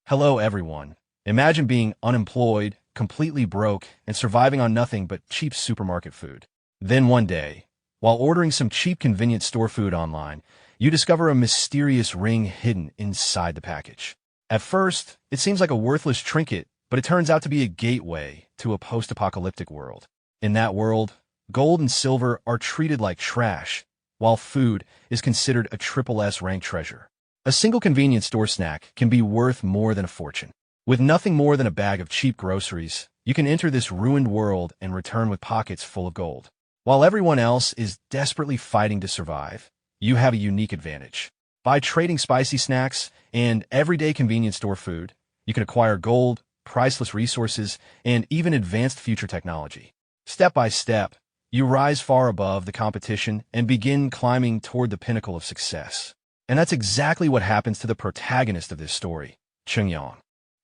Hello, everyone. Imagine being unemployed, completely broke, and surviving on nothing but cheap supermarket food. Then one day, while ordering some cheap convenience store food online, you discover a mysterious ring hidden inside the package. At first, it seems like a worthless trinket, but it turns out to be a gateway to a post-apocalyptic world. In that world, gold and silver are treated like trash, while food is considered a triple S rank treasure. A single convenience store snack can be worth more than a fortune. With nothing more than a bag of cheap groceries, you can enter this ruined world and return with pockets full of gold. While everyone else is desperately fighting to survive, you have a unique advantage. By trading spicy snacks and everyday convenience store food, you can acquire gold, priceless resources, and even advanced future technology. Step by step, you rise far above the competition and begin climbing toward the pinnacle of success. And that's exactly what happens to the protagonist of this story, Chen Yang.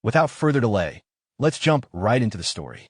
Without further delay, let's jump right into the story.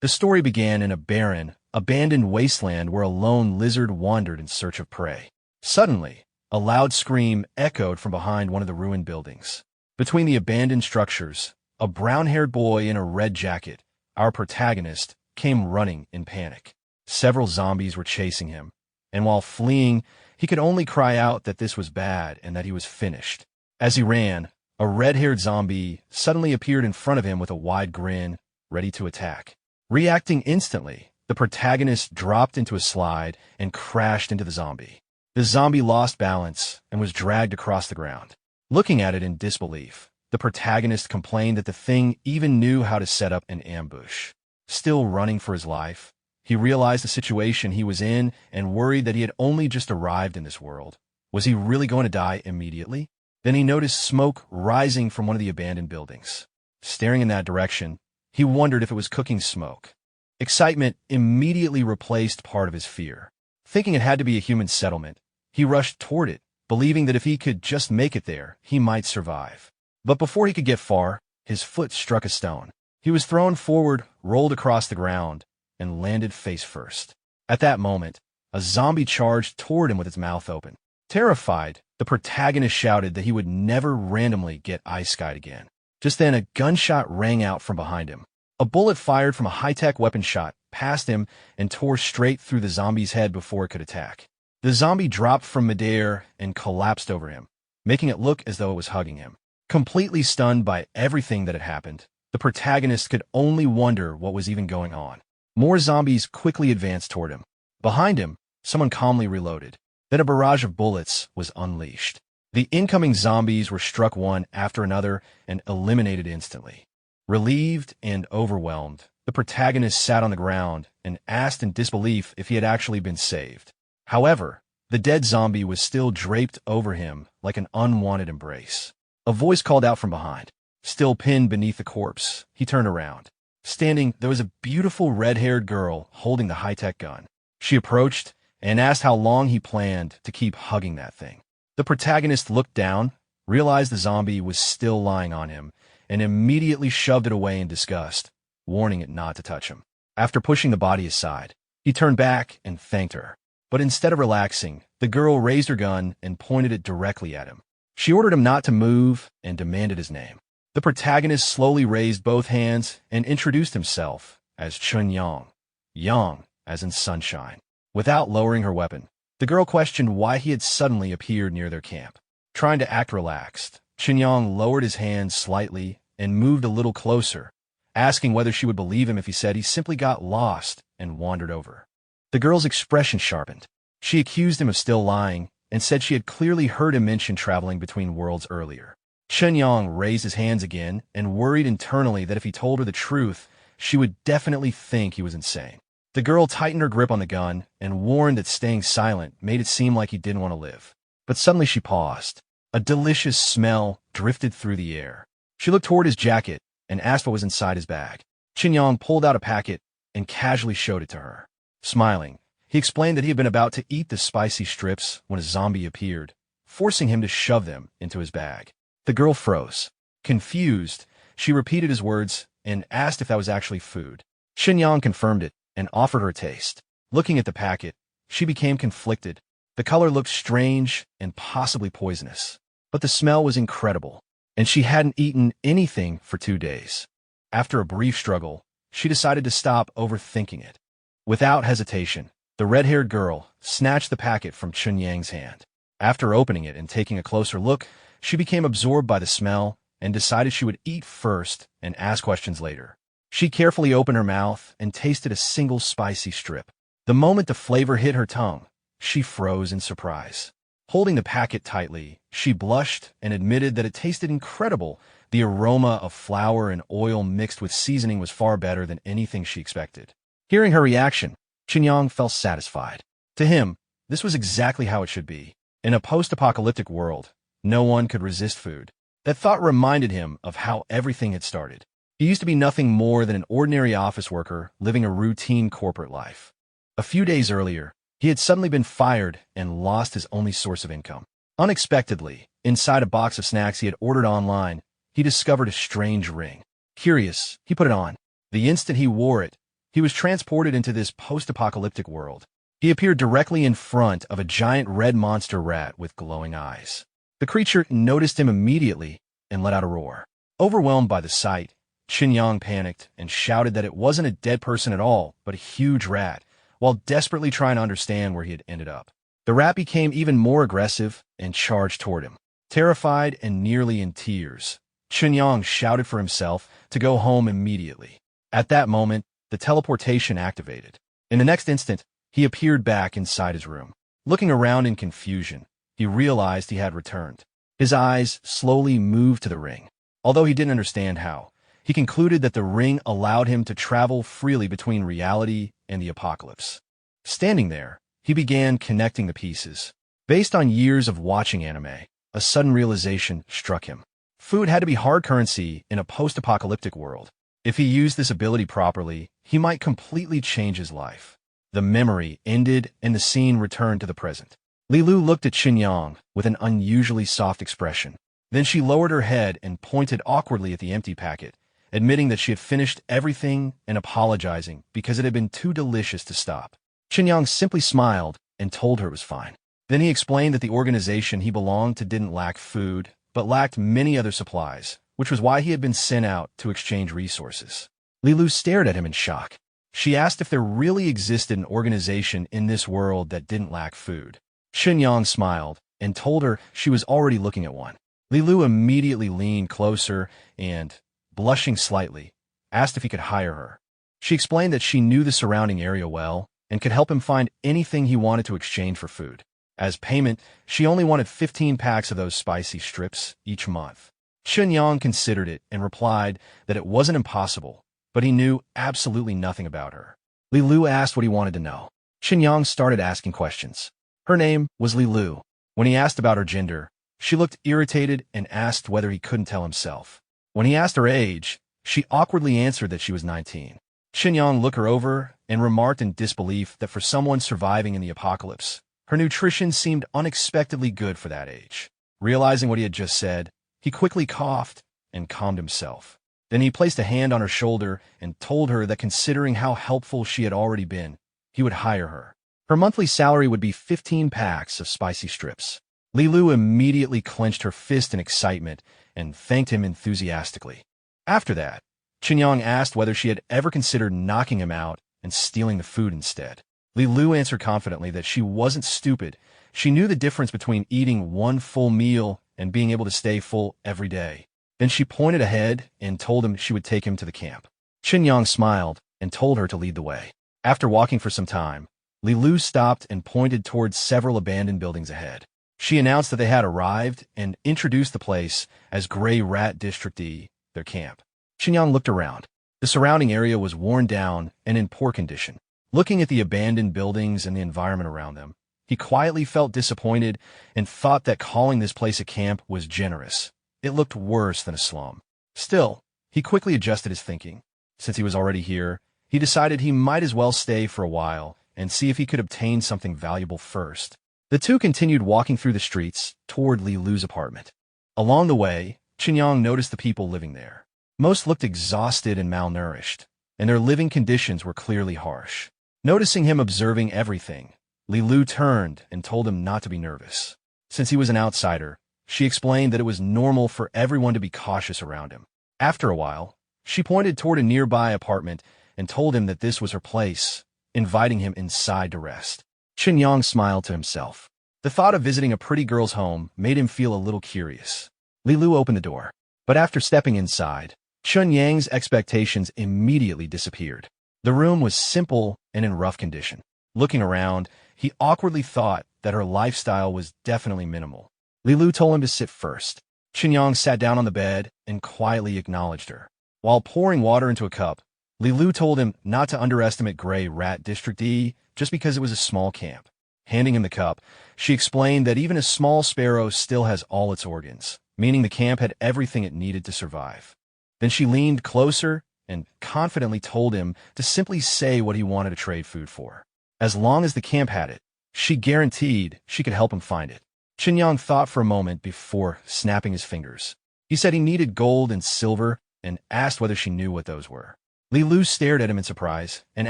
The story began in a barren, abandoned wasteland where a lone lizard wandered in search of prey. Suddenly, a loud scream echoed from behind one of the ruined buildings. Between the abandoned structures, a brown-haired boy in a red jacket, our protagonist, came running in panic. Several zombies were chasing him, and while fleeing, he could only cry out that this was bad and that he was finished. As he ran, a red-haired zombie suddenly appeared in front of him with a wide grin, ready to attack. Reacting instantly, the protagonist dropped into a slide and crashed into the zombie. The zombie lost balance and was dragged across the ground. Looking at it in disbelief, the protagonist complained that the thing even knew how to set up an ambush. Still running for his life, he realized the situation he was in and worried that he had only just arrived in this world. Was he really going to die immediately? Then he noticed smoke rising from one of the abandoned buildings. Staring in that direction, he wondered if it was cooking smoke. Excitement immediately replaced part of his fear. Thinking it had to be a human settlement, he rushed toward it, believing that if he could just make it there, he might survive. But before he could get far, his foot struck a stone. He was thrown forward, rolled across the ground, and landed face first. At that moment, a zombie charged toward him with its mouth open. Terrified, the protagonist shouted that he would never randomly get ice-skied again. Just then, a gunshot rang out from behind him. A bullet fired from a high-tech weapon shot past him and tore straight through the zombie's head before it could attack. The zombie dropped from midair and collapsed over him, making it look as though it was hugging him. Completely stunned by everything that had happened, the protagonist could only wonder what was even going on. More zombies quickly advanced toward him. Behind him, someone calmly reloaded. Then a barrage of bullets was unleashed. The incoming zombies were struck one after another and eliminated instantly. Relieved and overwhelmed, the protagonist sat on the ground and asked in disbelief if he had actually been saved. However, the dead zombie was still draped over him like an unwanted embrace. A voice called out from behind. Still pinned beneath the corpse, he turned around. Standing, there was a beautiful red-haired girl holding the high-tech gun. She approached and asked how long he planned to keep hugging that thing. The protagonist looked down, realized the zombie was still lying on him, and immediately shoved it away in disgust, warning it not to touch him. After pushing the body aside, he turned back and thanked her. But instead of relaxing, the girl raised her gun and pointed it directly at him. She ordered him not to move and demanded his name. The protagonist slowly raised both hands and introduced himself as Chen Yang, Yang as in sunshine. Without lowering her weapon, the girl questioned why he had suddenly appeared near their camp. Trying to act relaxed, Chen Yang lowered his hands slightly and moved a little closer, asking whether she would believe him if he said he simply got lost and wandered over. The girl's expression sharpened. She accused him of still lying and said she had clearly heard him mention traveling between worlds earlier. Chen Yang raised his hands again and worried internally that if he told her the truth, she would definitely think he was insane. The girl tightened her grip on the gun and warned that staying silent made it seem like he didn't want to live. But suddenly she paused. A delicious smell drifted through the air. She looked toward his jacket and asked what was inside his bag. Chen Yang pulled out a packet and casually showed it to her. Smiling, he explained that he had been about to eat the spicy strips when a zombie appeared, forcing him to shove them into his bag. The girl froze. Confused, she repeated his words and asked if that was actually food. Chen Yang confirmed it and offered her a taste. Looking at the packet, she became conflicted. The color looked strange and possibly poisonous, but the smell was incredible. and she hadn't eaten anything for 2 days. After a brief struggle, she decided to stop overthinking it. Without hesitation, the red-haired girl snatched the packet from Chen Yang's hand. After opening it and taking a closer look, she became absorbed by the smell and decided she would eat first and ask questions later. She carefully opened her mouth and tasted a single spicy strip. The moment the flavor hit her tongue, she froze in surprise. Holding the packet tightly, she blushed and admitted that it tasted incredible. The aroma of flour and oil mixed with seasoning was far better than anything she expected. Hearing her reaction, Chen Yang felt satisfied. To him, this was exactly how it should be. In a post-apocalyptic world, no one could resist food. That thought reminded him of how everything had started. He used to be nothing more than an ordinary office worker living a routine corporate life. A few days earlier, he had suddenly been fired and lost his only source of income. Unexpectedly, inside a box of snacks he had ordered online, he discovered a strange ring. Curious, he put it on. The instant he wore it, he was transported into this post-apocalyptic world. He appeared directly in front of a giant red monster rat with glowing eyes. The creature noticed him immediately and let out a roar. Overwhelmed by the sight, Chen Yang panicked and shouted that it wasn't a dead person at all, but a huge rat, while desperately trying to understand where he had ended up. The rat became even more aggressive and charged toward him. Terrified and nearly in tears, Chen Yang shouted for himself to go home immediately. At that moment, the teleportation activated. In the next instant, he appeared back inside his room. Looking around in confusion, he realized he had returned. His eyes slowly moved to the ring. Although he didn't understand how, he concluded that the ring allowed him to travel freely between reality and the apocalypse. Standing there, he began connecting the pieces. Based on years of watching anime, a sudden realization struck him. Food had to be hard currency in a post-apocalyptic world. If he used this ability properly, he might completely change his life. The memory ended and the scene returned to the present. Lilu looked at Chen Yang with an unusually soft expression. Then she lowered her head and pointed awkwardly at the empty packet, admitting that she had finished everything and apologizing because it had been too delicious to stop. Chen Yang simply smiled and told her it was fine. Then he explained that the organization he belonged to didn't lack food, but lacked many other supplies, which was why he had been sent out to exchange resources. Lilu stared at him in shock. She asked if there really existed an organization in this world that didn't lack food. Chen Yang smiled and told her she was already looking at one. Lilu immediately leaned closer and, blushing slightly, asked if he could hire her. She explained that she knew the surrounding area well and could help him find anything he wanted to exchange for food. As payment, she only wanted 15 packs of those spicy strips each month. Chen Yang considered it and replied that it wasn't impossible, but he knew absolutely nothing about her. Lilu asked what he wanted to know. Chen Yang started asking questions. Her name was Lilu. When he asked about her gender, she looked irritated and asked whether he couldn't tell himself. When he asked her age, she awkwardly answered that she was 19. Chen Yang looked her over and remarked in disbelief that for someone surviving in the apocalypse, her nutrition seemed unexpectedly good for that age. Realizing what he had just said, he quickly coughed and calmed himself. Then he placed a hand on her shoulder and told her that considering how helpful she had already been, he would hire her. Her monthly salary would be 15 packs of spicy strips. Lilu immediately clenched her fist in excitement and thanked him enthusiastically. After that, Chen Yang asked whether she had ever considered knocking him out and stealing the food instead. Lilu answered confidently that she wasn't stupid. She knew the difference between eating one full meal and being able to stay full every day. Then she pointed ahead and told him she would take him to the camp. Chen Yang smiled and told her to lead the way. After walking for some time, Lilu stopped and pointed towards several abandoned buildings ahead. She announced that they had arrived and introduced the place as Gray Rat District E, their camp. Chen Yang looked around. The surrounding area was worn down and in poor condition. Looking at the abandoned buildings and the environment around them, he quietly felt disappointed and thought that calling this place a camp was generous. It looked worse than a slum. Still, he quickly adjusted his thinking. Since he was already here, he decided he might as well stay for a while and see if he could obtain something valuable first. The two continued walking through the streets toward Li Lu's apartment. Along the way, Chen Yang noticed the people living there. Most looked exhausted and malnourished, and their living conditions were clearly harsh. Noticing him observing everything, Li Lu turned and told him not to be nervous. Since he was an outsider, She explained that it was normal for everyone to be cautious around him. After a while, she pointed toward a nearby apartment and told him that this was her place, inviting him inside to rest. Chen Yang smiled to himself. The thought of visiting a pretty girl's home made him feel a little curious. Li Lu opened the door, but after stepping inside, Chen Yang's expectations immediately disappeared. The room was simple and in rough condition. Looking around, he awkwardly thought that her lifestyle was definitely minimal. Li Lu told him to sit first. Chen Yang sat down on the bed and quietly acknowledged her. While pouring water into a cup, Li Lu told him not to underestimate Gray Rat District D just because it was a small camp. Handing him the cup, she explained that even a small sparrow still has all its organs, meaning the camp had everything it needed to survive. Then she leaned closer and confidently told him to simply say what he wanted to trade food for. As long as the camp had it, she guaranteed she could help him find it. Chen Yang thought for a moment before snapping his fingers. He said he needed gold and silver and asked whether she knew what those were. Li Lu stared at him in surprise and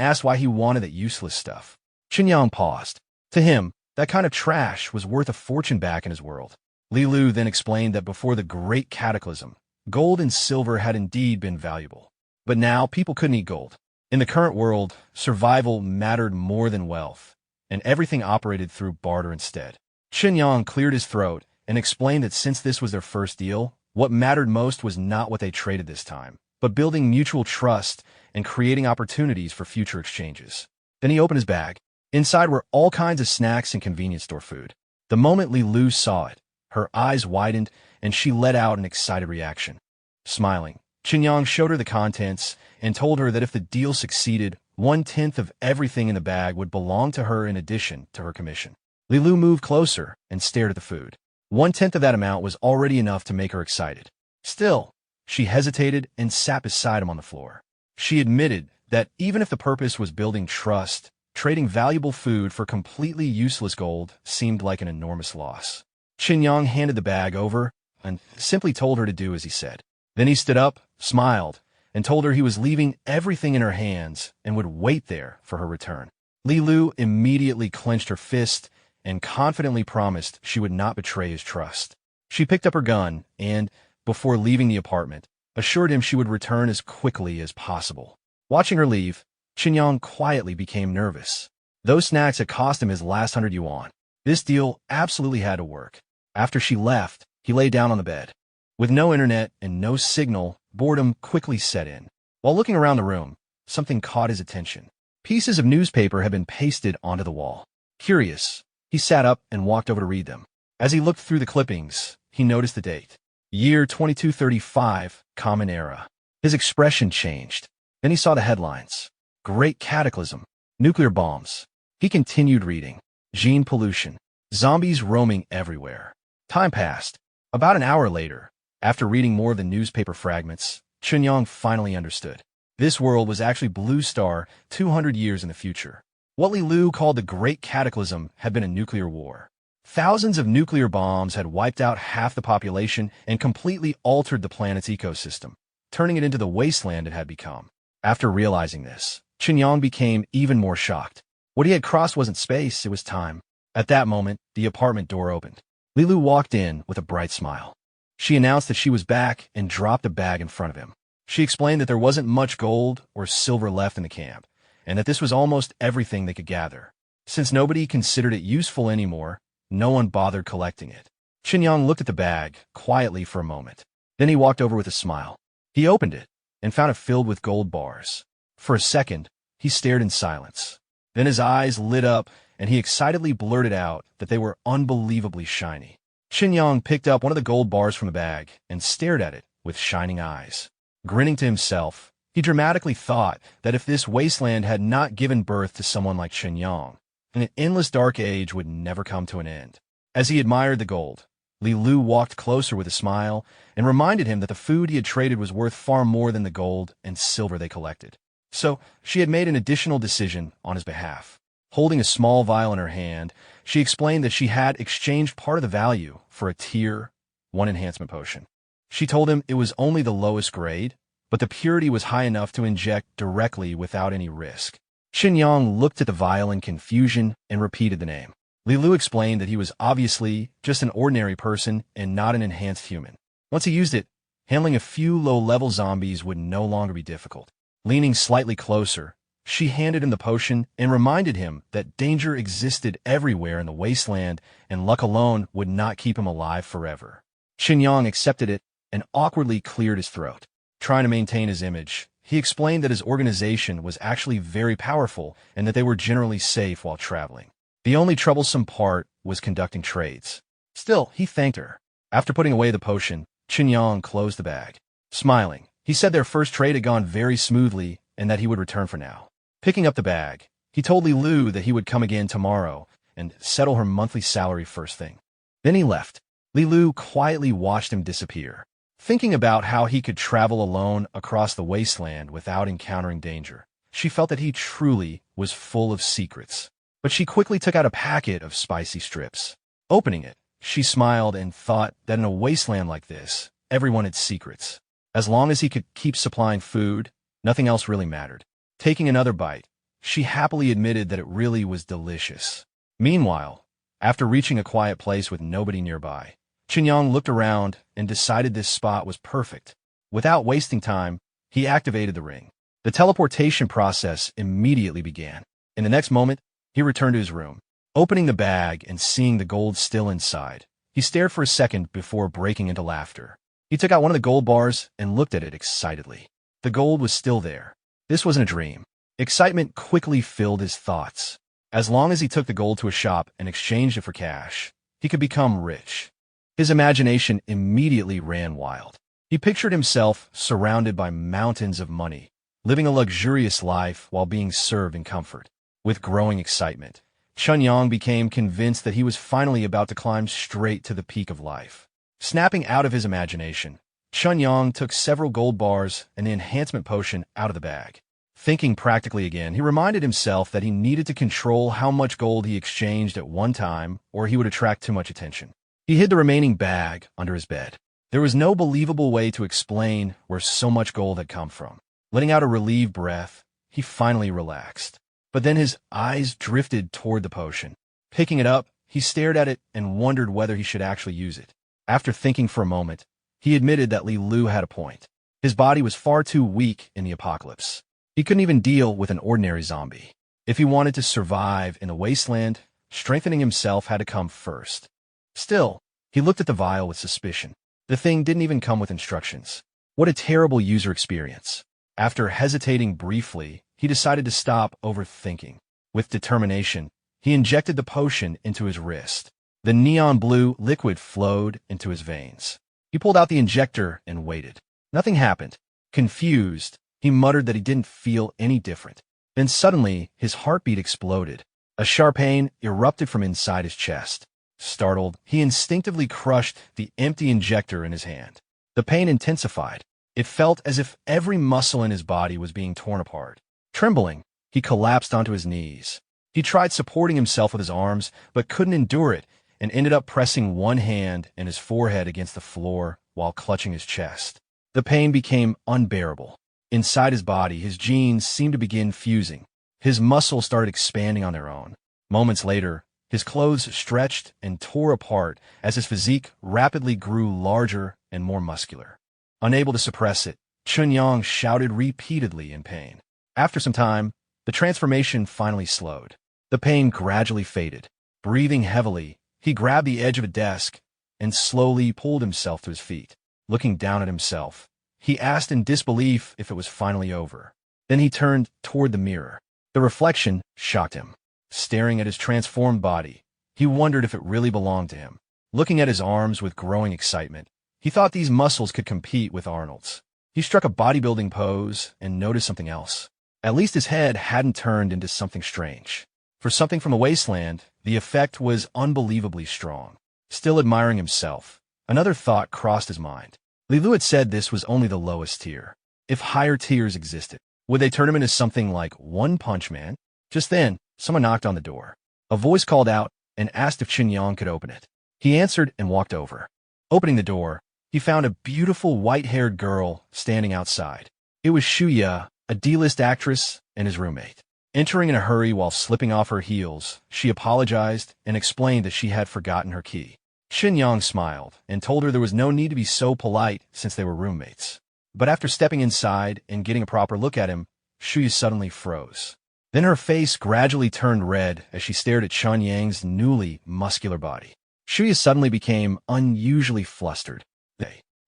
asked why he wanted that useless stuff. Chen Yang paused. To him, that kind of trash was worth a fortune back in his world. Li Lu then explained that before the Great Cataclysm, gold and silver had indeed been valuable. But now people couldn't eat gold. In the current world, survival mattered more than wealth, and everything operated through barter instead. Chen Yang cleared his throat and explained that since this was their first deal, what mattered most was not what they traded this time, but building mutual trust and creating opportunities for future exchanges. Then he opened his bag. Inside were all kinds of snacks and convenience store food. The moment Li Lu saw it, her eyes widened and she let out an excited reaction. Smiling, Chen Yang showed her the contents and told her that if the deal succeeded, 1/10 of everything in the bag would belong to her in addition to her commission. Li Lu moved closer and stared at the food. 1/10 of that amount was already enough to make her excited. Still, she hesitated and sat beside him on the floor. She admitted that even if the purpose was building trust, trading valuable food for completely useless gold seemed like an enormous loss. Chen Yang handed the bag over and simply told her to do as he said. Then he stood up, smiled, and told her he was leaving everything in her hands and would wait there for her return. Li Lu immediately clenched her fist and confidently promised she would not betray his trust. She picked up her gun and, before leaving the apartment, assured him she would return as quickly as possible. Watching her leave, Chen Yang quietly became nervous. Those snacks had cost him his last 100 yuan. This deal absolutely had to work. After she left, he lay down on the bed. With no internet and no signal, boredom quickly set in. While looking around the room, something caught his attention. Pieces of newspaper had been pasted onto the wall. Curious, he sat up and walked over to read them. As he looked through the clippings, he noticed the date. Year 2235, Common Era. His expression changed. Then he saw the headlines. Great Cataclysm. Nuclear bombs. He continued reading. Gene pollution. Zombies roaming everywhere. Time passed. About an hour later, after reading more of the newspaper fragments, Chen Yang finally understood. This world was actually Blue Star 200 years in the future. What Li Lu called the Great Cataclysm had been a nuclear war. Thousands of nuclear bombs had wiped out half the population and completely altered the planet's ecosystem, turning it into the wasteland it had become. After realizing this, Chen Yang became even more shocked. What he had crossed wasn't space, it was time. At that moment, the apartment door opened. Li Lu walked in with a bright smile. She announced that she was back and dropped a bag in front of him. She explained that there wasn't much gold or silver left in the camp, and that this was almost everything they could gather. Since nobody considered it useful anymore, no one bothered collecting it. Chen Yang looked at the bag quietly for a moment. Then he walked over with a smile. He opened it and found it filled with gold bars. For a second, he stared in silence. Then his eyes lit up and he excitedly blurted out that they were unbelievably shiny. Chen Yang picked up one of the gold bars from the bag and stared at it with shining eyes. Grinning to himself, he dramatically thought that if this wasteland had not given birth to someone like Chen Yang, then an endless dark age would never come to an end. As he admired the gold, Li Lu walked closer with a smile and reminded him that the food he had traded was worth far more than the gold and silver they collected. So she had made an additional decision on his behalf. Holding a small vial in her hand, she explained that she had exchanged part of the value for a Tier 1 enhancement potion. She told him it was only the lowest grade, but the purity was high enough to inject directly without any risk. Chen Yang looked at the vial in confusion and repeated the name. Li Lu explained that he was obviously just an ordinary person and not an enhanced human. Once he used it, handling a few low-level zombies would no longer be difficult. Leaning slightly closer, she handed him the potion and reminded him that danger existed everywhere in the wasteland and luck alone would not keep him alive forever. Chen Yang accepted it and awkwardly cleared his throat. Trying to maintain his image, he explained that his organization was actually very powerful and that they were generally safe while traveling. The only troublesome part was conducting trades. Still, he thanked her. After putting away the potion, Chen Yang closed the bag. Smiling, he said their first trade had gone very smoothly and that he would return for now. Picking up the bag, he told Li Lu that he would come again tomorrow and settle her monthly salary first thing. Then he left. Li Lu quietly watched him disappear, thinking about how he could travel alone across the wasteland without encountering danger. She felt that he truly was full of secrets. But she quickly took out a packet of spicy strips. Opening it, she smiled and thought that in a wasteland like this, everyone had secrets. As long as he could keep supplying food, nothing else really mattered. Taking another bite, she happily admitted that it really was delicious. Meanwhile, after reaching a quiet place with nobody nearby, Chen Yang looked around and decided this spot was perfect. Without wasting time, he activated the ring. The teleportation process immediately began. In the next moment, he returned to his room. Opening the bag and seeing the gold still inside, he stared for a second before breaking into laughter. He took out one of the gold bars and looked at it excitedly. The gold was still there. This wasn't a dream. Excitement quickly filled his thoughts. As long as he took the gold to a shop and exchanged it for cash, he could become rich. His imagination immediately ran wild. He pictured himself surrounded by mountains of money, living a luxurious life while being served in comfort. With growing excitement, Chen Yang became convinced that he was finally about to climb straight to the peak of life. Snapping out of his imagination, Chen Yang took several gold bars and the enhancement potion out of the bag. Thinking practically again, he reminded himself that he needed to control how much gold he exchanged at one time or he would attract too much attention. He hid the remaining bag under his bed. There was no believable way to explain where so much gold had come from. Letting out a relieved breath, he finally relaxed. But then his eyes drifted toward the potion. Picking it up, he stared at it and wondered whether he should actually use it. After thinking for a moment, he admitted that Li Lu had a point. His body was far too weak in the apocalypse. He couldn't even deal with an ordinary zombie. If he wanted to survive in the wasteland, strengthening himself had to come first. Still, he looked at the vial with suspicion. The thing didn't even come with instructions. What a terrible user experience. After hesitating briefly, he decided to stop overthinking. With determination, he injected the potion into his wrist. The neon blue liquid flowed into his veins. He pulled out the injector and waited. Nothing happened. Confused, he muttered that he didn't feel any different. Then suddenly, his heartbeat exploded. A sharp pain erupted from inside his chest. Startled, he instinctively crushed the empty injector in his hand. The pain intensified. It felt as if every muscle in his body was being torn apart. Trembling, he collapsed onto his knees. He tried supporting himself with his arms, but couldn't endure it, and ended up pressing one hand and his forehead against the floor while clutching his chest. The pain became unbearable. Inside his body, his genes seemed to begin fusing. His muscles started expanding on their own. Moments later, his clothes stretched and tore apart as his physique rapidly grew larger and more muscular. Unable to suppress it, Chen Yang shouted repeatedly in pain. After some time, the transformation finally slowed. The pain gradually faded. Breathing heavily, he grabbed the edge of a desk and slowly pulled himself to his feet. Looking down at himself, he asked in disbelief if it was finally over. Then he turned toward the mirror. The reflection shocked him. Staring at his transformed body, he wondered if it really belonged to him. Looking at his arms with growing excitement, he thought these muscles could compete with Arnold's. He struck a bodybuilding pose and noticed something else. At least his head hadn't turned into something strange. For something from the wasteland, the effect was unbelievably strong. Still admiring himself, another thought crossed his mind. Li Lu had said this was only the lowest tier. If higher tiers existed, would they turn him into something like One Punch Man? Just then, someone knocked on the door. A voice called out and asked if Chen Yang could open it. He answered and walked over. Opening the door, he found a beautiful white-haired girl standing outside. It was Shuya, a D-list actress, and his roommate. Entering in a hurry while slipping off her heels, she apologized and explained that she had forgotten her key. Chen Yang smiled and told her there was no need to be so polite since they were roommates. But after stepping inside and getting a proper look at him, Shuya suddenly froze. Then her face gradually turned red as she stared at Chen Yang's newly muscular body. Shuya suddenly became unusually flustered.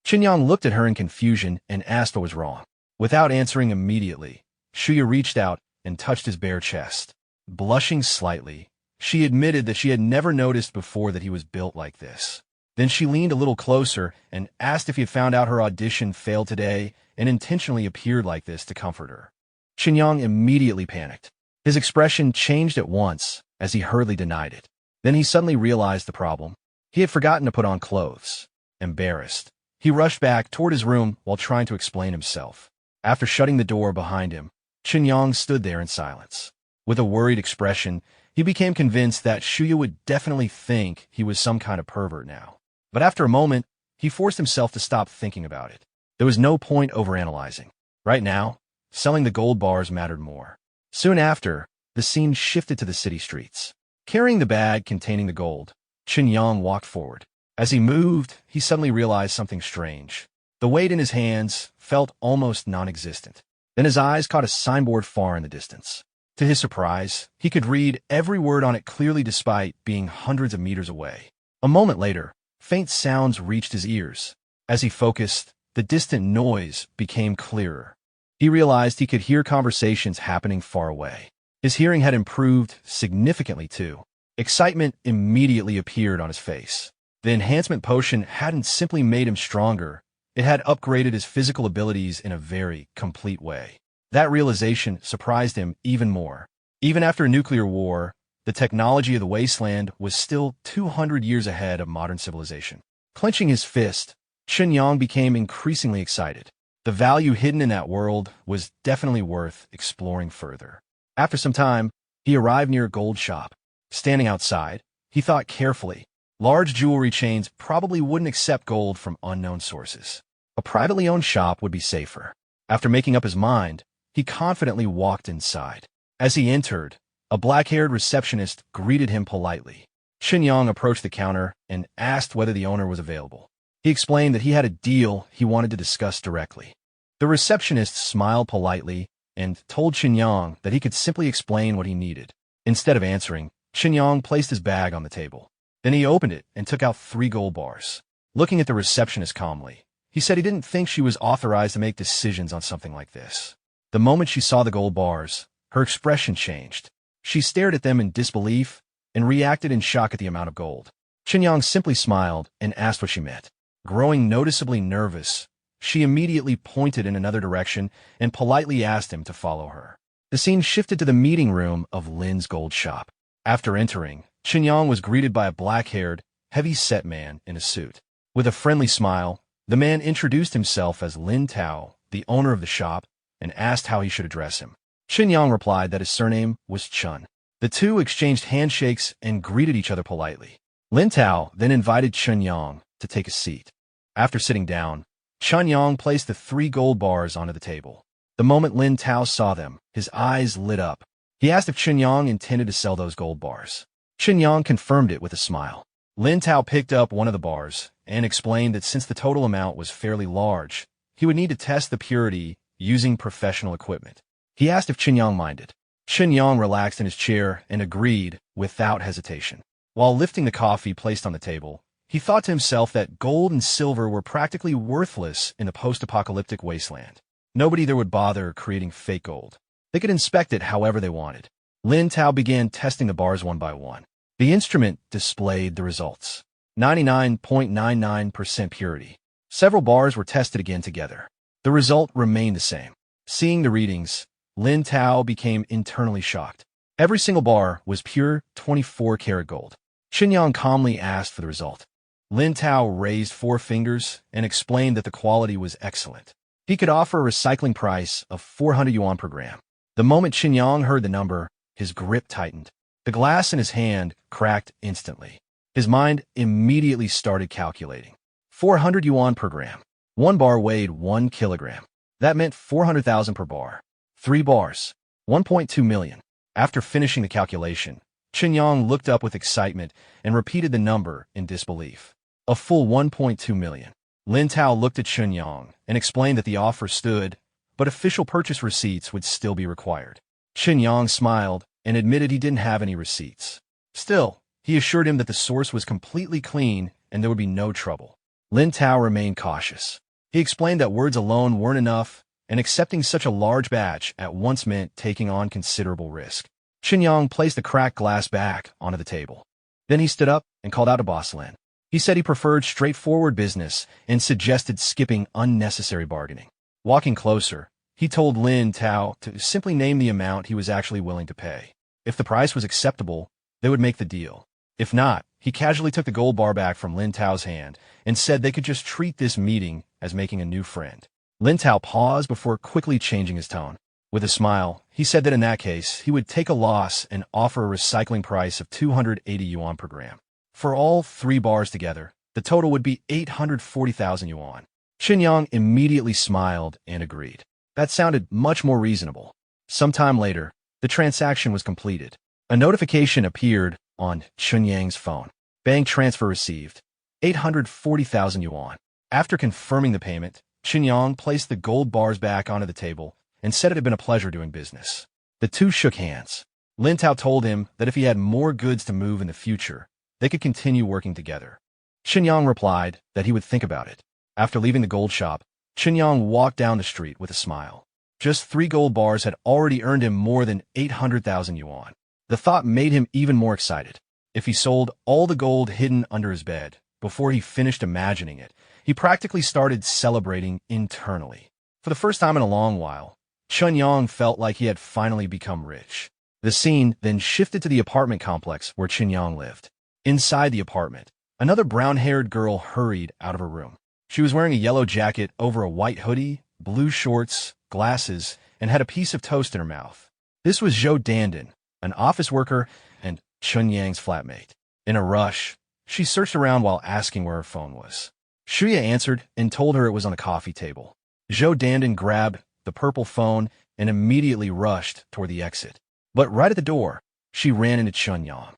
Chen Yang looked at her in confusion and asked what was wrong. Without answering immediately, Shuya reached out and touched his bare chest. Blushing slightly, she admitted that she had never noticed before that he was built like this. Then she leaned a little closer and asked if he had found out her audition failed today and intentionally appeared like this to comfort her. Chen Yang immediately panicked. His expression changed at once as he hurriedly denied it. Then he suddenly realized the problem. He had forgotten to put on clothes. Embarrassed, he rushed back toward his room while trying to explain himself. After shutting the door behind him, Chen Yang stood there in silence. With a worried expression, he became convinced that Shuya would definitely think he was some kind of pervert now. But after a moment, he forced himself to stop thinking about it. There was no point overanalyzing. Right now, selling the gold bars mattered more. Soon after, the scene shifted to the city streets. Carrying the bag containing the gold, Chen Yang walked forward. As he moved, he suddenly realized something strange. The weight in his hands felt almost non-existent. Then his eyes caught a signboard far in the distance. To his surprise, he could read every word on it clearly despite being hundreds of meters away. A moment later, faint sounds reached his ears. As he focused, the distant noise became clearer. He realized he could hear conversations happening far away. His hearing had improved significantly too. Excitement immediately appeared on his face. The enhancement potion hadn't simply made him stronger, it had upgraded his physical abilities in a very complete way. That realization surprised him even more. Even after a nuclear war, the technology of the wasteland was still 200 years ahead of modern civilization. Clenching his fist, Chen Yang became increasingly excited. The value hidden in that world was definitely worth exploring further. After some time, he arrived near a gold shop. Standing outside, he thought carefully. Large jewelry chains probably wouldn't accept gold from unknown sources. A privately owned shop would be safer. After making up his mind, he confidently walked inside. As he entered, a black-haired receptionist greeted him politely. Chen Yang approached the counter and asked whether the owner was available. He explained that he had a deal he wanted to discuss directly. The receptionist smiled politely and told Chen Yang that he could simply explain what he needed. Instead of answering, Chen Yang placed his bag on the table. Then he opened it and took out 3 gold bars. Looking at the receptionist calmly, he said he didn't think she was authorized to make decisions on something like this. The moment she saw the gold bars, her expression changed. She stared at them in disbelief and reacted in shock at the amount of gold. Chen Yang simply smiled and asked what she meant. Growing noticeably nervous, she immediately pointed in another direction and politely asked him to follow her. The scene shifted to the meeting room of Lin's gold shop. After entering, Chen Yang was greeted by a black-haired, heavy-set man in a suit. With a friendly smile, the man introduced himself as Lin Tao, the owner of the shop, and asked how he should address him. Chen Yang replied that his surname was Chun. The two exchanged handshakes and greeted each other politely. Lin Tao then invited Chen Yang to take a seat. After sitting down, Chen Yang placed the 3 gold bars onto the table. The moment Lin Tao saw them, his eyes lit up. He asked if Chen Yang intended to sell those gold bars. Chen Yang confirmed it with a smile. Lin Tao picked up one of the bars and explained that since the total amount was fairly large, he would need to test the purity using professional equipment. He asked if Chen Yang minded. Chen Yang relaxed in his chair and agreed without hesitation. While lifting the coffee placed on the table, he thought to himself that gold and silver were practically worthless in the post-apocalyptic wasteland. Nobody there would bother creating fake gold. They could inspect it however they wanted. Lin Tao began testing the bars one by one. The instrument displayed the results. 99.99% purity. Several bars were tested again together. The result remained the same. Seeing the readings, Lin Tao became internally shocked. Every single bar was pure 24-karat gold. Chen Yang calmly asked for the result. Lin Tao raised 4 fingers and explained that the quality was excellent. He could offer a recycling price of 400 yuan per gram. The moment Chen Yang heard the number, his grip tightened. The glass in his hand cracked instantly. His mind immediately started calculating. 400 yuan per gram. 1 bar weighed 1 kilogram. That meant 400,000 per bar. 3 bars. 1.2 million. After finishing the calculation, Chen Yang looked up with excitement and repeated the number in disbelief. A full 1.2 million. Lin Tao looked at Chen Yang and explained that the offer stood, but official purchase receipts would still be required. Chen Yang smiled and admitted he didn't have any receipts. Still, he assured him that the source was completely clean and there would be no trouble. Lin Tao remained cautious. He explained that words alone weren't enough, and accepting such a large batch at once meant taking on considerable risk. Chen Yang placed the cracked glass back onto the table. Then he stood up and called out to Boss Lin. He said he preferred straightforward business and suggested skipping unnecessary bargaining. Walking closer, he told Lin Tao to simply name the amount he was actually willing to pay. If the price was acceptable, they would make the deal. If not, he casually took the gold bar back from Lin Tao's hand and said they could just treat this meeting as making a new friend. Lin Tao paused before quickly changing his tone. With a smile, he said that in that case, he would take a loss and offer a recycling price of 280 yuan per gram. For all 3 bars together, the total would be 840,000 yuan. Chen Yang immediately smiled and agreed. That sounded much more reasonable. Sometime later, the transaction was completed. A notification appeared on Chen Yang's phone. Bank transfer received. 840,000 yuan. After confirming the payment, Chen Yang placed the gold bars back onto the table and said it had been a pleasure doing business. The two shook hands. Lin Tao told him that if he had more goods to move in the future, they could continue working together. Chen Yang replied that he would think about it. After leaving the gold shop, Chen Yang walked down the street with a smile. Just 3 gold bars had already earned him more than 800,000 yuan. The thought made him even more excited. If he sold all the gold hidden under his bed before he finished imagining it, he practically started celebrating internally. For the first time in a long while, Chen Yang felt like he had finally become rich. The scene then shifted to the apartment complex where Chen Yang lived. Inside the apartment, another brown-haired girl hurried out of her room. She was wearing a yellow jacket over a white hoodie, blue shorts, glasses, and had a piece of toast in her mouth. This was Zhou Dandan, an office worker and Chen Yang's flatmate. In a rush, she searched around while asking where her phone was. Shuya answered and told her it was on the coffee table. Zhou Dandan grabbed the purple phone and immediately rushed toward the exit. But right at the door, she ran into Chen Yang.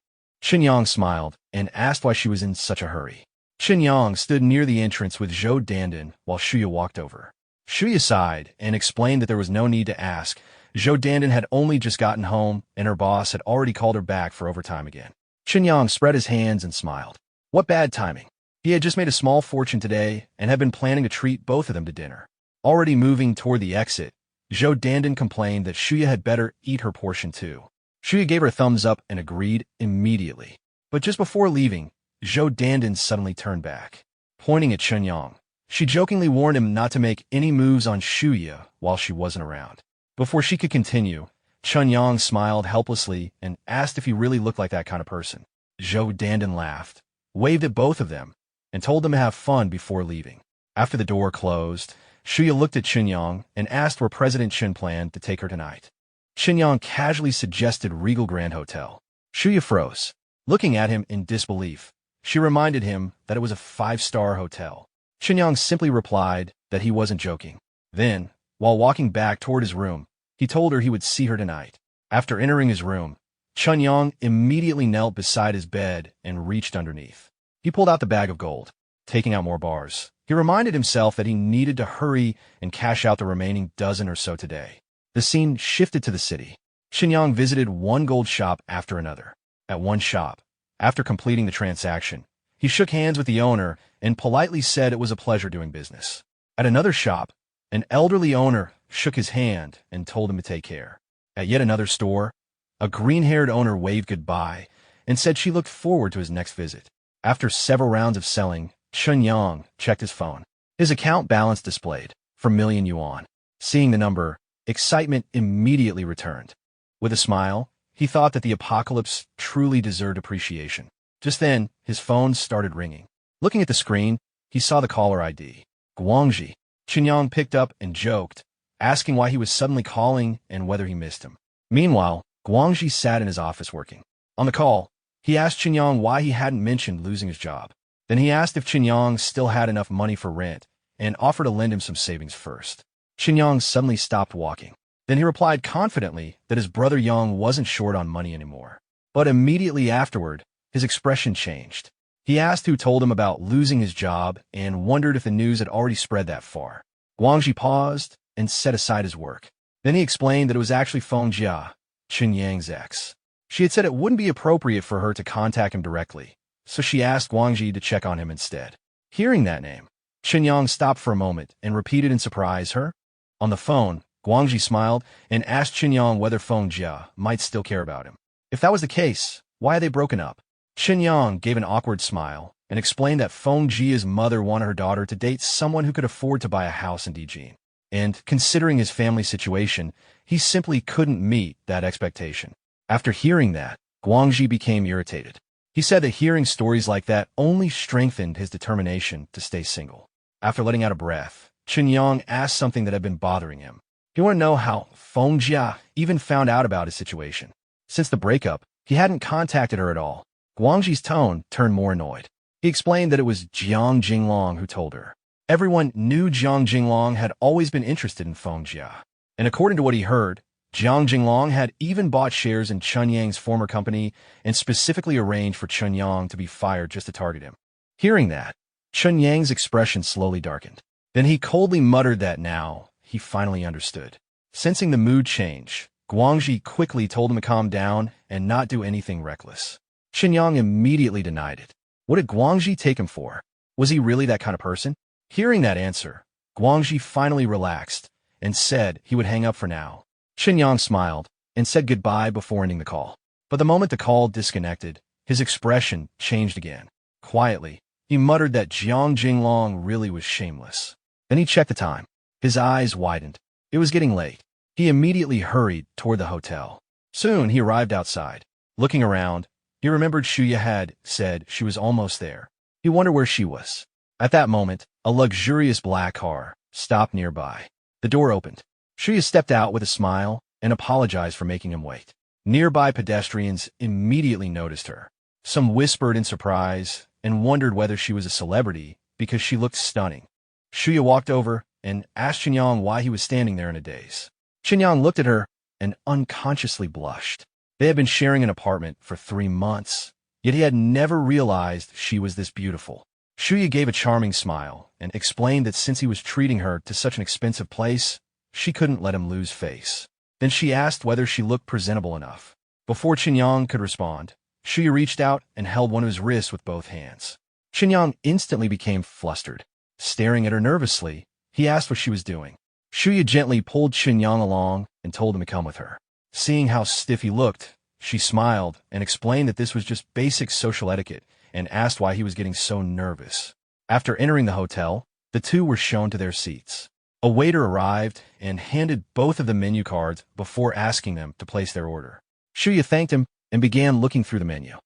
Chen Yang smiled and asked why she was in such a hurry. Chen Yang stood near the entrance with Zhou Dandan while Shuya walked over. Shuya sighed and explained that there was no need to ask. Zhou Dandan had only just gotten home, and her boss had already called her back for overtime again. Chen Yang spread his hands and smiled. What bad timing. He had just made a small fortune today and had been planning to treat both of them to dinner. Already moving toward the exit, Zhou Dandan complained that Shuya had better eat her portion too. Shuya gave her a thumbs up and agreed immediately. But just before leaving, Zhou Dandan suddenly turned back. Pointing at Chen Yang, she jokingly warned him not to make any moves on Shuya while she wasn't around. Before she could continue, Chen Yang smiled helplessly and asked if he really looked like that kind of person. Zhou Dandan laughed, waved at both of them, and told them to have fun before leaving. After the door closed, Shuya looked at Chen Yang and asked where President Chen planned to take her tonight. Chen Yang casually suggested Regal Grand Hotel. Shuya froze. Looking at him in disbelief, she reminded him that it was a 5-star hotel. Chen Yang simply replied that he wasn't joking. Then, while walking back toward his room, he told her he would see her tonight. After entering his room, Chen Yang immediately knelt beside his bed and reached underneath. He pulled out the bag of gold, taking out more bars. He reminded himself that he needed to hurry and cash out the remaining dozen or so today. The scene shifted to the city. Chen Yang visited one gold shop after another. At one shop, after completing the transaction, he shook hands with the owner and politely said it was a pleasure doing business. At another shop, an elderly owner shook his hand and told him to take care. At yet another store, a green-haired owner waved goodbye and said she looked forward to his next visit. After several rounds of selling, Chen Yang checked his phone. His account balance displayed for million yuan. Seeing the number, excitement immediately returned. With a smile, he thought that the apocalypse truly deserved appreciation. Just then, his phone started ringing. Looking at the screen, he saw the caller ID. Guangxi. Chen Yang picked up and joked, asking why he was suddenly calling and whether he missed him. Meanwhile, Guangxi sat in his office working. On the call, he asked Chen Yang why he hadn't mentioned losing his job. Then he asked if Chen Yang still had enough money for rent and offered to lend him some savings first. Chen Yang suddenly stopped walking. Then he replied confidently that his brother Yang wasn't short on money anymore. But immediately afterward, his expression changed. He asked who told him about losing his job and wondered if the news had already spread that far. Guangxi paused and set aside his work. Then he explained that it was actually Feng Jia, Chen Yang's ex. She had said it wouldn't be appropriate for her to contact him directly, so she asked Guangxi to check on him instead. Hearing that name, Chen Yang stopped for a moment and repeated in surprise, "Her?" On the phone, Guangxi smiled and asked Chen Yang whether Feng Jia might still care about him. If that was the case, why had they broken up? Chen Yang gave an awkward smile and explained that Feng Jia's mother wanted her daughter to date someone who could afford to buy a house in Dijin. And considering his family situation, he simply couldn't meet that expectation. After hearing that, Guangxi became irritated. He said that hearing stories like that only strengthened his determination to stay single. After letting out a breath, Chen Yang asked something that had been bothering him. He wanted to know how Feng Jia even found out about his situation. Since the breakup, he hadn't contacted her at all. Guangxi's tone turned more annoyed. He explained that it was Jiang Jinglong who told her. Everyone knew Jiang Jinglong had always been interested in Feng Jia. And according to what he heard, Jiang Jinglong had even bought shares in Chen Yang's former company and specifically arranged for Chen Yang to be fired just to target him. Hearing that, Chen Yang's expression slowly darkened. Then he coldly muttered that now he finally understood. Sensing the mood change, Guangxi quickly told him to calm down and not do anything reckless. Chen Yang immediately denied it. What did Guangxi take him for? Was he really that kind of person? Hearing that answer, Guangxi finally relaxed and said he would hang up for now. Chen Yang smiled and said goodbye before ending the call. But the moment the call disconnected, his expression changed again. Quietly, he muttered that Jiang Jinglong really was shameless. Then he checked the time. His eyes widened. It was getting late. He immediately hurried toward the hotel. Soon he arrived outside. Looking around, he remembered Shuya had said she was almost there. He wondered where she was. At that moment, a luxurious black car stopped nearby. The door opened. Shuya stepped out with a smile and apologized for making him wait. Nearby pedestrians immediately noticed her. Some whispered in surprise and wondered whether she was a celebrity because she looked stunning. Shuya walked over and asked Chen Yang why he was standing there in a daze. Chen Yang looked at her and unconsciously blushed. They had been sharing an apartment for 3 months, yet he had never realized she was this beautiful. Shuya gave a charming smile and explained that since he was treating her to such an expensive place, she couldn't let him lose face. Then she asked whether she looked presentable enough. Before Chen Yang could respond, Shuya reached out and held one of his wrists with both hands. Chen Yang instantly became flustered. Staring at her nervously, he asked what she was doing. Shuya gently pulled Chen Yang along and told him to come with her. Seeing how stiff he looked, she smiled and explained that this was just basic social etiquette and asked why he was getting so nervous. After entering the hotel, the two were shown to their seats. A waiter arrived and handed both of the menu cards before asking them to place their order. Shuya thanked him and began looking through the menu.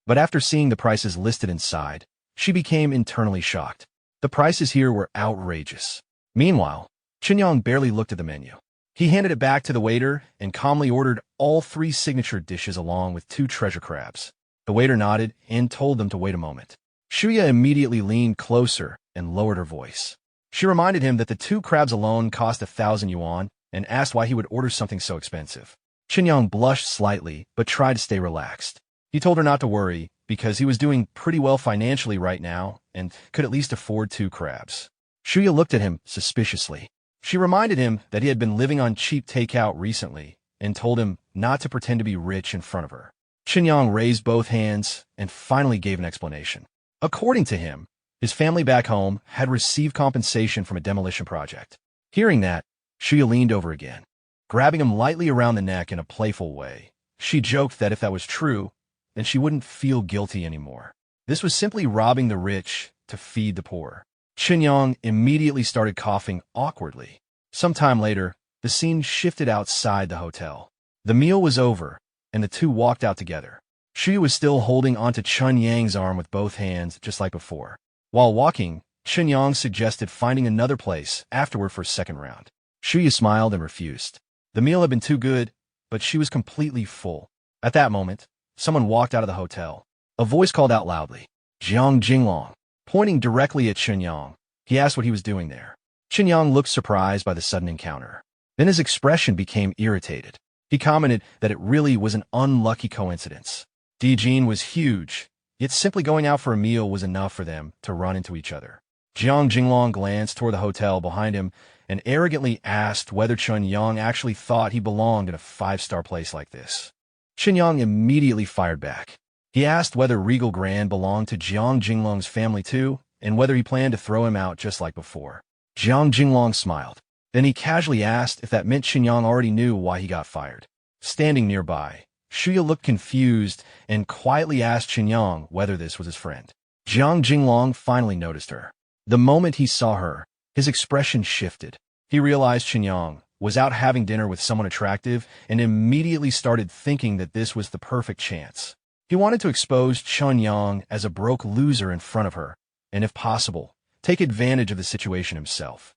But after seeing the prices listed inside, she became internally shocked. The prices here were outrageous. Meanwhile, Chen Yang barely looked at the menu. He handed it back to the waiter and calmly ordered all 3 signature dishes along with 2 treasure crabs. The waiter nodded and told them to wait a moment. Shuya immediately leaned closer and lowered her voice. She reminded him that the 2 crabs alone cost 1,000 yuan and asked why he would order something so expensive. Chen Yang blushed slightly but tried to stay relaxed. He told her not to worry because he was doing pretty well financially right now and could at least afford 2 crabs. Shuya looked at him suspiciously. She reminded him that he had been living on cheap takeout recently and told him not to pretend to be rich in front of her. Chen Yang raised both hands and finally gave an explanation. According to him, his family back home had received compensation from a demolition project. Hearing that, Shuya leaned over again, grabbing him lightly around the neck in a playful way. She joked that if that was true, then she wouldn't feel guilty anymore. This was simply robbing the rich to feed the poor. Chen Yang immediately started coughing awkwardly. Sometime later, the scene shifted outside the hotel. The meal was over, and the two walked out together. Shuya was still holding onto Chen Yang's arm with both hands, just like before. While walking, Chen Yang suggested finding another place afterward for a second round. Shuya smiled and refused. The meal had been too good, but she was completely full. At that moment, someone walked out of the hotel. A voice called out loudly, "Jiang Jinglong." Pointing directly at Chen Yang, he asked what he was doing there. Chen Yang looked surprised by the sudden encounter. Then his expression became irritated. He commented that it really was an unlucky coincidence. Dijin was huge, yet simply going out for a meal was enough for them to run into each other. Jiang Jinglong glanced toward the hotel behind him and arrogantly asked whether Chen Yang actually thought he belonged in a five-star place like this. Chen Yang immediately fired back. He asked whether Regal Grand belonged to Jiang Jinglong's family too, and whether he planned to throw him out just like before. Jiang Jinglong smiled. Then he casually asked if that meant Chen Yang already knew why he got fired. Standing nearby, Shuya looked confused and quietly asked Chen Yang whether this was his friend. Jiang Jinglong finally noticed her. The moment he saw her, his expression shifted. He realized Chen Yang was out having dinner with someone attractive and immediately started thinking that this was the perfect chance. He wanted to expose Chen Yang as a broke loser in front of her, and if possible, take advantage of the situation himself.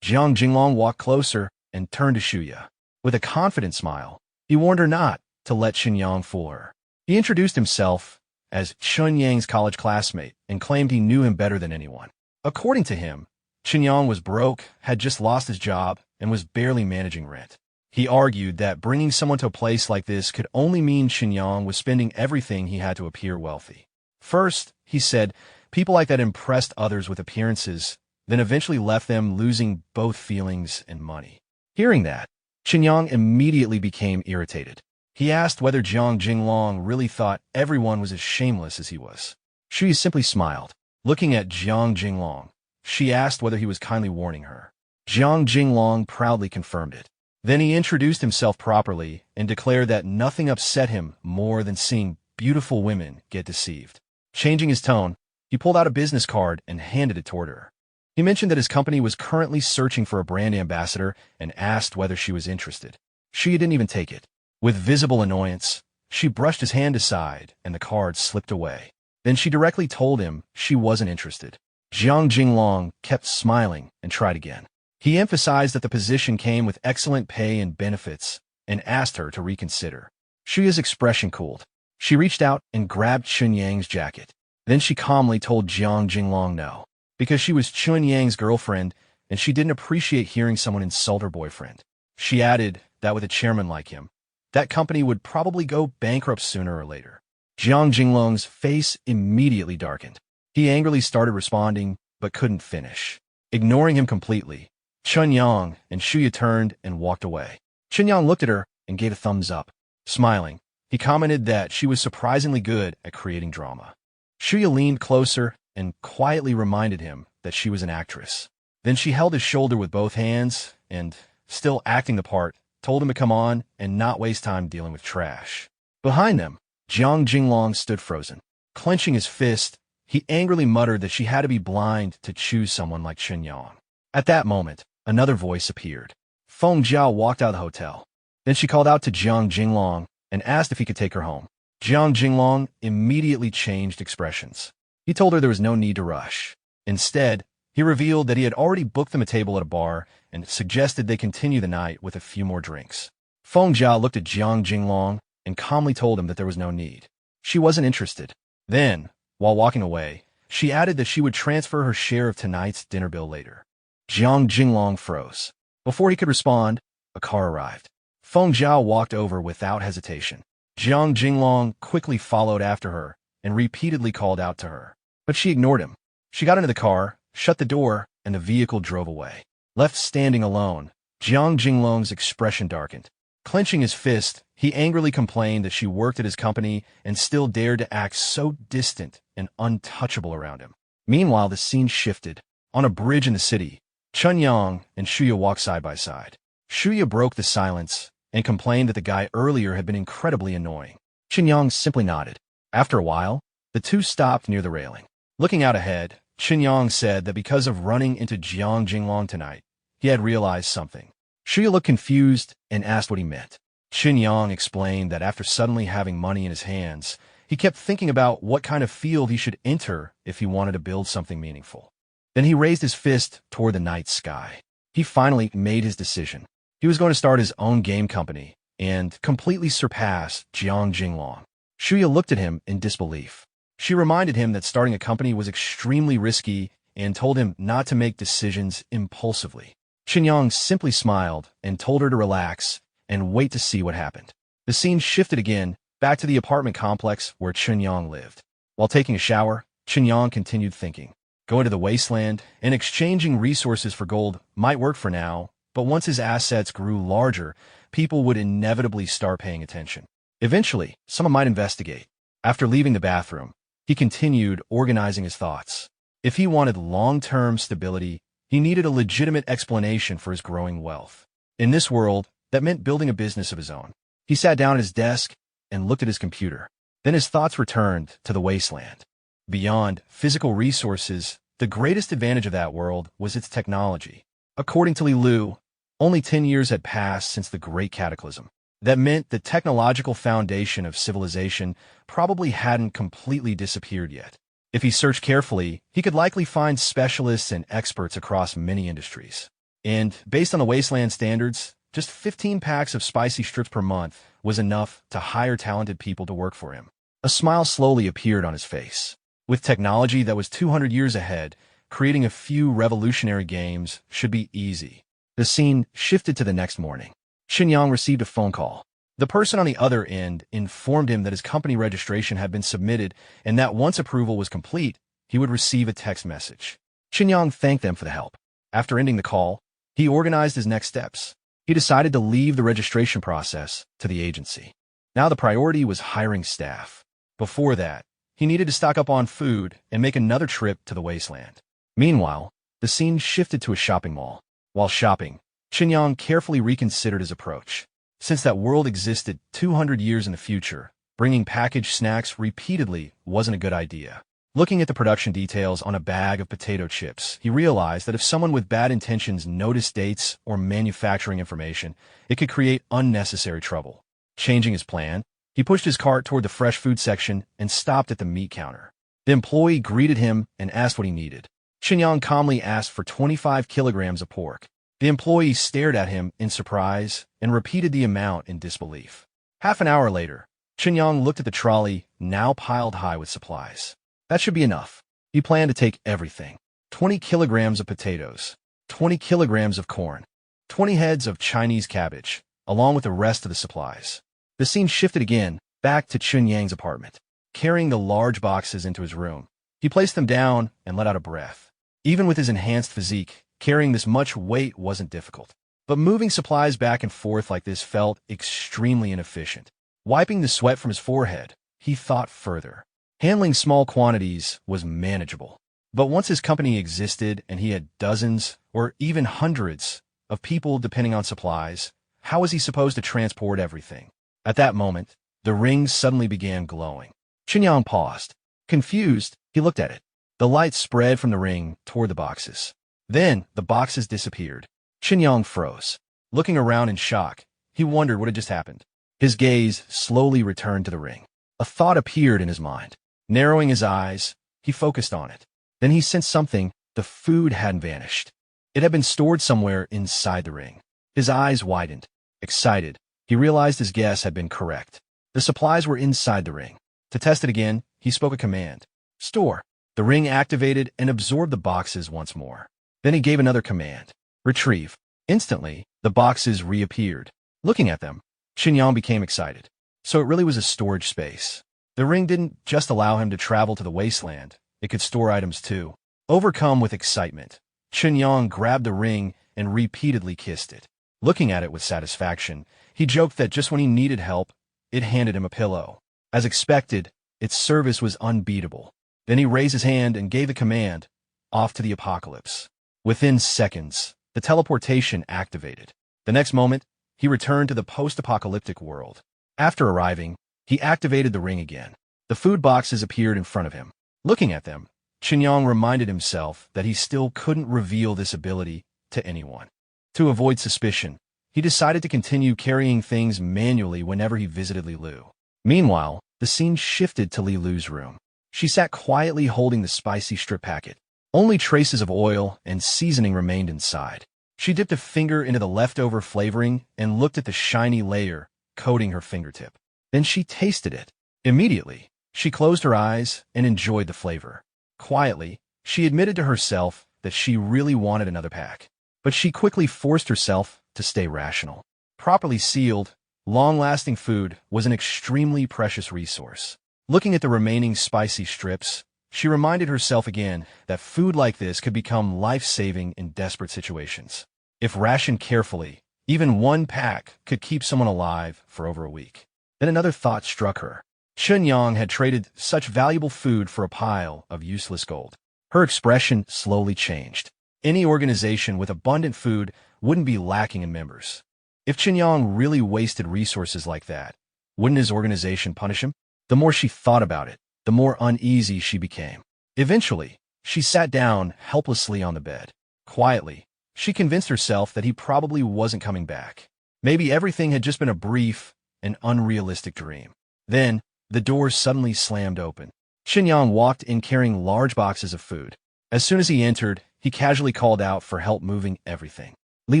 Jiang Jinglong walked closer and turned to Shuya. With a confident smile, he warned her not to let Chen Yang fool her. He introduced himself as Chen Yang's college classmate and claimed he knew him better than anyone. According to him, Chen Yang was broke, had just lost his job, and was barely managing rent. He argued that bringing someone to a place like this could only mean Chen Yang was spending everything he had to appear wealthy. First, he said, people like that impressed others with appearances, then eventually left them losing both feelings and money. Hearing that, Chen Yang immediately became irritated. He asked whether Jiang Jinglong really thought everyone was as shameless as he was. Shuya simply smiled. Looking at Jiang Jinglong, she asked whether he was kindly warning her. Jiang Jinglong proudly confirmed it. Then he introduced himself properly and declared that nothing upset him more than seeing beautiful women get deceived. Changing his tone, he pulled out a business card and handed it toward her. He mentioned that his company was currently searching for a brand ambassador and asked whether she was interested. She didn't even take it. With visible annoyance, she brushed his hand aside and the card slipped away. Then she directly told him she wasn't interested. Jiang Jinglong kept smiling and tried again. He emphasized that the position came with excellent pay and benefits and asked her to reconsider. Shuya's expression cooled. She reached out and grabbed Chen Yang's jacket. Then she calmly told Jiang Jinglong no, because she was Chen Yang's girlfriend and she didn't appreciate hearing someone insult her boyfriend. She added that with a chairman like him, that company would probably go bankrupt sooner or later. Jiang Jinglong's face immediately darkened. He angrily started responding, but couldn't finish. Ignoring him completely, Chen Yang and Shuya turned and walked away. Chen Yang looked at her and gave a thumbs up. Smiling, he commented that she was surprisingly good at creating drama. Shuya leaned closer and quietly reminded him that she was an actress. Then she held his shoulder with both hands and, still acting the part, told him to come on and not waste time dealing with trash. Behind them, Jiang Jinglong stood frozen. Clenching his fist, he angrily muttered that she had to be blind to choose someone like Chen Yang. At that moment, another voice appeared. Feng Jiao walked out of the hotel. Then she called out to Jiang Jinglong and asked if he could take her home. Jiang Jinglong immediately changed expressions. He told her there was no need to rush. Instead, he revealed that he had already booked them a table at a bar and suggested they continue the night with a few more drinks. Feng Jiao looked at Jiang Jinglong and calmly told him that there was no need. She wasn't interested. Then, while walking away, she added that she would transfer her share of tonight's dinner bill later. Jiang Jinglong froze. Before he could respond, a car arrived. Feng Jiao walked over without hesitation. Jiang Jinglong quickly followed after her and repeatedly called out to her. But she ignored him. She got into the car, shut the door, and the vehicle drove away. Left standing alone, Jiang Jinglong's expression darkened. Clenching his fist, he angrily complained that she worked at his company and still dared to act so distant and untouchable around him. Meanwhile, the scene shifted. On a bridge in the city, Chen Yang and Shuya walked side by side. Shuya broke the silence and complained that the guy earlier had been incredibly annoying. Chen Yang simply nodded. After a while, the two stopped near the railing. Looking out ahead, Chen Yang said that because of running into Jiang Jinglong tonight, he had realized something. Shuya looked confused and asked what he meant. Chen Yang explained that after suddenly having money in his hands, he kept thinking about what kind of field he should enter if he wanted to build something meaningful. Then he raised his fist toward the night sky. He finally made his decision. He was going to start his own game company and completely surpass Jiang Jinglong. Shuya looked at him in disbelief. She reminded him that starting a company was extremely risky and told him not to make decisions impulsively. Chen Yang simply smiled and told her to relax and wait to see what happened. The scene shifted again, back to the apartment complex where Chen Yang lived. While taking a shower, Chen Yang continued thinking. Going to the wasteland and exchanging resources for gold might work for now, but once his assets grew larger, people would inevitably start paying attention. Eventually, someone might investigate. After leaving the bathroom, he continued organizing his thoughts. If he wanted long-term stability, he needed a legitimate explanation for his growing wealth. In this world, that meant building a business of his own. He sat down at his desk and looked at his computer. Then his thoughts returned to the wasteland. Beyond physical resources, the greatest advantage of that world was its technology. According to Li Lu, only 10 years had passed since the Great Cataclysm. That meant the technological foundation of civilization probably hadn't completely disappeared yet. If he searched carefully, he could likely find specialists and experts across many industries. And based on the wasteland standards, just 15 packs of spicy strips per month was enough to hire talented people to work for him. A smile slowly appeared on his face. With technology that was 200 years ahead, creating a few revolutionary games should be easy. The scene shifted to the next morning. Chen Yang received a phone call. The person on the other end informed him that his company registration had been submitted and that once approval was complete, he would receive a text message. Chen Yang thanked them for the help. After ending the call, he organized his next steps. He decided to leave the registration process to the agency. Now the priority was hiring staff. Before that, he needed to stock up on food and make another trip to the wasteland. Meanwhile, the scene shifted to a shopping mall. While shopping, Chen Yang carefully reconsidered his approach. Since that world existed 200 years in the future, bringing packaged snacks repeatedly wasn't a good idea. Looking at the production details on a bag of potato chips, he realized that if someone with bad intentions noticed dates or manufacturing information, it could create unnecessary trouble. Changing his plan, he pushed his cart toward the fresh food section and stopped at the meat counter. The employee greeted him and asked what he needed. Chen Yang calmly asked for 25 kilograms of pork. The employee stared at him in surprise and repeated the amount in disbelief. Half an hour later, Chen Yang looked at the trolley, now piled high with supplies. That should be enough. He planned to take everything. 20 kilograms of potatoes, 20 kilograms of corn, 20 heads of Chinese cabbage, along with the rest of the supplies. The scene shifted again, back to Chen Yang's apartment. Carrying the large boxes into his room, he placed them down and let out a breath. Even with his enhanced physique, carrying this much weight wasn't difficult. But moving supplies back and forth like this felt extremely inefficient. Wiping the sweat from his forehead, he thought further. Handling small quantities was manageable. But once his company existed and he had dozens or even hundreds of people depending on supplies, how was he supposed to transport everything? At that moment, the ring suddenly began glowing. Chen Yang paused. Confused, he looked at it. The light spread from the ring toward the boxes. Then, the boxes disappeared. Chen Yang froze. Looking around in shock, he wondered what had just happened. His gaze slowly returned to the ring. A thought appeared in his mind. Narrowing his eyes, he focused on it. Then he sensed something. The food hadn't vanished. It had been stored somewhere inside the ring. His eyes widened. Excited, he realized his guess had been correct. The supplies were inside the ring. To test it again, he spoke a command. Store. The ring activated and absorbed the boxes once more. Then he gave another command. Retrieve. Instantly, the boxes reappeared. Looking at them, Chen Yang became excited. So it really was a storage space. The ring didn't just allow him to travel to the wasteland. It could store items too. Overcome with excitement, Chen Yang grabbed the ring and repeatedly kissed it. Looking at it with satisfaction, he joked that just when he needed help, it handed him a pillow. As expected, its service was unbeatable. Then he raised his hand and gave the command, off to the apocalypse. Within seconds, the teleportation activated. The next moment, he returned to the post-apocalyptic world. After arriving, he activated the ring again. The food boxes appeared in front of him. Looking at them, Chen Yang reminded himself that he still couldn't reveal this ability to anyone. To avoid suspicion, he decided to continue carrying things manually whenever he visited Li Lu. Meanwhile, the scene shifted to Li Lu's room. She sat quietly holding the spicy strip packet. Only traces of oil and seasoning remained inside. She dipped a finger into the leftover flavoring and looked at the shiny layer coating her fingertip. Then she tasted it. Immediately, she closed her eyes and enjoyed the flavor. Quietly, she admitted to herself that she really wanted another pack. but she quickly forced herself to stay rational. Properly sealed, long-lasting food was an extremely precious resource. Looking at the remaining spicy strips, she reminded herself again that food like this could become life-saving in desperate situations. If rationed carefully, even one pack could keep someone alive for over a week. Then another thought struck her. Chen Yang had traded such valuable food for a pile of useless gold. Her expression slowly changed. Any organization with abundant food wouldn't be lacking in members. If Chen Yang really wasted resources like that, wouldn't his organization punish him? The more she thought about it, the more uneasy she became. Eventually, she sat down helplessly on the bed. Quietly, she convinced herself that he probably wasn't coming back. Maybe everything had just been a brief and unrealistic dream. Then, the door suddenly slammed open. Chen Yang walked in carrying large boxes of food. As soon as he entered, he casually called out for help moving everything. Li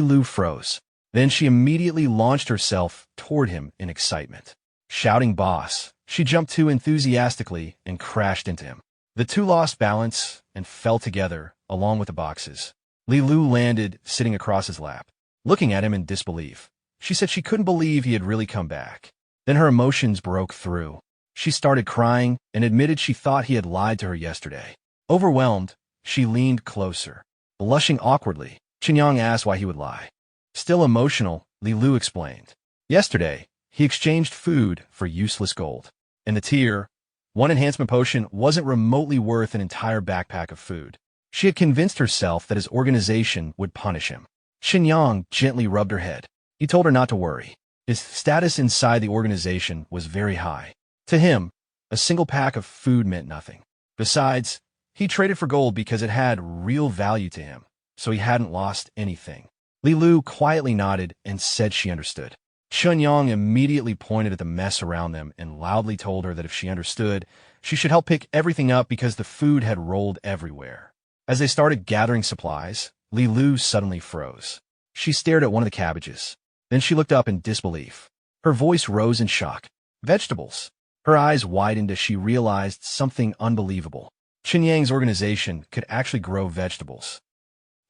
Lu froze. Then she immediately launched herself toward him in excitement. Shouting "Boss!" she jumped too enthusiastically and crashed into him. The two lost balance and fell together, along with the boxes. Li Lu landed sitting across his lap. Looking at him in disbelief, she said she couldn't believe he had really come back. Then her emotions broke through. She started crying and admitted she thought he had lied to her yesterday. Overwhelmed, she leaned closer. Blushing awkwardly, Chen Yang asked why he would lie. Still emotional, Li Lu explained. Yesterday, he exchanged food for useless gold. And the tier, one enhancement potion wasn't remotely worth an entire backpack of food. She had convinced herself that his organization would punish him. Chen Yang gently rubbed her head. He told her not to worry. His status inside the organization was very high. To him, a single pack of food meant nothing. Besides, he traded for gold because it had real value to him, so he hadn't lost anything. Li Lu quietly nodded and said she understood. Chen Yang immediately pointed at the mess around them and loudly told her that if she understood, she should help pick everything up because the food had rolled everywhere. As they started gathering supplies, Li Lu suddenly froze. She stared at one of the cabbages. Then she looked up in disbelief. Her voice rose in shock. Vegetables. Her eyes widened as she realized something unbelievable. Chen Yang's organization could actually grow vegetables.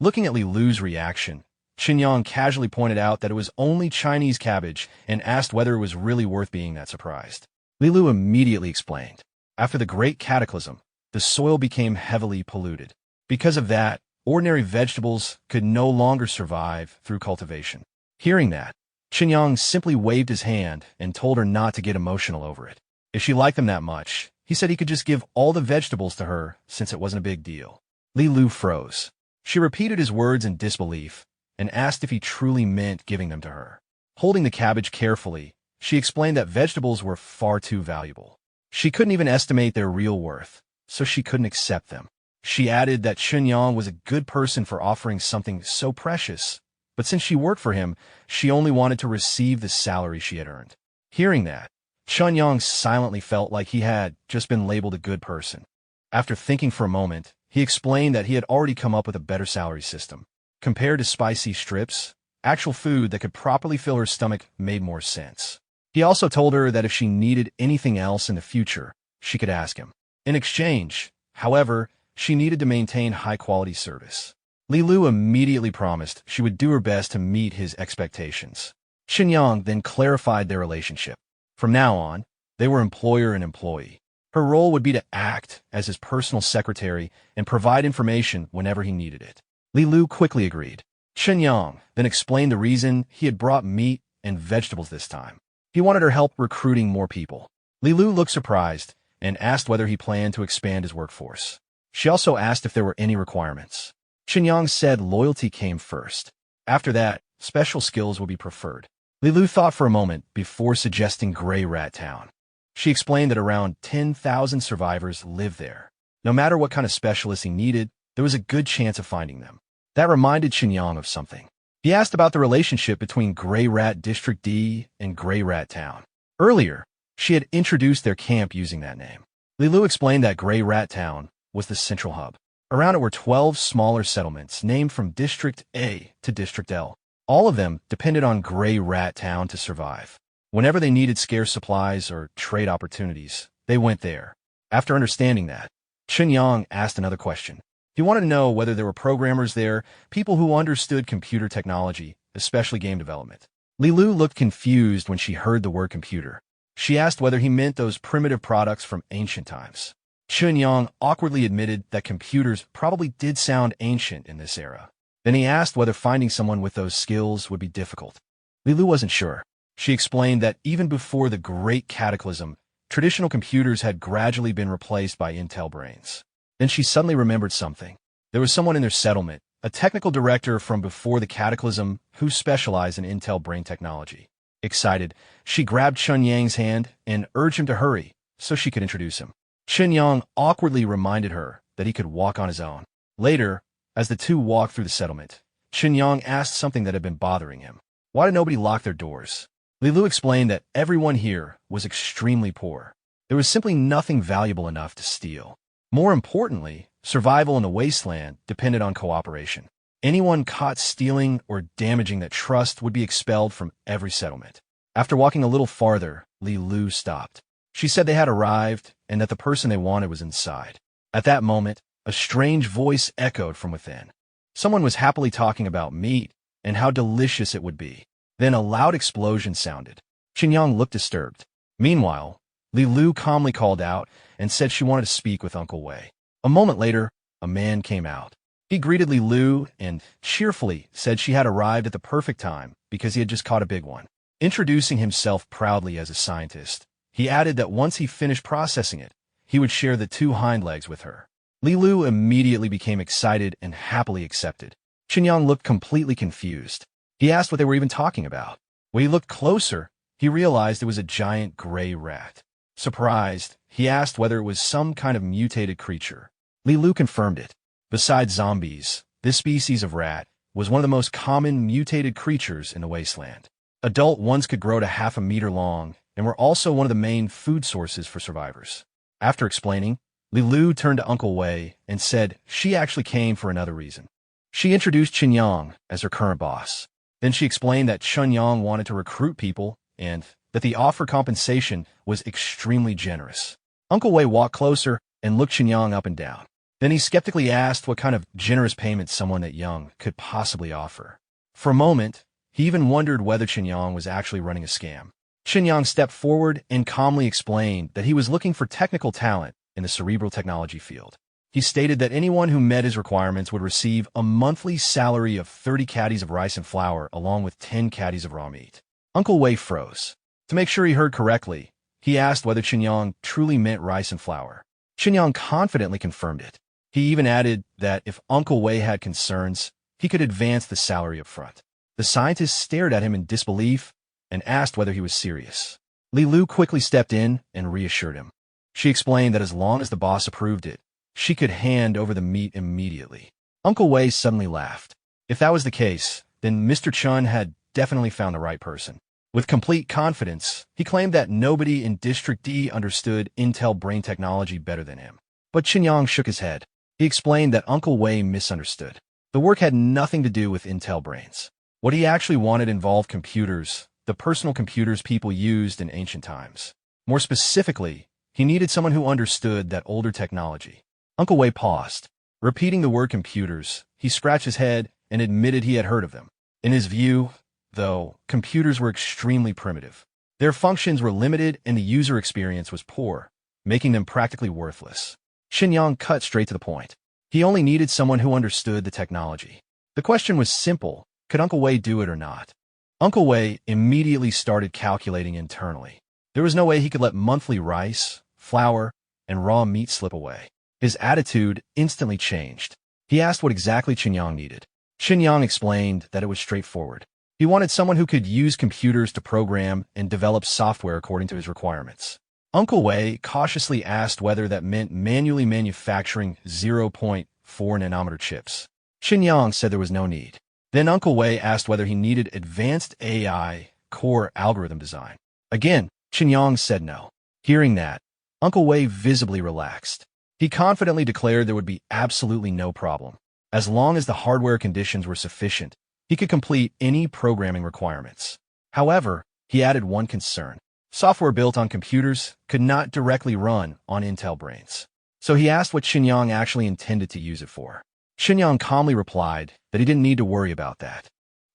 Looking at Li Lu's reaction, Chen Yang casually pointed out that it was only Chinese cabbage and asked whether it was really worth being that surprised. Li Lu immediately explained. After the Great Cataclysm, the soil became heavily polluted. Because of that, ordinary vegetables could no longer survive through cultivation. Hearing that, Chen Yang simply waved his hand and told her not to get emotional over it. If she liked them that much, he said he could just give all the vegetables to her since it wasn't a big deal. Li Lu froze. She repeated his words in disbelief and asked if he truly meant giving them to her. Holding the cabbage carefully, she explained that vegetables were far too valuable. She couldn't even estimate their real worth, so she couldn't accept them. She added that Chen Yang was a good person for offering something so precious, but since she worked for him, she only wanted to receive the salary she had earned. Hearing that, Chen Yang silently felt like he had just been labeled a good person. After thinking for a moment, he explained that he had already come up with a better salary system. Compared to spicy strips, actual food that could properly fill her stomach made more sense. He also told her that if she needed anything else in the future, she could ask him. In exchange, however, she needed to maintain high-quality service. Li Lu immediately promised she would do her best to meet his expectations. Chen Yang then clarified their relationship. From now on, they were employer and employee. Her role would be to act as his personal secretary and provide information whenever he needed it. Li Lu quickly agreed. Chen Yang then explained the reason he had brought meat and vegetables this time. He wanted her help recruiting more people. Li Lu looked surprised and asked whether he planned to expand his workforce. She also asked if there were any requirements. Chen Yang said loyalty came first. After that, special skills would be preferred. Li Lu thought for a moment before suggesting Gray Rat Town. She explained that around 10,000 survivors lived there. No matter what kind of specialists he needed, there was a good chance of finding them. That reminded Chen Yang of something. He asked about the relationship between Gray Rat District D and Gray Rat Town. Earlier, she had introduced their camp using that name. Li Lu explained that Gray Rat Town was the central hub. Around it were 12 smaller settlements named from District A to District L. All of them depended on Gray Rat Town to survive. Whenever they needed scarce supplies or trade opportunities, they went there. After understanding that, Chen Yang asked another question. He wanted to know whether there were programmers there, people who understood computer technology, especially game development. Li Lu looked confused when she heard the word computer. She asked whether he meant those primitive products from ancient times. Chen Yang awkwardly admitted that computers probably did sound ancient in this era. Then he asked whether finding someone with those skills would be difficult. Li Lu wasn't sure. She explained that even before the Great Cataclysm, traditional computers had gradually been replaced by Intel brains. Then she suddenly remembered something. There was someone in their settlement, a technical director from before the Cataclysm, who specialized in Intel brain technology. Excited, she grabbed Chen Yang's hand and urged him to hurry so she could introduce him. Chen Yang awkwardly reminded her that he could walk on his own. Later, as the two walked through the settlement, Chen Yang asked something that had been bothering him. Why did nobody lock their doors? Li Lu explained that everyone here was extremely poor. There was simply nothing valuable enough to steal. More importantly, survival in the wasteland depended on cooperation. Anyone caught stealing or damaging that trust would be expelled from every settlement. After walking a little farther, Li Lu stopped. She said they had arrived and that the person they wanted was inside. At that moment, a strange voice echoed from within. Someone was happily talking about meat and how delicious it would be. Then a loud explosion sounded. Chen Yang looked disturbed. Meanwhile, Li Lu calmly called out and said she wanted to speak with Uncle Wei. A moment later, a man came out. He greeted Li Lu and cheerfully said she had arrived at the perfect time because he had just caught a big one. Introducing himself proudly as a scientist, he added that once he finished processing it, he would share the 2 hind legs with her. Li Lu immediately became excited and happily accepted. Chen Yang looked completely confused. He asked what they were even talking about. When he looked closer, he realized it was a giant gray rat. Surprised, he asked whether it was some kind of mutated creature. Li Lu confirmed it. Besides zombies, this species of rat was one of the most common mutated creatures in the wasteland. Adult ones could grow to half a meter long and were also one of the main food sources for survivors. After explaining, Li Lu turned to Uncle Wei and said she actually came for another reason. She introduced Chen Yang as her current boss. Then she explained that Chen Yang wanted to recruit people and that the offer compensation was extremely generous. Uncle Wei walked closer and looked Chen Yang up and down. Then he skeptically asked what kind of generous payment someone that young could possibly offer. For a moment, he even wondered whether Chen Yang was actually running a scam. Chen Yang stepped forward and calmly explained that he was looking for technical talent in the cerebral technology field. He stated that anyone who met his requirements would receive a monthly salary of 30 caddies of rice and flour along with 10 caddies of raw meat. Uncle Wei froze. To make sure he heard correctly, he asked whether Chen Yang truly meant rice and flour. Chen Yang confidently confirmed it. He even added that if Uncle Wei had concerns, he could advance the salary up front. The scientist stared at him in disbelief and asked whether he was serious. Li Lu quickly stepped in and reassured him. She explained that as long as the boss approved it, she could hand over the meat immediately. Uncle Wei suddenly laughed. If that was the case, then Mr. Chun had definitely found the right person. With complete confidence, he claimed that nobody in District D understood Intel brain technology better than him. But Chen Yang shook his head. He explained that Uncle Wei misunderstood. The work had nothing to do with Intel brains. What he actually wanted involved computers, the personal computers people used in ancient times. More specifically, he needed someone who understood that older technology. Uncle Wei paused. Repeating the word computers, he scratched his head and admitted he had heard of them. In his view, though, computers were extremely primitive. Their functions were limited and the user experience was poor, making them practically worthless. Chen Yang cut straight to the point. He only needed someone who understood the technology. The question was simple. Could Uncle Wei do it or not? Uncle Wei immediately started calculating internally. There was no way he could let monthly rice, flour, and raw meat slip away. His attitude instantly changed. He asked what exactly Chen Yang needed. Chen Yang explained that it was straightforward. He wanted someone who could use computers to program and develop software according to his requirements. Uncle Wei cautiously asked whether that meant manually manufacturing 0.4 nanometer chips. Chen Yang said there was no need. Then Uncle Wei asked whether he needed advanced AI core algorithm design. Again, Chen Yang said no. Hearing that, Uncle Wei visibly relaxed. He confidently declared there would be absolutely no problem. As long as the hardware conditions were sufficient, he could complete any programming requirements. However, he added one concern. Software built on computers could not directly run on Intel brains. So he asked what Chen Yang actually intended to use it for. Chen Yang calmly replied that he didn't need to worry about that.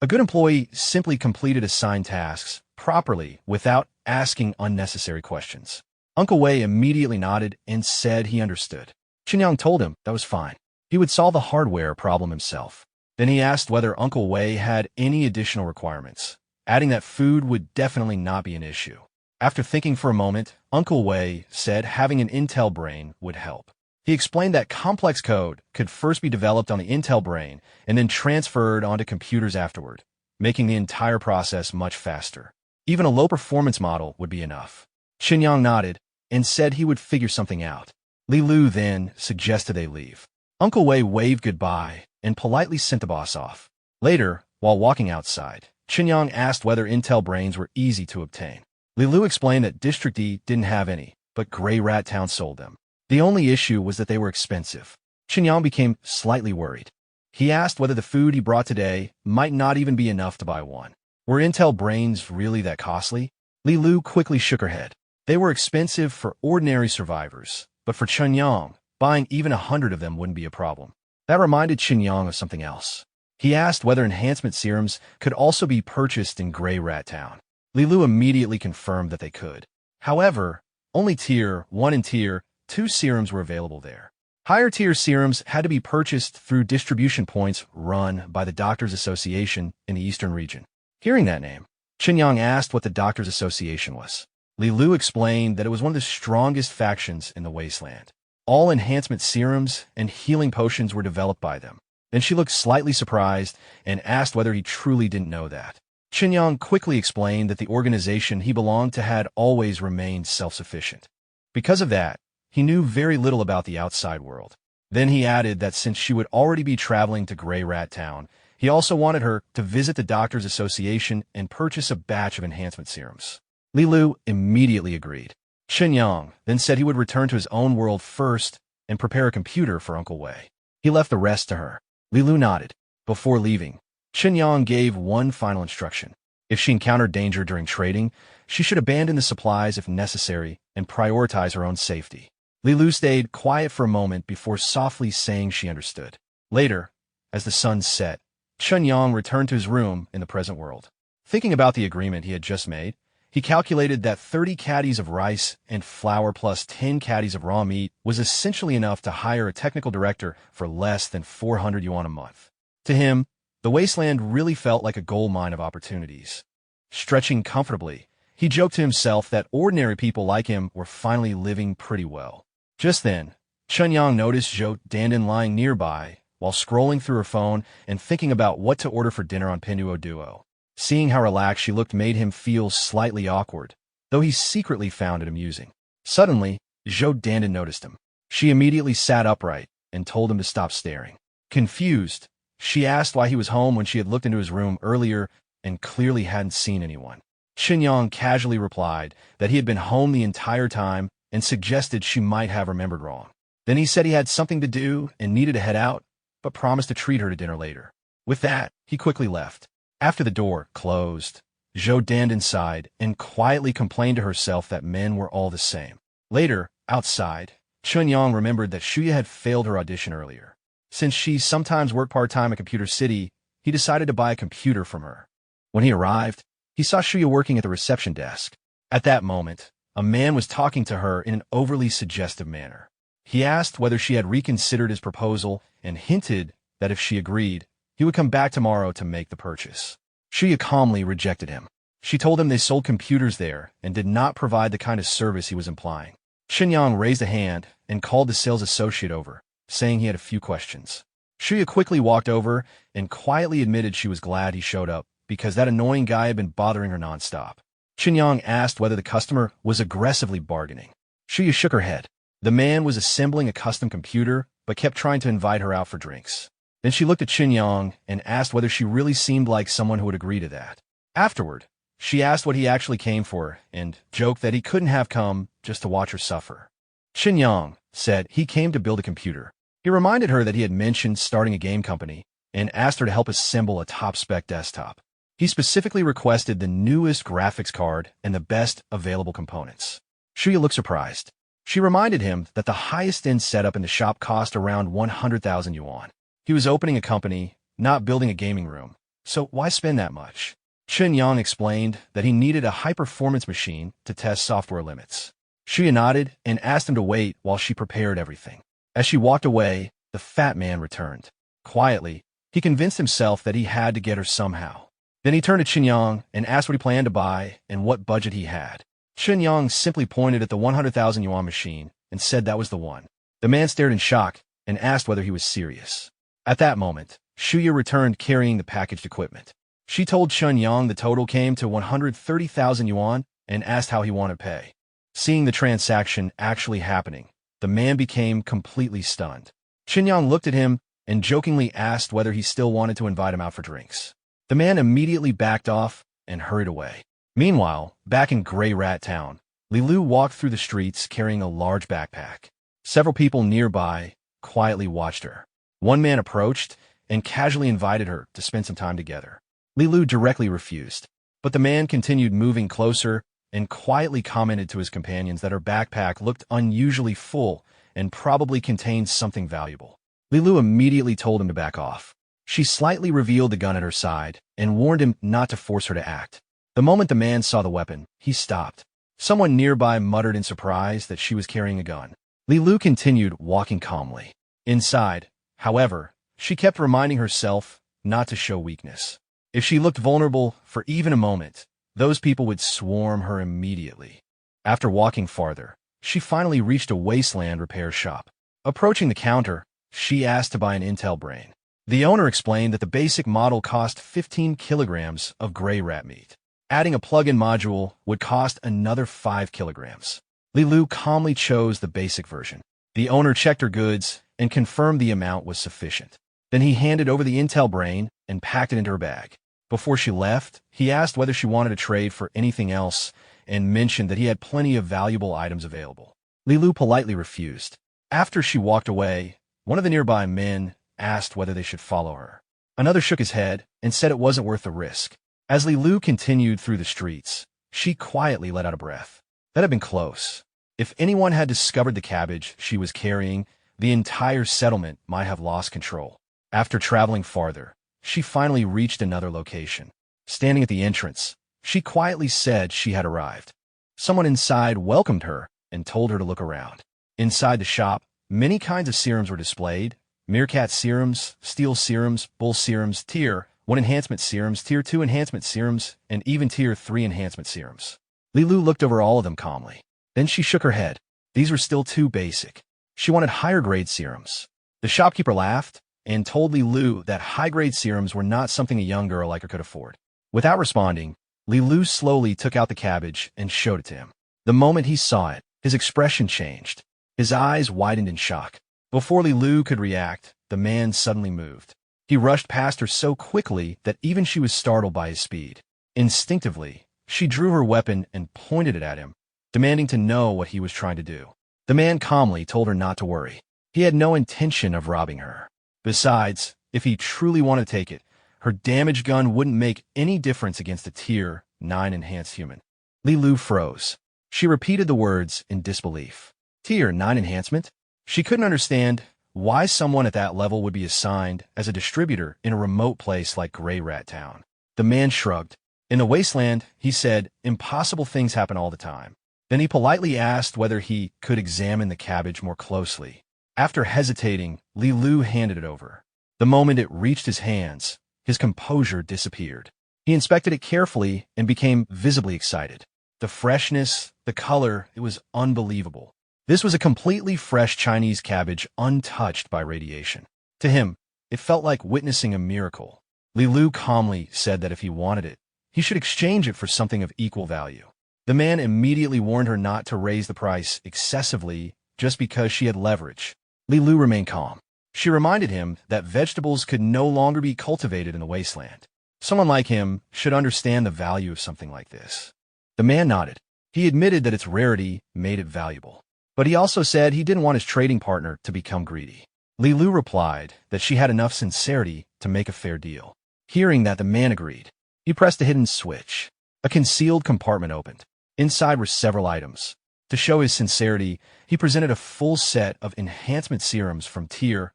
A good employee simply completed assigned tasks properly without asking unnecessary questions. Uncle Wei immediately nodded and said he understood. Chen Yang told him that was fine. He would solve the hardware problem himself. Then he asked whether Uncle Wei had any additional requirements, adding that food would definitely not be an issue. After thinking for a moment, Uncle Wei said having an Intel brain would help. He explained that complex code could first be developed on the Intel brain and then transferred onto computers afterward, making the entire process much faster. Even a low-performance model would be enough. Chen Yang nodded and said he would figure something out. Li Lu then suggested they leave. Uncle Wei waved goodbye and politely sent the boss off. Later, while walking outside, Chen Yang asked whether Intel brains were easy to obtain. Li Lu explained that District D didn't have any, but Gray Rat Town sold them. The only issue was that they were expensive. Chen Yang became slightly worried. He asked whether the food he brought today might not even be enough to buy one. Were Intel brains really that costly? Li Lu quickly shook her head. They were expensive for ordinary survivors, but for Chen Yang, buying even 100 of them wouldn't be a problem. That reminded Chen Yang of something else. He asked whether enhancement serums could also be purchased in Gray Rat Town. Li Lu immediately confirmed that they could. However, only Tier 1 and Tier 2 serums were available there. Higher tier serums had to be purchased through distribution points run by the Doctors Association in the Eastern region. Hearing that name, Chen Yang asked what the Doctors Association was. Li Lu explained that it was one of the strongest factions in the wasteland. All enhancement serums and healing potions were developed by them. Then she looked slightly surprised and asked whether he truly didn't know that. Chen Yang quickly explained that the organization he belonged to had always remained self-sufficient. Because of that, he knew very little about the outside world. Then he added that since she would already be traveling to Gray Rat Town, he also wanted her to visit the Doctors Association and purchase a batch of enhancement serums. Li Lu immediately agreed. Chen Yang then said he would return to his own world first and prepare a computer for Uncle Wei. He left the rest to her. Li Lu nodded. Before leaving, Chen Yang gave one final instruction. If she encountered danger during trading, she should abandon the supplies if necessary and prioritize her own safety. Li Lu stayed quiet for a moment before softly saying she understood. Later, as the sun set, Chen Yang returned to his room in the present world. Thinking about the agreement he had just made, he calculated that 30 caddies of rice and flour plus 10 caddies of raw meat was essentially enough to hire a technical director for less than 400 yuan a month. To him, the wasteland really felt like a gold mine of opportunities. Stretching comfortably, he joked to himself that ordinary people like him were finally living pretty well. Just then, Chen Yang noticed Zhou Dandan lying nearby while scrolling through her phone and thinking about what to order for dinner on Pinduoduo. Seeing how relaxed she looked made him feel slightly awkward, though he secretly found it amusing. Suddenly, Zhou Dandan noticed him. She immediately sat upright and told him to stop staring. Confused, she asked why he was home when she had looked into his room earlier and clearly hadn't seen anyone. Chen Yang casually replied that he had been home the entire time and suggested she might have remembered wrong. Then he said he had something to do and needed to head out, but promised to treat her to dinner later. With that, he quickly left. After the door closed, Zhou Dandan sighed and quietly complained to herself that men were all the same. Later, outside, Chen Yang remembered that Shuya had failed her audition earlier. Since she sometimes worked part-time at Computer City, he decided to buy a computer from her. When he arrived, he saw Shuya working at the reception desk. At that moment, a man was talking to her in an overly suggestive manner. He asked whether she had reconsidered his proposal and hinted that if she agreed, he would come back tomorrow to make the purchase. Shuya calmly rejected him. She told him they sold computers there and did not provide the kind of service he was implying. Chen Yang raised a hand and called the sales associate over, saying he had a few questions. Shuya quickly walked over and quietly admitted she was glad he showed up because that annoying guy had been bothering her nonstop. Chen Yang asked whether the customer was aggressively bargaining. Shuya shook her head. The man was assembling a custom computer, but kept trying to invite her out for drinks. Then she looked at Chen Yang and asked whether she really seemed like someone who would agree to that. Afterward, she asked what he actually came for and joked that he couldn't have come just to watch her suffer. Chen Yang said he came to build a computer. He reminded her that he had mentioned starting a game company and asked her to help assemble a top-spec desktop. He specifically requested the newest graphics card and the best available components. Shuya looked surprised. She reminded him that the highest-end setup in the shop cost around 100,000 yuan. He was opening a company, not building a gaming room. So why spend that much? Chen Yang explained that he needed a high-performance machine to test software limits. Shuya nodded and asked him to wait while she prepared everything. As she walked away, the fat man returned. Quietly, he convinced himself that he had to get her somehow. Then he turned to Chen Yang and asked what he planned to buy and what budget he had. Chen Yang simply pointed at the 100,000 yuan machine and said that was the one. The man stared in shock and asked whether he was serious. At that moment, Shuya returned carrying the packaged equipment. She told Chen Yang the total came to 130,000 yuan and asked how he wanted to pay. Seeing the transaction actually happening, the man became completely stunned. Chen Yang looked at him and jokingly asked whether he still wanted to invite him out for drinks. The man immediately backed off and hurried away. Meanwhile, back in Grey Rat Town, Li Lu walked through the streets carrying a large backpack. Several people nearby quietly watched her. One man approached and casually invited her to spend some time together. Li Lu directly refused, but the man continued moving closer and quietly commented to his companions that her backpack looked unusually full and probably contained something valuable. Li Lu immediately told him to back off. She slightly revealed the gun at her side and warned him not to force her to act. The moment the man saw the weapon, he stopped. Someone nearby muttered in surprise that she was carrying a gun. Li Lu continued walking calmly. Inside, however, she kept reminding herself not to show weakness. If she looked vulnerable for even a moment, those people would swarm her immediately. After walking farther, she finally reached a wasteland repair shop. Approaching the counter, she asked to buy an Intel brain. The owner explained that the basic model cost 15 kilograms of gray rat meat. Adding a plug-in module would cost another 5 kilograms. Li Lu calmly chose the basic version. The owner checked her goods and confirmed the amount was sufficient. Then he handed over the Intel brain and packed it into her bag. Before she left, he asked whether she wanted to trade for anything else and mentioned that he had plenty of valuable items available. Li Lu politely refused. After she walked away, one of the nearby men asked whether they should follow her. Another shook his head and said it wasn't worth the risk. As Li Lu continued through the streets, she quietly let out a breath. That had been close. If anyone had discovered the cabbage she was carrying, the entire settlement might have lost control. After traveling farther, she finally reached another location. Standing at the entrance, she quietly said she had arrived. Someone inside welcomed her and told her to look around. Inside the shop, many kinds of serums were displayed: meerkat serums, steel serums, bull serums, tier 1 enhancement serums, tier 2 enhancement serums, and even tier 3 enhancement serums. Li Lu looked over all of them calmly. Then she shook her head. These were still too basic. She wanted higher grade serums. The shopkeeper laughed and told Li Lu that high-grade serums were not something a young girl like her could afford. Without responding, Li Lu slowly took out the cabbage and showed it to him. The moment he saw it, his expression changed. His eyes widened in shock. Before Li Lu could react, the man suddenly moved. He rushed past her so quickly that even she was startled by his speed. Instinctively, she drew her weapon and pointed it at him, demanding to know what he was trying to do. The man calmly told her not to worry. He had no intention of robbing her. Besides, if he truly wanted to take it, her damaged gun wouldn't make any difference against a tier 9 enhanced human. Li Lu froze. She repeated the words in disbelief. Tier 9 enhancement? She couldn't understand why someone at that level would be assigned as a distributor in a remote place like Grey Rat Town. The man shrugged. In the wasteland, he said, impossible things happen all the time. Then he politely asked whether he could examine the cabbage more closely. After hesitating, Li Lu handed it over. The moment it reached his hands, his composure disappeared. He inspected it carefully and became visibly excited. The freshness, the color, it was unbelievable. This was a completely fresh Chinese cabbage untouched by radiation. To him, it felt like witnessing a miracle. Li Lu calmly said that if he wanted it, he should exchange it for something of equal value. The man immediately warned her not to raise the price excessively just because she had leverage. Li Lu remained calm. She reminded him that vegetables could no longer be cultivated in the wasteland. Someone like him should understand the value of something like this. The man nodded. He admitted that its rarity made it valuable. But he also said he didn't want his trading partner to become greedy. Li Lu replied that she had enough sincerity to make a fair deal. Hearing that, the man agreed. He pressed a hidden switch. A concealed compartment opened. Inside were several items. To show his sincerity, he presented a full set of enhancement serums from tier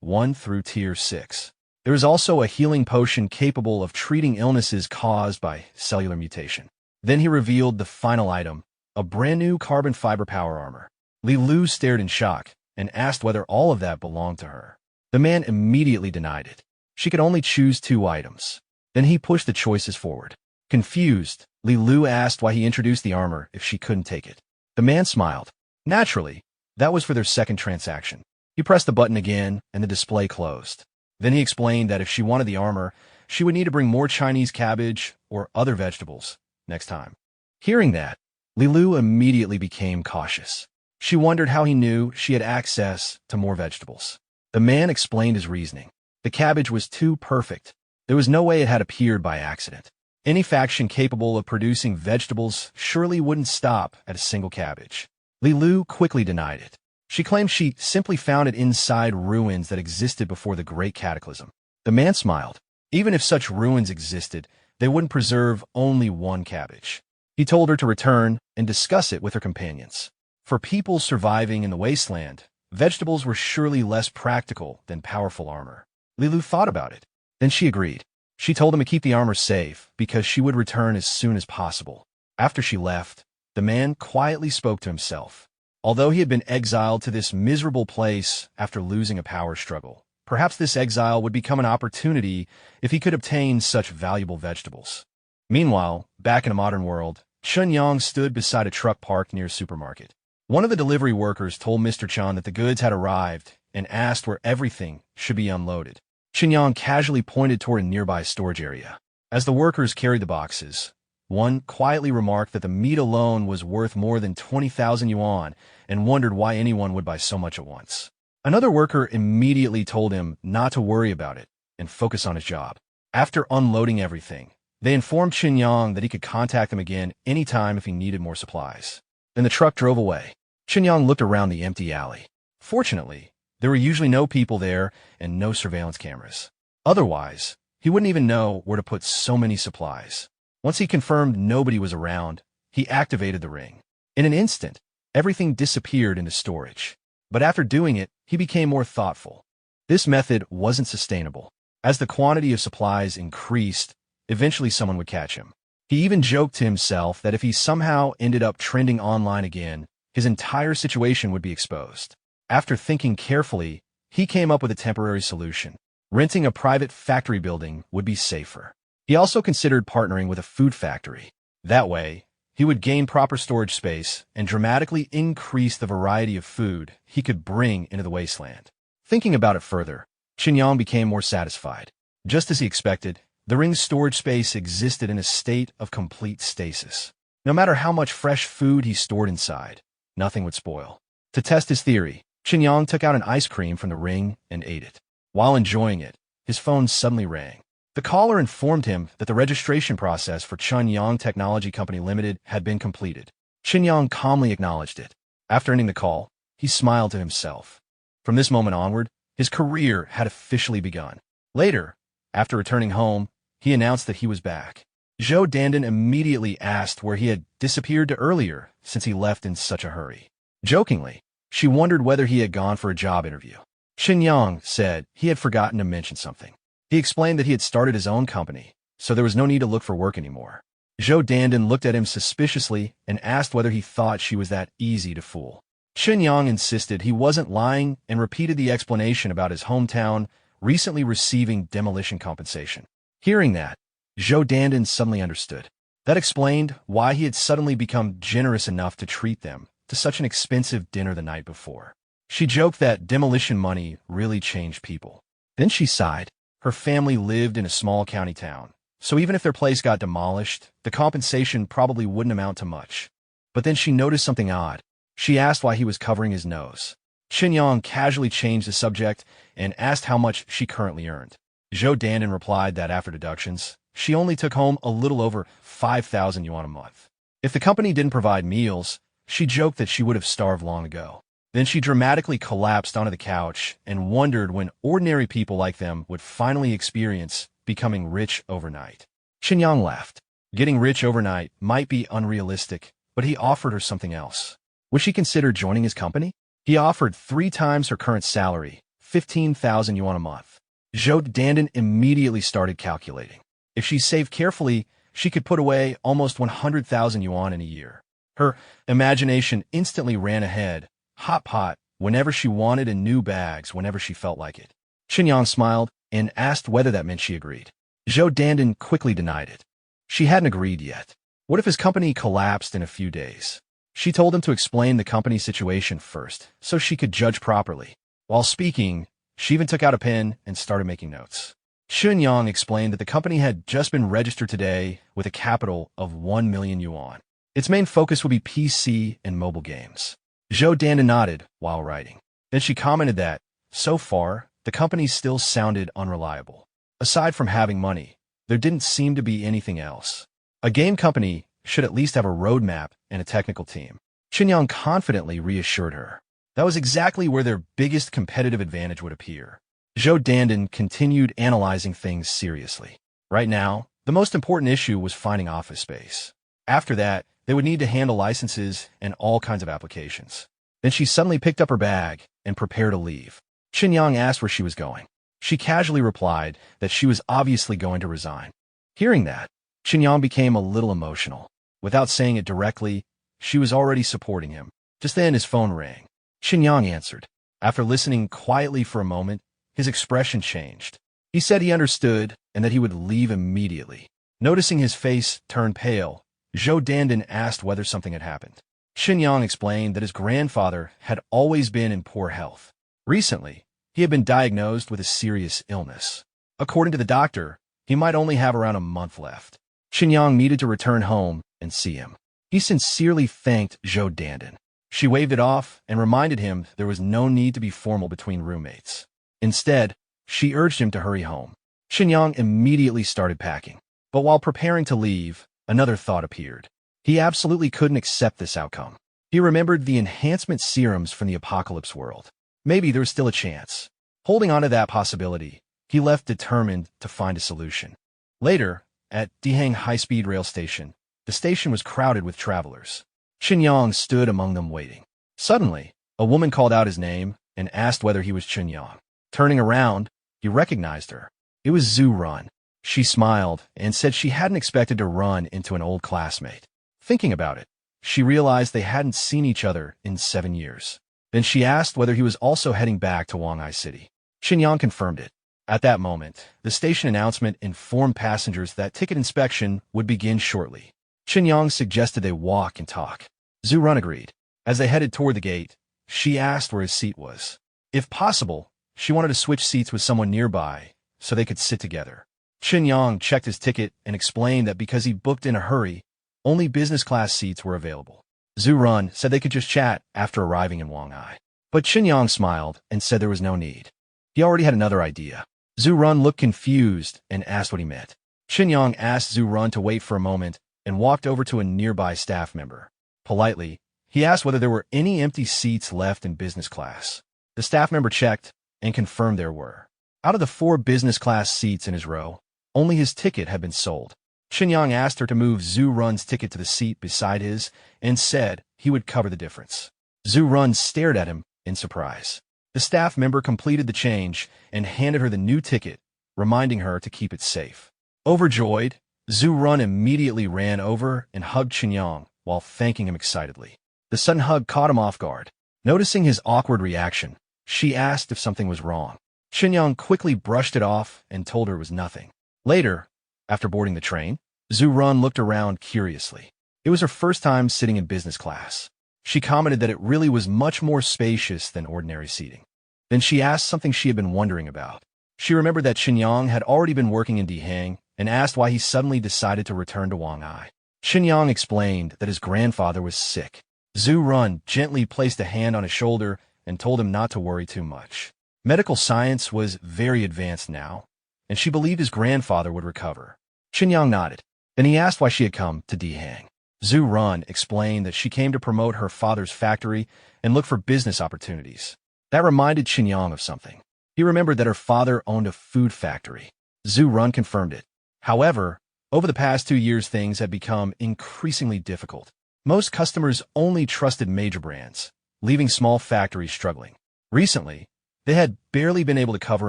1 through Tier 6. There is also a healing potion capable of treating illnesses caused by cellular mutation. Then he revealed the final item, a brand new carbon fiber power armor. Li Lu stared in shock and asked whether all of that belonged to her. The man immediately denied it. She could only choose 2 items. Then he pushed the choices forward. Confused, Li Lu asked why he introduced the armor if she couldn't take it. The man smiled. Naturally, that was for their second transaction. He pressed the button again, and the display closed. Then he explained that if she wanted the armor, she would need to bring more Chinese cabbage or other vegetables next time. Hearing that, Li Lu immediately became cautious. She wondered how he knew she had access to more vegetables. The man explained his reasoning. The cabbage was too perfect. There was no way it had appeared by accident. Any faction capable of producing vegetables surely wouldn't stop at a single cabbage. Li Lu quickly denied it. She claimed she simply found it inside ruins that existed before the Great Cataclysm. The man smiled. Even if such ruins existed, they wouldn't preserve only one cabbage. He told her to return and discuss it with her companions. For people surviving in the wasteland, vegetables were surely less practical than powerful armor. Li Lu thought about it. Then she agreed. She told him to keep the armor safe because she would return as soon as possible. After she left, the man quietly spoke to himself. Although he had been exiled to this miserable place after losing a power struggle, perhaps this exile would become an opportunity if he could obtain such valuable vegetables. Meanwhile, back in a modern world, Chen Yang stood beside a truck parked near a supermarket. One of the delivery workers told Mr. Chen that the goods had arrived and asked where everything should be unloaded. Chen Yang casually pointed toward a nearby storage area. As the workers carried the boxes, one quietly remarked that the meat alone was worth more than 20,000 yuan and wondered why anyone would buy so much at once. Another worker immediately told him not to worry about it and focus on his job. After unloading everything, they informed Chen Yang that he could contact them again anytime if he needed more supplies. Then the truck drove away. Chen Yang looked around the empty alley. Fortunately, there were usually no people there and no surveillance cameras. Otherwise, he wouldn't even know where to put so many supplies. Once he confirmed nobody was around, he activated the ring. In an instant, everything disappeared into storage. But after doing it, he became more thoughtful. This method wasn't sustainable. As the quantity of supplies increased, eventually someone would catch him. He even joked to himself that if he somehow ended up trending online again, his entire situation would be exposed. After thinking carefully, he came up with a temporary solution. Renting a private factory building would be safer. He also considered partnering with a food factory. That way, he would gain proper storage space and dramatically increase the variety of food he could bring into the wasteland. Thinking about it further, Chen Yang became more satisfied. Just as he expected, the ring's storage space existed in a state of complete stasis. No matter how much fresh food he stored inside, nothing would spoil. To test his theory, Chen Yang took out an ice cream from the ring and ate it. While enjoying it, his phone suddenly rang. The caller informed him that the registration process for Chen Yang Technology Company Limited had been completed. Chen Yang calmly acknowledged it. After ending the call, he smiled to himself. From this moment onward, his career had officially begun. Later, after returning home, he announced that he was back. Zhou Dandan immediately asked where he had disappeared to earlier since he left in such a hurry. Jokingly, she wondered whether he had gone for a job interview. Chen Yang said he had forgotten to mention something. He explained that he had started his own company, so there was no need to look for work anymore. Zhou Dandan looked at him suspiciously and asked whether he thought she was that easy to fool. Chen Yang insisted he wasn't lying and repeated the explanation about his hometown recently receiving demolition compensation. Hearing that, Zhou Dandan suddenly understood. That explained why he had suddenly become generous enough to treat them to such an expensive dinner the night before. She joked that demolition money really changed people. Then she sighed. Her family lived in a small county town, so even if their place got demolished, the compensation probably wouldn't amount to much. But then she noticed something odd. She asked why he was covering his nose. Chen Yang casually changed the subject and asked how much she currently earned. Zhou Dandan replied that after deductions, she only took home a little over 5,000 yuan a month. If the company didn't provide meals, she joked that she would have starved long ago. Then she dramatically collapsed onto the couch and wondered when ordinary people like them would finally experience becoming rich overnight. Chen Yang laughed. Getting rich overnight might be unrealistic, but he offered her something else. Would she consider joining his company? He offered 3 times her current salary, 15,000 yuan a month. Zhou Dandan immediately started calculating. If she saved carefully, she could put away almost 100,000 yuan in a year. Her imagination instantly ran ahead, hot pot, whenever she wanted, and new bags whenever she felt like it. Chen Yang smiled and asked whether that meant she agreed. Zhou Dandan quickly denied it. She hadn't agreed yet. What if his company collapsed in a few days? She told him to explain the company's situation first, so she could judge properly. While speaking, she even took out a pen and started making notes. Chen Yang explained that the company had just been registered today with a capital of 1 million yuan. Its main focus would be PC and mobile games. Zhou Dandan nodded while writing. Then she commented that, so far, the company still sounded unreliable. Aside from having money, there didn't seem to be anything else. A game company should at least have a roadmap and a technical team. Chen Yang confidently reassured her. That was exactly where their biggest competitive advantage would appear. Zhou Dandan continued analyzing things seriously. Right now, the most important issue was finding office space. After that, they would need to handle licenses and all kinds of applications. Then she suddenly picked up her bag and prepared to leave. Chen Yang asked where she was going. She casually replied that she was obviously going to resign. Hearing that, Chen Yang became a little emotional. Without saying it directly, she was already supporting him. Just then his phone rang. Chen Yang answered. After listening quietly for a moment, his expression changed. He said he understood and that he would leave immediately. Noticing his face turn pale, Zhou Dandan asked whether something had happened. Chen Yang explained that his grandfather had always been in poor health. Recently, he had been diagnosed with a serious illness. According to the doctor, he might only have around a month left. Chen Yang needed to return home and see him. He sincerely thanked Zhou Dandan. She waved it off and reminded him there was no need to be formal between roommates. Instead, she urged him to hurry home. Chen Yang immediately started packing. But while preparing to leave, another thought appeared. He absolutely couldn't accept this outcome. He remembered the enhancement serums from the Apocalyptic World. Maybe there was still a chance. Holding on to that possibility, he left determined to find a solution. Later, at Dihang High-Speed Rail Station, the station was crowded with travelers. Chen Yang stood among them waiting. Suddenly, a woman called out his name and asked whether he was Chen Yang. Turning around, he recognized her. It was Zhu Run. She smiled and said she hadn't expected to run into an old classmate. Thinking about it, she realized they hadn't seen each other in 7 years. Then she asked whether he was also heading back to Wanghai City. Chen Yang confirmed it. At that moment, the station announcement informed passengers that ticket inspection would begin shortly. Chen Yang suggested they walk and talk. Zhu Run agreed. As they headed toward the gate, she asked where his seat was. If possible, she wanted to switch seats with someone nearby so they could sit together. Chen Yang checked his ticket and explained that because he booked in a hurry, only business class seats were available. Zhu Run said they could just chat after arriving in Wanghai. But Chen Yang smiled and said there was no need. He already had another idea. Zhu Run looked confused and asked what he meant. Chen Yang asked Zhu Run to wait for a moment and walked over to a nearby staff member. Politely, he asked whether there were any empty seats left in business class. The staff member checked and confirmed there were. Out of the 4 business class seats in his row, only his ticket had been sold. Chen Yang asked her to move Zhu Run's ticket to the seat beside his and said he would cover the difference. Zhu Run stared at him in surprise. The staff member completed the change and handed her the new ticket, reminding her to keep it safe. Overjoyed, Zhu Run immediately ran over and hugged Chen Yang while thanking him excitedly. The sudden hug caught him off guard. Noticing his awkward reaction, she asked if something was wrong. Chen Yang quickly brushed it off and told her it was nothing. Later, after boarding the train, Zhu Run looked around curiously. It was her first time sitting in business class. She commented that it really was much more spacious than ordinary seating. Then she asked something she had been wondering about. She remembered that Chen Yang had already been working in Dihang and asked why he suddenly decided to return to Wanghai. Chen Yang explained that his grandfather was sick. Zhu Run gently placed a hand on his shoulder and told him not to worry too much. Medical science was very advanced now, and she believed his grandfather would recover. Chen Yang nodded. Then he asked why she had come to Dihang. Zhu Run explained that she came to promote her father's factory and look for business opportunities. That reminded Chen Yang of something. He remembered that her father owned a food factory. Zhu Run confirmed it. However, over the past 2 years, things had become increasingly difficult. Most customers only trusted major brands, leaving small factories struggling. Recently, They had barely been able to cover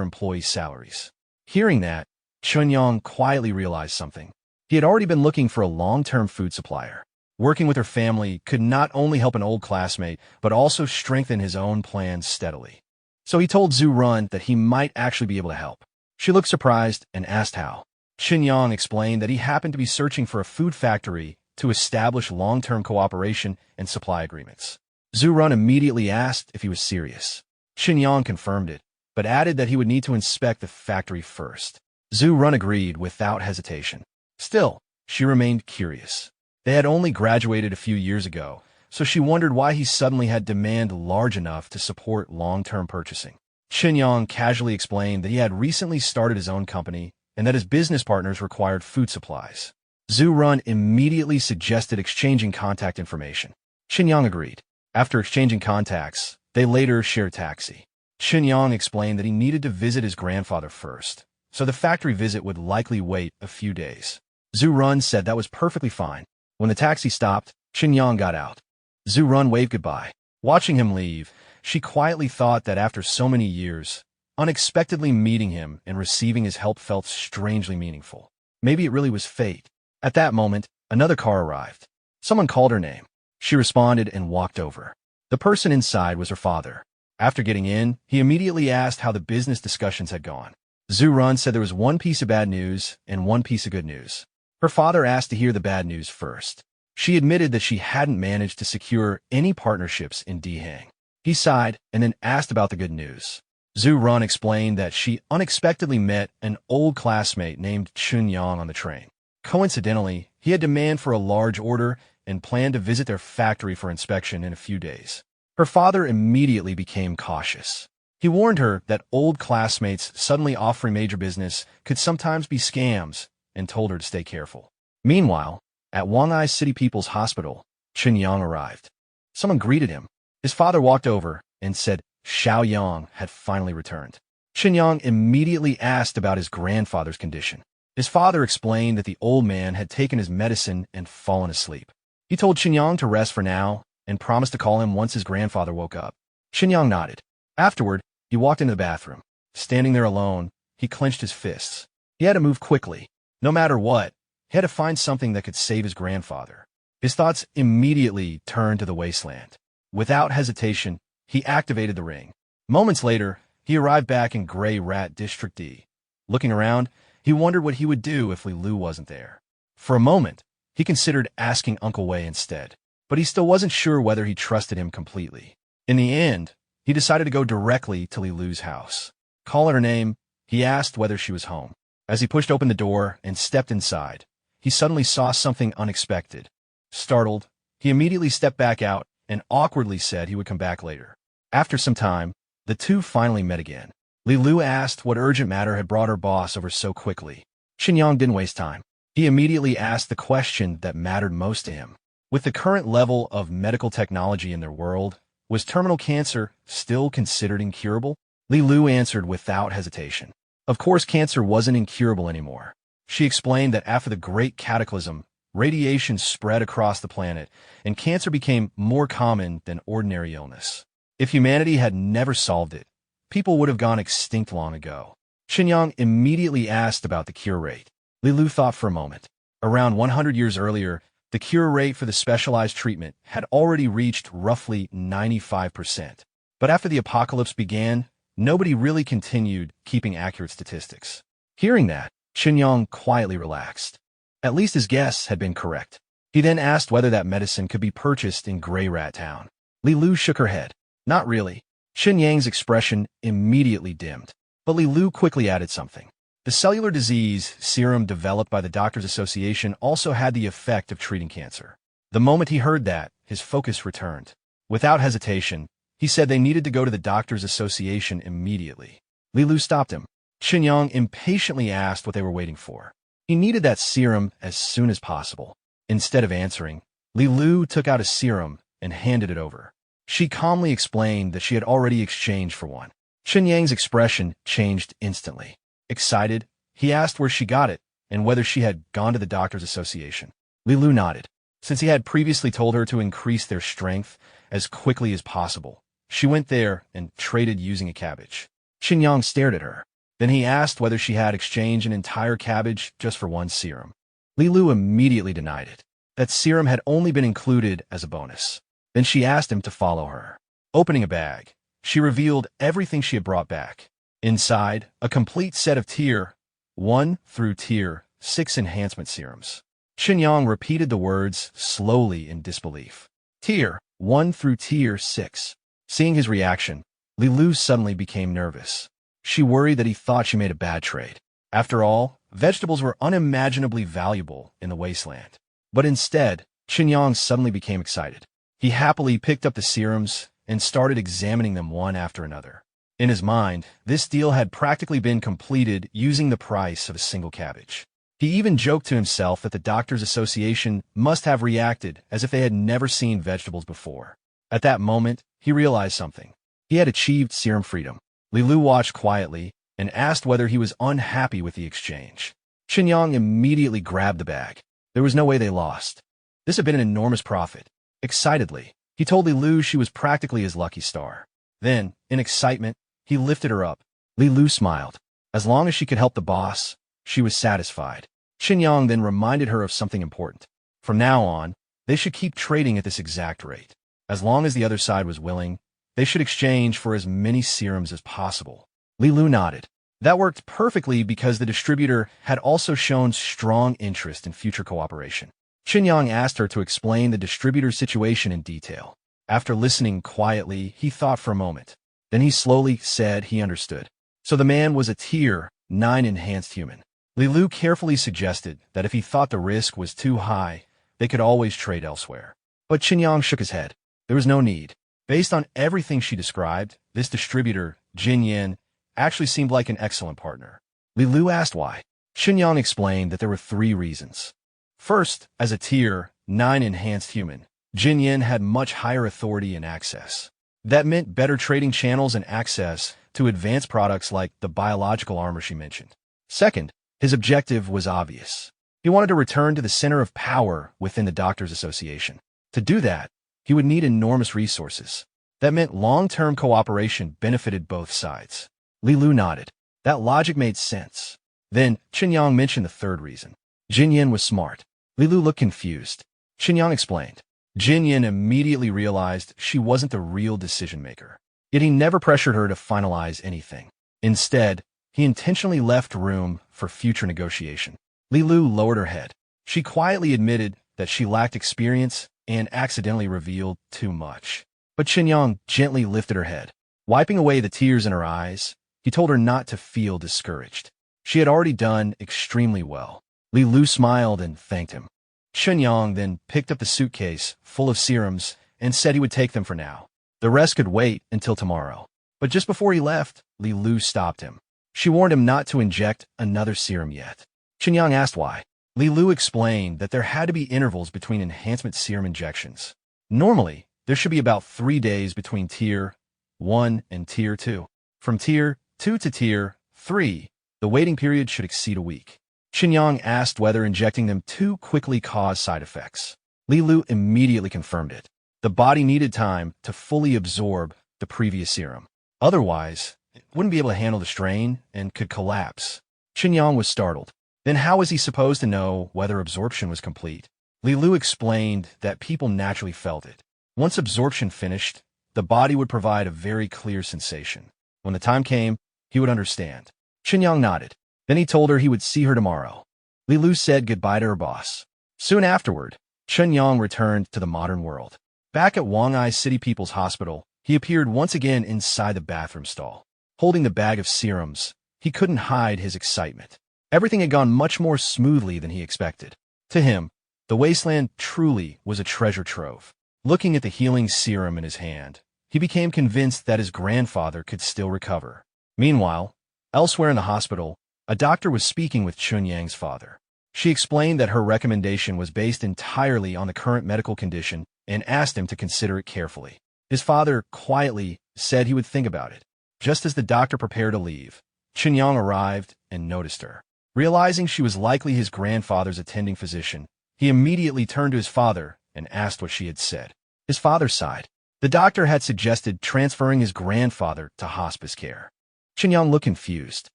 employee salaries. Hearing that, Chen Yang quietly realized something. He had already been looking for a long-term food supplier. Working with her family could not only help an old classmate, but also strengthen his own plans steadily. So he told Zhu Run that he might actually be able to help. She looked surprised and asked how. Chen Yang explained that he happened to be searching for a food factory to establish long-term cooperation and supply agreements. Zhu Run immediately asked if he was serious. Chen Yang confirmed it, but added that he would need to inspect the factory first. Zhu Run agreed without hesitation. Still, she remained curious. They had only graduated a few years ago, so she wondered why he suddenly had demand large enough to support long-term purchasing. Chen Yang casually explained that he had recently started his own company and that his business partners required food supplies. Zhu Run immediately suggested exchanging contact information. Chen Yang agreed. After exchanging contacts, they later shared a taxi. Chen Yang explained that he needed to visit his grandfather first, so the factory visit would likely wait a few days. Zhu Run said that was perfectly fine. When the taxi stopped, Chen Yang got out. Zhu Run waved goodbye. Watching him leave, she quietly thought that after so many years, unexpectedly meeting him and receiving his help felt strangely meaningful. Maybe it really was fate. At that moment, another car arrived. Someone called her name. She responded and walked over. The person inside was her father. After getting in, he immediately asked how the business discussions had gone. Zhu Run said there was one piece of bad news and one piece of good news. Her father asked to hear the bad news first. She admitted that she hadn't managed to secure any partnerships in Dihang. He sighed and then asked about the good news. Zhu Run explained that she unexpectedly met an old classmate named Chen Yang on the train. Coincidentally, he had demand for a large order and planned to visit their factory for inspection in a few days. Her father immediately became cautious. He warned her that old classmates suddenly offering major business could sometimes be scams and told her to stay careful. Meanwhile, at Wang'ai City People's Hospital, Chen Yang arrived. Someone greeted him. His father walked over and said Xiao Yang had finally returned. Chen Yang immediately asked about his grandfather's condition. His father explained that the old man had taken his medicine and fallen asleep. He told Chen Yang to rest for now and promised to call him once his grandfather woke up. Chen Yang nodded. Afterward, he walked into the bathroom. Standing there alone, he clenched his fists. He had to move quickly. No matter what, he had to find something that could save his grandfather. His thoughts immediately turned to the wasteland. Without hesitation, he activated the ring. Moments later, he arrived back in Grey Rat District D. Looking around, he wondered what he would do if Li Lu wasn't there. For a moment, he considered asking Uncle Wei instead, but he still wasn't sure whether he trusted him completely. In the end, he decided to go directly to Li Lu's house. Calling her name, he asked whether she was home. As he pushed open the door and stepped inside, he suddenly saw something unexpected. Startled, he immediately stepped back out and awkwardly said he would come back later. After some time, the two finally met again. Li Lu asked what urgent matter had brought her boss over so quickly. Chen Yang didn't waste time. He immediately asked the question that mattered most to him. With the current level of medical technology in their world, was terminal cancer still considered incurable? Li Lu answered without hesitation. Of course, cancer wasn't incurable anymore. She explained that after the Great Cataclysm, radiation spread across the planet, and cancer became more common than ordinary illness. If humanity had never solved it, people would have gone extinct long ago. Chen Yang immediately asked about the cure rate. Li Lu thought for a moment. Around 100 years earlier, the cure rate for the specialized treatment had already reached roughly 95%. But after the apocalypse began, nobody really continued keeping accurate statistics. Hearing that, Chen Yang quietly relaxed. At least his guess had been correct. He then asked whether that medicine could be purchased in Grey Rat Town. Li Lu shook her head. Not really. Chen Yang's expression immediately dimmed. But Li Lu quickly added something. The cellular disease serum developed by the Doctors Association also had the effect of treating cancer. The moment he heard that, his focus returned. Without hesitation, he said they needed to go to the Doctors Association immediately. Li Lu stopped him. Chen Yang impatiently asked what they were waiting for. He needed that serum as soon as possible. Instead of answering, Li Lu took out a serum and handed it over. She calmly explained that she had already exchanged for one. Chen Yang's expression changed instantly. Excited, he asked where she got it and whether she had gone to the Doctors Association. Li Lu nodded. Since he had previously told her to increase their strength as quickly as possible, She went there and traded using a cabbage. Chen Yang stared at her. Then he asked whether she had exchanged an entire cabbage just for one serum. Li Lu immediately denied it. That serum had only been included as a bonus. Then she asked him to follow her. Opening a bag, she revealed everything she had brought back. Inside, a complete set of Tier 1 through Tier 6 enhancement serums. Chen Yang repeated the words slowly in disbelief. Tier 1 through Tier 6. Seeing his reaction, Li Lu suddenly became nervous. She worried that he thought she made a bad trade. After all, vegetables were unimaginably valuable in the wasteland. But instead, Chen Yang suddenly became excited. He happily picked up the serums and started examining them one after another. In his mind, this deal had practically been completed using the price of a single cabbage. He even joked to himself that the Doctors Association must have reacted as if they had never seen vegetables before. At that moment, he realized something. He had achieved serum freedom. Li Lu watched quietly and asked whether he was unhappy with the exchange. Chen Yang immediately grabbed the bag. There was no way they lost. This had been an enormous profit. Excitedly, he told Li Lu she was practically his lucky star. Then, in excitement, he lifted her up. Li Lu smiled. As long as she could help the boss, she was satisfied. Chen Yang then reminded her of something important. From now on, they should keep trading at this exact rate. As long as the other side was willing, they should exchange for as many serums as possible. Li Lu nodded. That worked perfectly because the distributor had also shown strong interest in future cooperation. Chen Yang asked her to explain the distributor's situation in detail. After listening quietly, he thought for a moment. Then he slowly said he understood. So the man was a Tier 9 enhanced human. Li Lu carefully suggested that if he thought the risk was too high, they could always trade elsewhere. But Chen Yang shook his head. There was no need. Based on everything she described, this distributor, Jin Yin, actually seemed like an excellent partner. Li Lu asked why. Chen Yang explained that there were 3 reasons. First, as a Tier 9 enhanced human, Jin Yin had much higher authority and access. That meant better trading channels and access to advanced products like the biological armor she mentioned. Second, his objective was obvious. He wanted to return to the center of power within the Doctors Association. To do that, he would need enormous resources. That meant long-term cooperation benefited both sides. Li Lu nodded. That logic made sense. Then, Chen Yang mentioned the 3rd reason. Jin Yin was smart. Li Lu looked confused. Chen Yang explained. Jin Yin immediately realized she wasn't the real decision-maker. Yet he never pressured her to finalize anything. Instead, he intentionally left room for future negotiation. Li Lu lowered her head. She quietly admitted that she lacked experience and accidentally revealed too much. But Chen Yang gently lifted her head. Wiping away the tears in her eyes, he told her not to feel discouraged. She had already done extremely well. Li Lu smiled and thanked him. Chen Yang then picked up the suitcase full of serums and said he would take them for now. The rest could wait until tomorrow. But just before he left, Li Lu stopped him. She warned him not to inject another serum yet. Chen Yang asked why. Li Lu explained that there had to be intervals between enhancement serum injections. Normally, there should be about 3 days between Tier 1 and Tier 2. From Tier 2 to Tier 3, the waiting period should exceed a week. Chen Yang asked whether injecting them too quickly caused side effects. Li Lu immediately confirmed it. The body needed time to fully absorb the previous serum. Otherwise, it wouldn't be able to handle the strain and could collapse. Chen Yang was startled. Then how was he supposed to know whether absorption was complete? Li Lu explained that people naturally felt it. Once absorption finished, the body would provide a very clear sensation. When the time came, he would understand. Chen Yang nodded. Then he told her he would see her tomorrow. Li Lu said goodbye to her boss. Soon afterward, Chen Yang returned to the modern world. Back at Wang'ai City People's Hospital, he appeared once again inside the bathroom stall. Holding the bag of serums, he couldn't hide his excitement. Everything had gone much more smoothly than he expected. To him, the wasteland truly was a treasure trove. Looking at the healing serum in his hand, he became convinced that his grandfather could still recover. Meanwhile, elsewhere in the hospital, a doctor was speaking with Chen Yang's father. She explained that her recommendation was based entirely on the current medical condition and asked him to consider it carefully. His father quietly said he would think about it. Just as the doctor prepared to leave, Chen Yang arrived and noticed her. Realizing she was likely his grandfather's attending physician, he immediately turned to his father and asked what she had said. His father sighed. The doctor had suggested transferring his grandfather to hospice care. Chen Yang looked confused.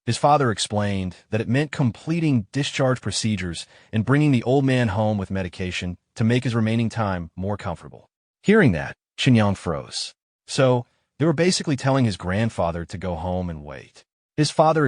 His father explained that it meant completing discharge procedures and bringing the old man home with medication to make his remaining time more comfortable. Hearing that, Chen Yang froze. So, they were basically telling his grandfather to go home and wait. His father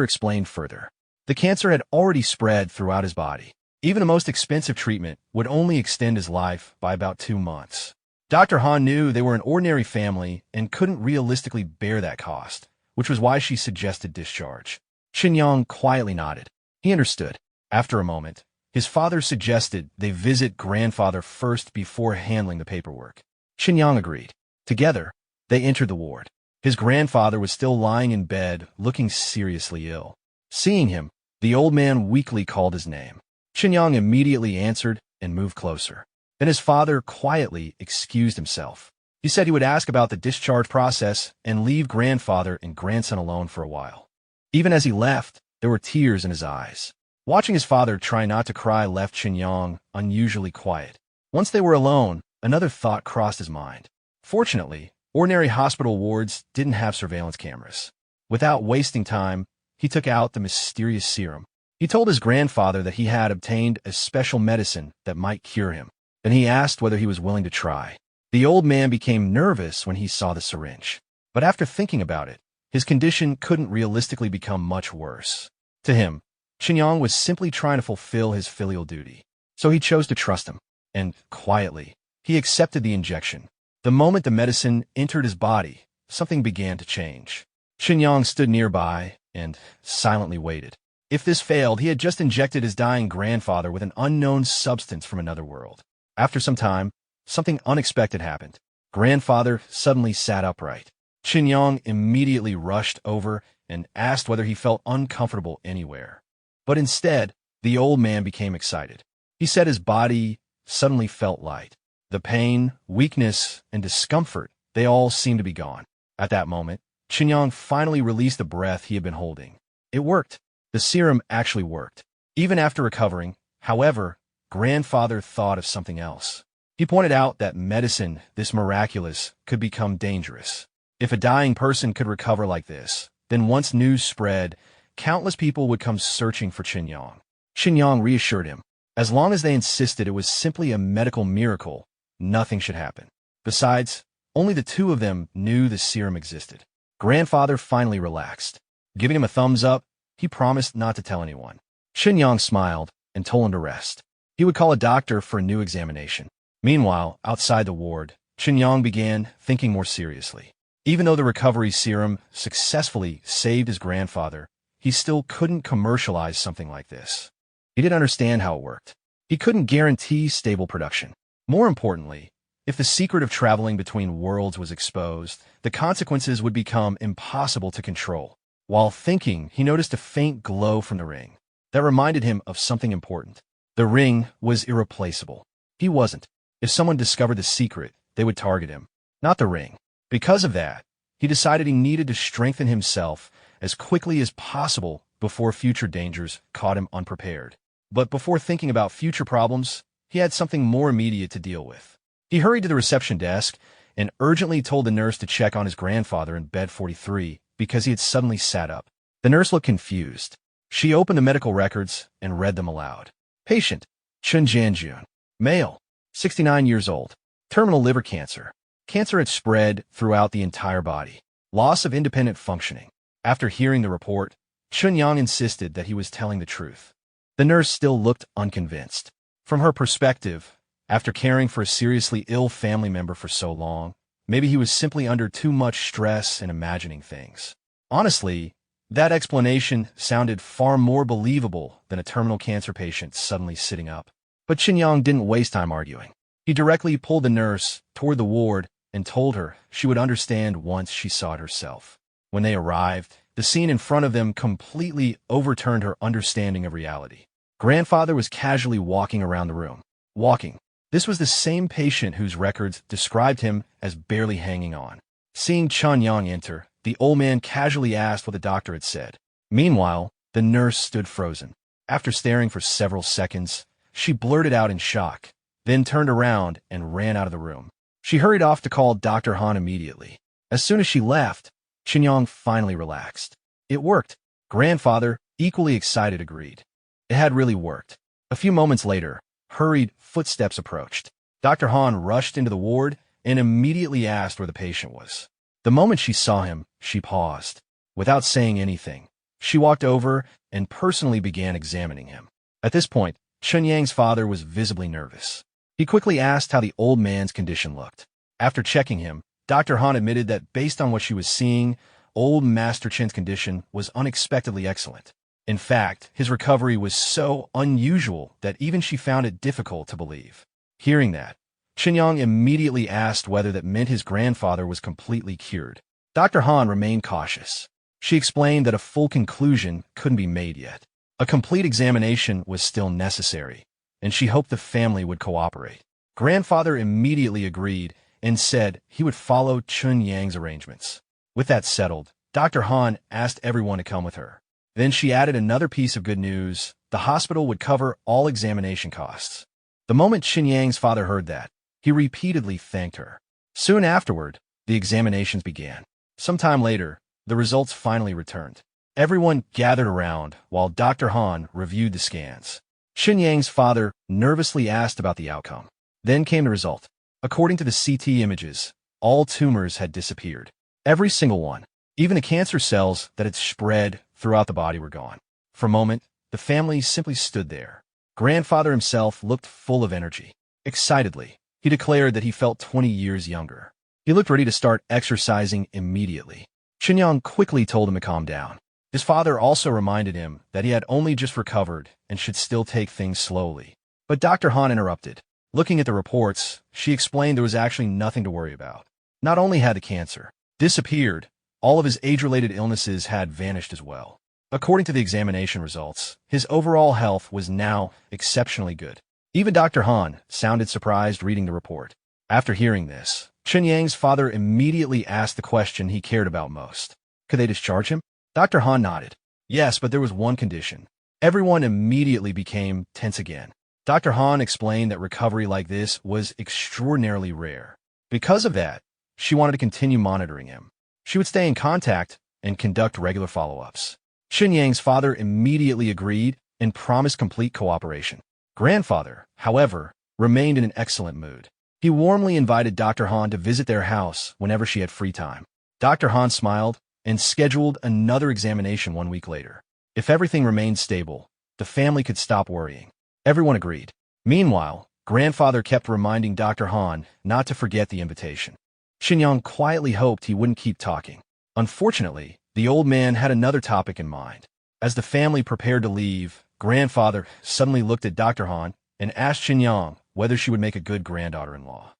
explained further. The cancer had already spread throughout his body. Even the most expensive treatment would only extend his life by about 2 months. Dr. Han knew they were an ordinary family and couldn't realistically bear that cost, which was why she suggested discharge. Chen Yang quietly nodded. He understood. After a moment, his father suggested they visit grandfather first before handling the paperwork. Chen Yang agreed. Together, they entered the ward. His grandfather was still lying in bed, looking seriously ill. Seeing him, the old man weakly called his name. Chen Yang immediately answered and moved closer. Then his father quietly excused himself. He said he would ask about the discharge process and leave grandfather and grandson alone for a while. Even as he left, there were tears in his eyes. Watching his father try not to cry left Chen Yang unusually quiet. Once they were alone, another thought crossed his mind. Fortunately, ordinary hospital wards didn't have surveillance cameras. Without wasting time, he took out the mysterious serum. He told his grandfather that he had obtained a special medicine that might cure him. Then he asked whether he was willing to try. The old man became nervous when he saw the syringe. But after thinking about it, his condition couldn't realistically become much worse. To him, Chen Yang was simply trying to fulfill his filial duty. So he chose to trust him. And, quietly, he accepted the injection. The moment the medicine entered his body, something began to change. Chen Yang stood nearby and silently waited. If this failed, he had just injected his dying grandfather with an unknown substance from another world. After some time, something unexpected happened. Grandfather suddenly sat upright. Chen Yang immediately rushed over and asked whether he felt uncomfortable anywhere. But instead, the old man became excited. He said his body suddenly felt light. The pain, weakness, and discomfort, they all seemed to be gone. At that moment, Chen Yang finally released the breath he had been holding. It worked. The serum actually worked. Even after recovering, however, grandfather thought of something else. He pointed out that medicine, this miraculous, could become dangerous. If a dying person could recover like this, then once news spread, countless people would come searching for Chen Yang. Chen Yang reassured him. As long as they insisted it was simply a medical miracle, nothing should happen. Besides, only the two of them knew the serum existed. Grandfather finally relaxed. Giving him a thumbs up, he promised not to tell anyone. Chen Yang smiled and told him to rest. He would call a doctor for a new examination. Meanwhile, outside the ward, Chen Yang began thinking more seriously. Even though the recovery serum successfully saved his grandfather, he still couldn't commercialize something like this. He didn't understand how it worked. He couldn't guarantee stable production. More importantly, if the secret of traveling between worlds was exposed, the consequences would become impossible to control. While thinking, he noticed a faint glow from the ring. That reminded him of something important. The ring was irreplaceable. He wasn't. If someone discovered the secret, they would target him, not the ring. Because of that, he decided he needed to strengthen himself as quickly as possible before future dangers caught him unprepared. But before thinking about future problems, he had something more immediate to deal with. He hurried to the reception desk and urgently told the nurse to check on his grandfather in bed 43 because he had suddenly sat up. The nurse looked confused. She opened the medical records and read them aloud. Patient, Chen Jianjun, male, 69 years old, terminal liver cancer. Cancer had spread throughout the entire body. Loss of independent functioning. After hearing the report, Chen Yang insisted that he was telling the truth. The nurse still looked unconvinced. From her perspective, after caring for a seriously ill family member for so long, maybe he was simply under too much stress and imagining things. Honestly, that explanation sounded far more believable than a terminal cancer patient suddenly sitting up. But Chen Yang didn't waste time arguing. He directly pulled the nurse toward the ward and told her she would understand once she saw it herself. When they arrived, the scene in front of them completely overturned her understanding of reality. Grandfather was casually walking around the room. Walking. This was the same patient whose records described him as barely hanging on. Seeing Chen Yang enter, the old man casually asked what the doctor had said. Meanwhile, the nurse stood frozen. After staring for several seconds, she blurted out in shock, then turned around and ran out of the room. She hurried off to call Dr. Han immediately. As soon as she left, Chen Yang finally relaxed. It worked. Grandfather, equally excited, agreed. It had really worked. A few moments later, hurried footsteps approached. Dr. Han rushed into the ward and immediately asked where the patient was. The moment she saw him, she paused. Without saying anything, she walked over and personally began examining him. At this point, Chen Yang's father was visibly nervous. He quickly asked how the old man's condition looked. After checking him, Dr. Han admitted that based on what she was seeing, old Master Chen's condition was unexpectedly excellent. In fact, his recovery was so unusual that even she found it difficult to believe. Hearing that, Chen Yang immediately asked whether that meant his grandfather was completely cured. Dr. Han remained cautious. She explained that a full conclusion couldn't be made yet. A complete examination was still necessary, and she hoped the family would cooperate. Grandfather immediately agreed and said he would follow Chen Yang's arrangements. With that settled, Dr. Han asked everyone to come with her. Then she added another piece of good news: the hospital would cover all examination costs. The moment Chen Yang's father heard that, he repeatedly thanked her. Soon afterward, the examinations began. Sometime later, the results finally returned. Everyone gathered around while Dr. Han reviewed the scans. Chen Yang's father nervously asked about the outcome. Then came the result. According to the CT images, all tumors had disappeared. Every single one. Even the cancer cells that had spread throughout the body were gone. For a moment, the family simply stood there. Grandfather himself looked full of energy. Excitedly, he declared that he felt 20 years younger. He looked ready to start exercising immediately. Chen Yang quickly told him to calm down. His father also reminded him that he had only just recovered and should still take things slowly. But Dr. Han interrupted. Looking at the reports, she explained there was actually nothing to worry about. Not only had the cancer disappeared, all of his age-related illnesses had vanished as well. According to the examination results, his overall health was now exceptionally good. Even Dr. Han sounded surprised reading the report. After hearing this, Chen Yang's father immediately asked the question he cared about most. Could they discharge him? Dr. Han nodded. Yes, but there was one condition. Everyone immediately became tense again. Dr. Han explained that recovery like this was extraordinarily rare. Because of that, she wanted to continue monitoring him. She would stay in contact and conduct regular follow-ups. Chen Yang's father immediately agreed and promised complete cooperation. Grandfather, however, remained in an excellent mood. He warmly invited Dr. Han to visit their house whenever she had free time. Dr. Han smiled and scheduled another examination 1 week later. If everything remained stable, the family could stop worrying. Everyone agreed. Meanwhile, Grandfather kept reminding Dr. Han not to forget the invitation. Chen Yang quietly hoped he wouldn't keep talking. Unfortunately, the old man had another topic in mind. As the family prepared to leave, Grandfather suddenly looked at Dr. Han and asked Chen Yang whether she would make a good granddaughter-in-law.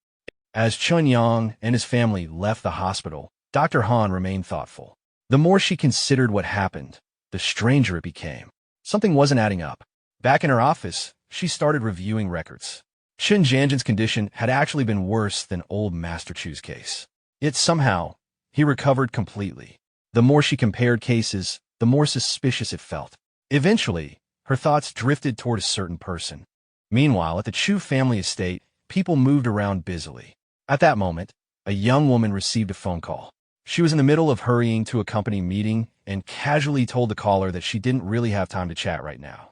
As Chen Yang and his family left the hospital, Dr. Han remained thoughtful. The more she considered what happened, the stranger it became. Something wasn't adding up. Back in her office, she started reviewing records. Chen Jianjin's condition had actually been worse than old Master Chu's case. Yet somehow, he recovered completely. The more she compared cases, the more suspicious it felt. Eventually, her thoughts drifted toward a certain person. Meanwhile, at the Chu family estate, people moved around busily. At that moment, a young woman received a phone call. She was in the middle of hurrying to a company meeting and casually told the caller that she didn't really have time to chat right now.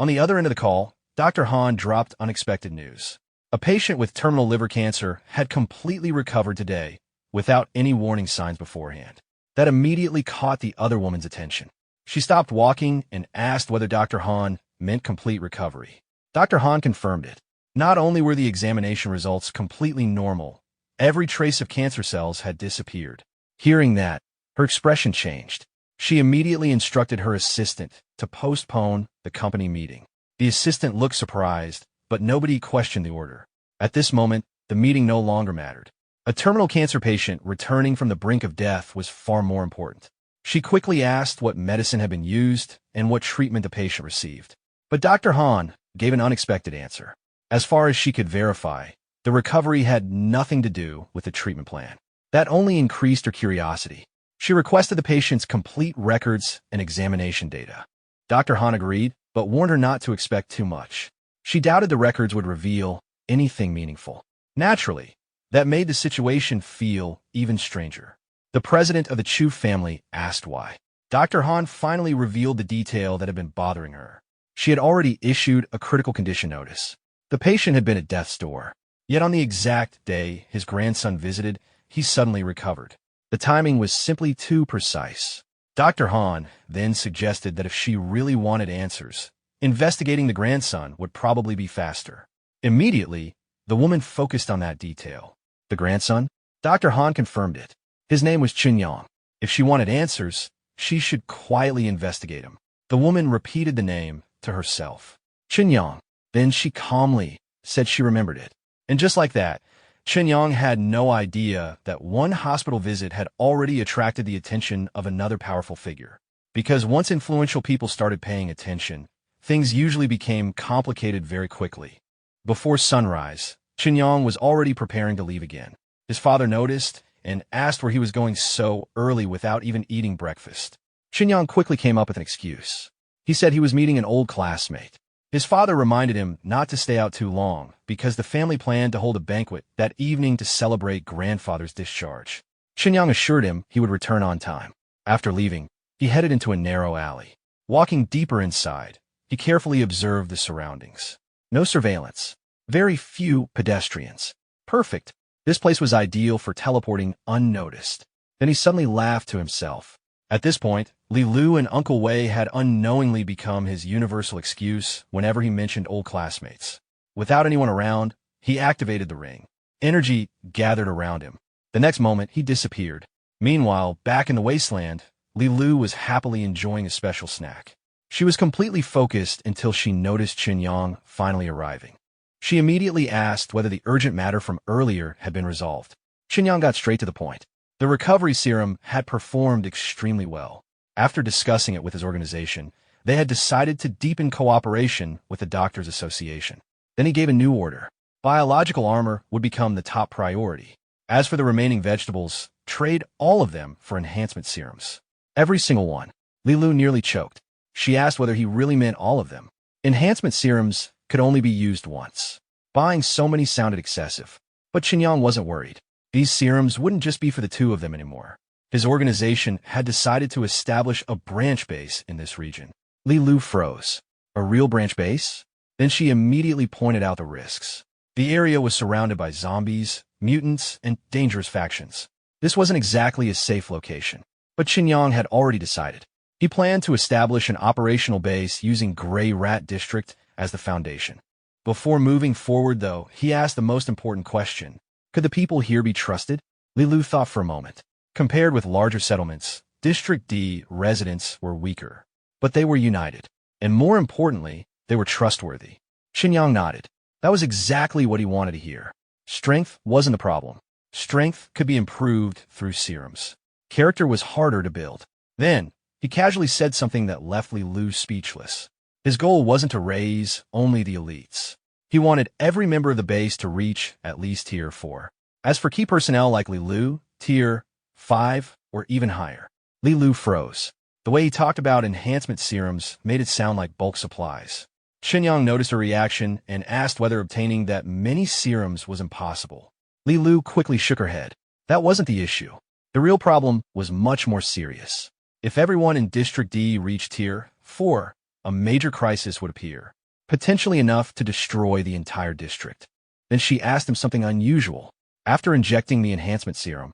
On the other end of the call, Dr. Han dropped unexpected news. A patient with terminal liver cancer had completely recovered today without any warning signs beforehand. That immediately caught the other woman's attention. She stopped walking and asked whether Dr. Han meant complete recovery. Dr. Han confirmed it. Not only were the examination results completely normal, every trace of cancer cells had disappeared. Hearing that, her expression changed. She immediately instructed her assistant to postpone the company meeting. The assistant looked surprised, but nobody questioned the order. At this moment, the meeting no longer mattered. A terminal cancer patient returning from the brink of death was far more important. She quickly asked what medicine had been used and what treatment the patient received. But Dr. Han gave an unexpected answer. As far as she could verify, the recovery had nothing to do with the treatment plan. That only increased her curiosity. She requested the patient's complete records and examination data. Dr. Han agreed, but warned her not to expect too much. She doubted the records would reveal anything meaningful. Naturally, That made the situation feel even stranger. The president of the Chu family asked why. Dr. Han finally revealed the detail that had been bothering her. She had already issued a critical condition notice. The patient had been at death's door. Yet on the exact day his grandson visited, he suddenly recovered. The timing was simply too precise. Dr. Han then suggested that if she really wanted answers, investigating the grandson would probably be faster. Immediately, the woman focused on that detail. The grandson? Dr. Han confirmed it. His name was Chen Yang. If she wanted answers, she should quietly investigate him. The woman repeated the name to herself. Chen Yang. Then she calmly said she remembered it. And just like that, Chen Yang had no idea that one hospital visit had already attracted the attention of another powerful figure. Because once influential people started paying attention, things usually became complicated very quickly. Before sunrise, Chen Yang was already preparing to leave again. His father noticed and asked where he was going so early without even eating breakfast. Chen Yang quickly came up with an excuse. He said he was meeting an old classmate. His father reminded him not to stay out too long because the family planned to hold a banquet that evening to celebrate grandfather's discharge. Chen Yang assured him he would return on time. After leaving, he headed into a narrow alley. Walking deeper inside, he carefully observed the surroundings. No surveillance. Very few pedestrians. Perfect. This place was ideal for teleporting unnoticed. Then he suddenly laughed to himself. At this point, Li Lu and Uncle Wei had unknowingly become his universal excuse whenever he mentioned old classmates. Without anyone around, he activated the ring. Energy gathered around him. The next moment, he disappeared. Meanwhile, back in the wasteland, Li Lu was happily enjoying a special snack. She was completely focused until she noticed Chen Yang finally arriving. She immediately asked whether the urgent matter from earlier had been resolved. Chen Yang got straight to the point. The recovery serum had performed extremely well. After discussing it with his organization, they had decided to deepen cooperation with the Doctors Association. Then he gave a new order. Biological armor would become the top priority. As for the remaining vegetables, trade all of them for enhancement serums. Every single one. Li Lu nearly choked. She asked whether he really meant all of them. Enhancement serums could only be used once. Buying so many sounded excessive. But Chen Yang wasn't worried. These serums wouldn't just be for the two of them anymore. His organization had decided to establish a branch base in this region. Li Lu froze. A real branch base? Then she immediately pointed out the risks. The area was surrounded by zombies, mutants, and dangerous factions. This wasn't exactly a safe location. But Chen Yang had already decided. He planned to establish an operational base using Gray Rat District as the foundation. Before moving forward, though, he asked the most important question. Could the people here be trusted? Li Lu thought for a moment. Compared with larger settlements, District D residents were weaker. But they were united. And more importantly, they were trustworthy. Chen Yang nodded. That was exactly what he wanted to hear. Strength wasn't the problem. Strength could be improved through serums. Character was harder to build. Then, he casually said something that left Li Lu speechless. His goal wasn't to raise only the elites. He wanted every member of the base to reach at least Tier 4. As for key personnel like Li Lu, Tier 5 or even higher. Li Lu froze. The way he talked about enhancement serums made it sound like bulk supplies. Chen Yang noticed her reaction and asked whether obtaining that many serums was impossible. Li Lu quickly shook her head. That wasn't the issue. The real problem was much more serious. If everyone in District D reached Tier 4, a major crisis would appear. Potentially enough to destroy the entire district. Then she asked him something unusual. After injecting the enhancement serum,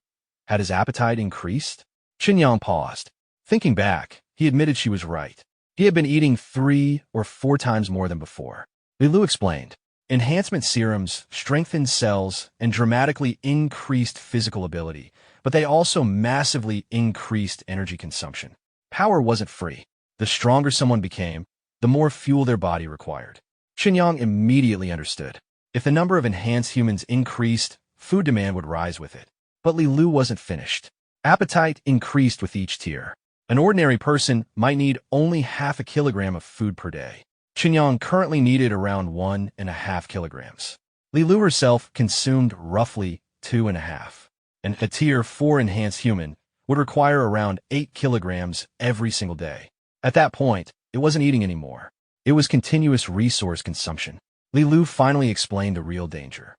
had his appetite increased? Chen Yang paused. Thinking back, he admitted she was right. He had been eating 3 or 4 times more than before. Li Lu explained. Enhancement serums strengthened cells and dramatically increased physical ability, but they also massively increased energy consumption. Power wasn't free. The stronger someone became, the more fuel their body required. Chen Yang immediately understood. If the number of enhanced humans increased, food demand would rise with it. But Li Lu wasn't finished. Appetite increased with each tier. An ordinary person might need only half a kilogram of food per day. Chen Yang currently needed around 1.5 kilograms. Li Lu herself consumed roughly 2.5. And a Tier 4 enhanced human would require around 8 kilograms every single day. At that point, it wasn't eating anymore. It was continuous resource consumption. Li Lu finally explained the real danger.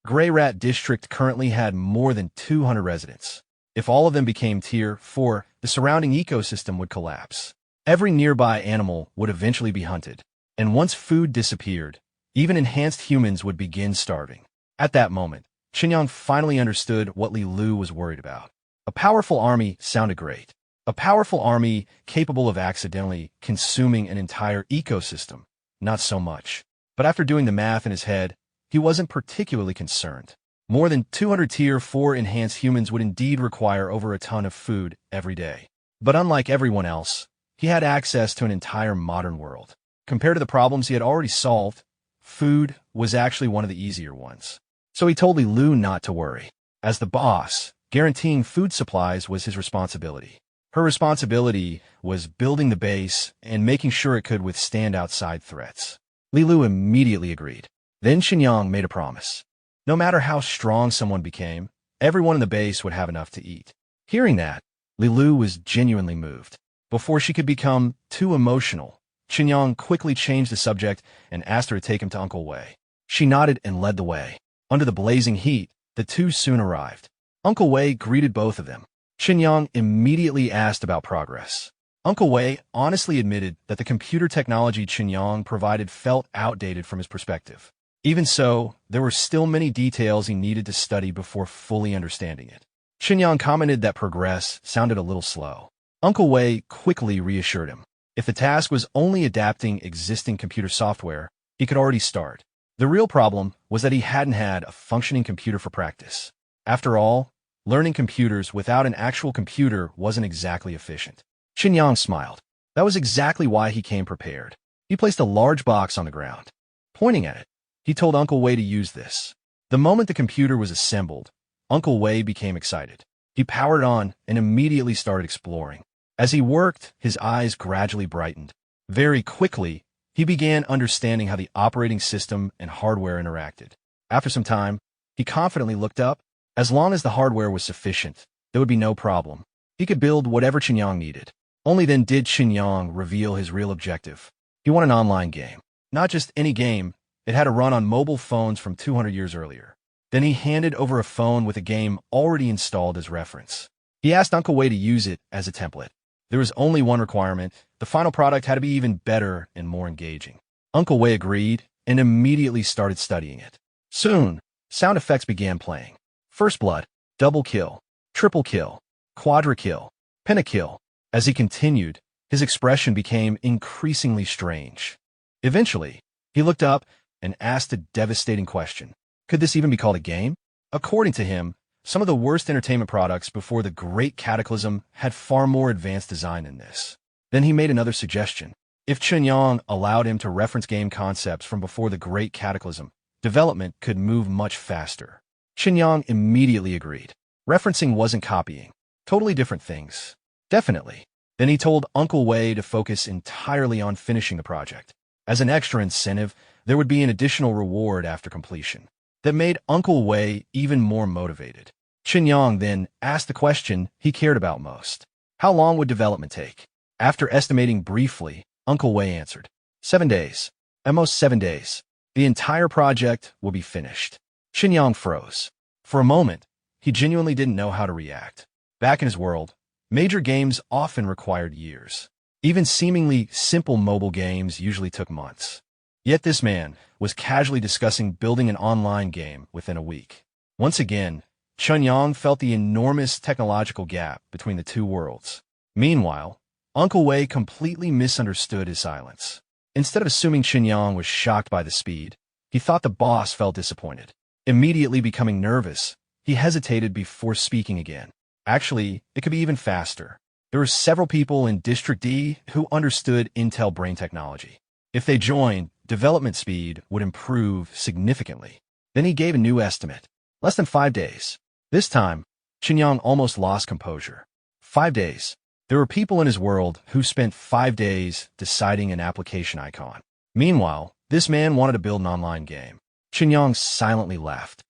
Gray Rat District currently had more than 200 residents. If all of them became Tier 4, the surrounding ecosystem would collapse. Every nearby animal would eventually be hunted. And once food disappeared, even enhanced humans would begin starving. At that moment, Chen Yang finally understood what Li Lu was worried about. A powerful army sounded great. A powerful army capable of accidentally consuming an entire ecosystem, not so much. But after doing the math in his head, he wasn't particularly concerned. More than 200 Tier 4 enhanced humans would indeed require over a ton of food every day. But unlike everyone else, he had access to an entire modern world. Compared to the problems he had already solved, food was actually one of the easier ones. So he told Li Lu not to worry. As the boss, guaranteeing food supplies was his responsibility. Her responsibility was building the base and making sure it could withstand outside threats. Li Lu immediately agreed. Then Chen Yang made a promise. No matter how strong someone became, everyone in the base would have enough to eat. Hearing that, Li Lu was genuinely moved. Before she could become too emotional, Chen Yang quickly changed the subject and asked her to take him to Uncle Wei. She nodded and led the way. Under the blazing heat, the two soon arrived. Uncle Wei greeted both of them. Chen Yang immediately asked about progress. Uncle Wei honestly admitted that the computer technology Chen Yang provided felt outdated from his perspective. Even so, there were still many details he needed to study before fully understanding it. Chen Yang commented that progress sounded a little slow. Uncle Wei quickly reassured him. If the task was only adapting existing computer software, he could already start. The real problem was that he hadn't had a functioning computer for practice. After all, learning computers without an actual computer wasn't exactly efficient. Chen Yang smiled. That was exactly why he came prepared. He placed a large box on the ground. Pointing at it, he told Uncle Wei to use this. The moment the computer was assembled, Uncle Wei became excited. He powered on and immediately started exploring. As he worked, his eyes gradually brightened. Very quickly, he began understanding how the operating system and hardware interacted. After some time, he confidently looked up. As long as the hardware was sufficient, there would be no problem. He could build whatever Chen Yang needed. Only then did Chen Yang reveal his real objective. He wanted an online game. Not just any game, it had to run on mobile phones from 200 years earlier. Then he handed over a phone with a game already installed as reference. He asked Uncle Wei to use it as a template. There was only one requirement. The final product had to be even better and more engaging. Uncle Wei agreed and immediately started studying it. Soon, sound effects began playing. First blood, double kill, triple kill, quadra kill, pentakill. As he continued, his expression became increasingly strange. Eventually, he looked up and asked a devastating question. Could this even be called a game? According to him, some of the worst entertainment products before the Great Cataclysm had far more advanced design than this. Then he made another suggestion. If Chen Yang allowed him to reference game concepts from before the Great Cataclysm, development could move much faster. Chen Yang immediately agreed. Referencing wasn't copying. Totally different things. Definitely. Then he told Uncle Wei to focus entirely on finishing the project. As an extra incentive, there would be an additional reward after completion. That made Uncle Wei even more motivated. Chen Yang then asked the question he cared about most. How long would development take? After estimating briefly, Uncle Wei answered. 7 days. At most 7 days. The entire project will be finished. Chen Yang froze. For a moment, he genuinely didn't know how to react. Back in his world, major games often required years. Even seemingly simple mobile games usually took months. Yet this man was casually discussing building an online game within a week. Once again, Chen Yang felt the enormous technological gap between the two worlds. Meanwhile, Uncle Wei completely misunderstood his silence. Instead of assuming Chen Yang was shocked by the speed, he thought the boss felt disappointed. Immediately becoming nervous, he hesitated before speaking again. Actually, it could be even faster. There were several people in District D who understood Intel brain technology. If they joined, development speed would improve significantly. Then he gave a new estimate. Less than 5 days. This time, Chen Yang almost lost composure. 5 days. There were people in his world who spent 5 days deciding an application icon. Meanwhile, this man wanted to build an online game. Chen Yang silently laughed.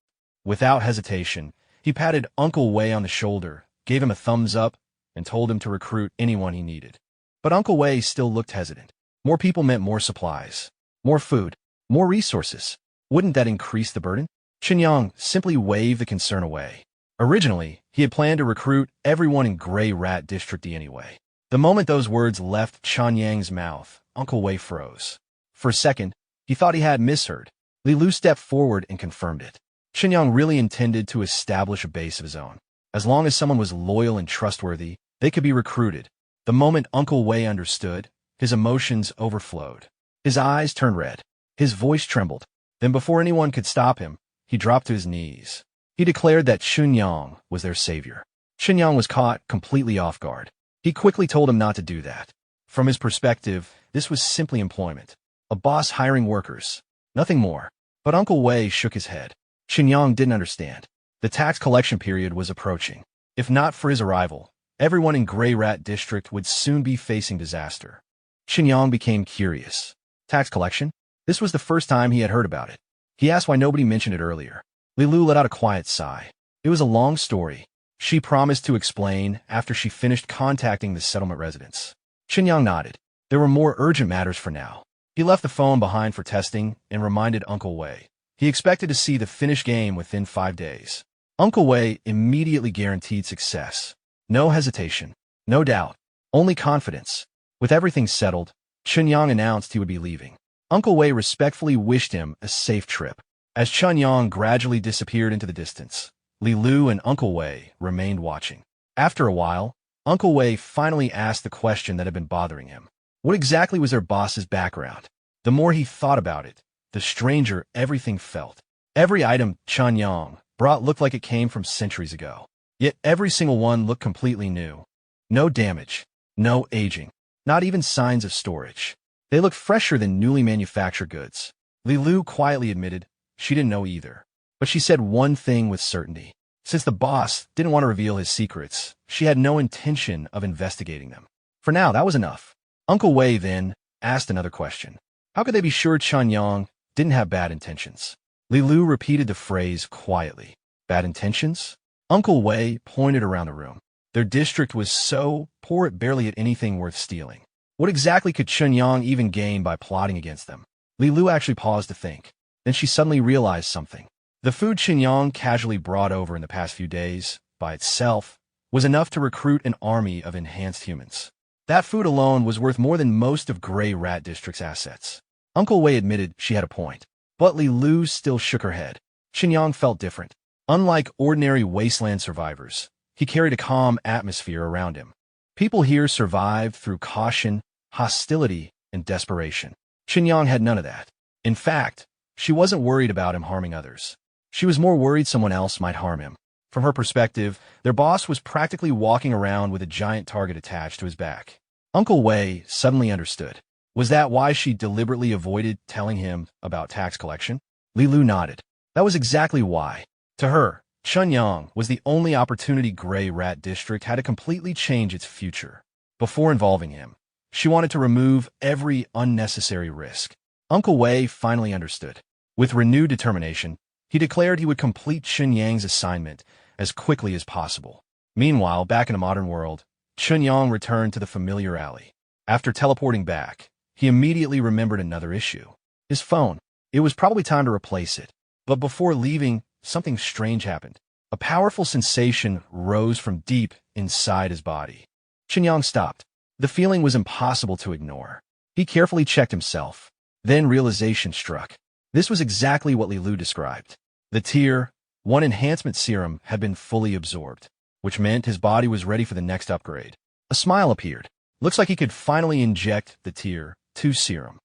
Without hesitation, he patted Uncle Wei on the shoulder, gave him a thumbs up, and told him to recruit anyone he needed. But Uncle Wei still looked hesitant. More people meant more supplies, more food, more resources. Wouldn't that increase the burden? Chen Yang simply waved the concern away. Originally, he had planned to recruit everyone in Gray Rat District anyway. The moment those words left Chen Yang's mouth, Uncle Wei froze. For a second, he thought he had misheard. Li Lu stepped forward and confirmed it. Chen Yang really intended to establish a base of his own. As long as someone was loyal and trustworthy, they could be recruited. The moment Uncle Wei understood, his emotions overflowed. His eyes turned red. His voice trembled. Then before anyone could stop him, he dropped to his knees. He declared that Chen Yang was their savior. Chen Yang was caught completely off guard. He quickly told him not to do that. From his perspective, this was simply employment. A boss hiring workers. Nothing more. But Uncle Wei shook his head. Chen Yang didn't understand. The tax collection period was approaching. If not for his arrival, everyone in Gray Rat District would soon be facing disaster. Chen Yang became curious. Tax collection? This was the first time he had heard about it. He asked why nobody mentioned it earlier. Li Lu let out a quiet sigh. It was a long story. She promised to explain after she finished contacting the settlement residents. Chen Yang nodded. There were more urgent matters for now. He left the phone behind for testing and reminded Uncle Wei. He expected to see the finished game within 5 days. Uncle Wei immediately guaranteed success. No hesitation. No doubt. Only confidence. With everything settled, Chen Yang announced he would be leaving. Uncle Wei respectfully wished him a safe trip. As Chen Yang gradually disappeared into the distance, Li Lu and Uncle Wei remained watching. After a while, Uncle Wei finally asked the question that had been bothering him. What exactly was their boss's background? The more he thought about it, the stranger everything felt. Every item Chen Yang brought looked like it came from centuries ago. Yet every single one looked completely new. No damage, no aging, not even signs of storage. They looked fresher than newly manufactured goods. Li Lu quietly admitted she didn't know either. But she said one thing with certainty. Since the boss didn't want to reveal his secrets, she had no intention of investigating them. For now, that was enough. Uncle Wei then asked another question. How could they be sure Chen Yang didn't have bad intentions? Li Lu repeated the phrase quietly. Bad intentions? Uncle Wei pointed around the room. Their district was so poor it barely had anything worth stealing. What exactly could Chen Yang even gain by plotting against them? Li Lu actually paused to think. Then she suddenly realized something. The food Chen Yang casually brought over in the past few days, by itself, was enough to recruit an army of enhanced humans. That food alone was worth more than most of Gray Rat District's assets. Uncle Wei admitted she had a point. But Li Lu still shook her head. Chen Yang felt different. Unlike ordinary wasteland survivors, he carried a calm atmosphere around him. People here survived through caution, hostility, and desperation. Chen Yang had none of that. In fact, she wasn't worried about him harming others. She was more worried someone else might harm him. From her perspective, their boss was practically walking around with a giant target attached to his back. Uncle Wei suddenly understood. Was that why she deliberately avoided telling him about tax collection? Li Lu nodded. That was exactly why. To her, Chen Yang was the only opportunity Gray Rat District had to completely change its future. Before involving him, she wanted to remove every unnecessary risk. Uncle Wei finally understood. With renewed determination, he declared he would complete Chen Yang's assignment as quickly as possible. Meanwhile, back in the modern world, Chen Yang returned to the familiar alley. After teleporting back, he immediately remembered another issue. His phone. It was probably time to replace it. But before leaving, something strange happened. A powerful sensation rose from deep inside his body. Chen Yang stopped. The feeling was impossible to ignore. He carefully checked himself. Then realization struck. This was exactly what Li Lu described. The Tier 1 enhancement serum had been fully absorbed, which meant his body was ready for the next upgrade. A smile appeared. Looks like he could finally inject the Tier 2 serum.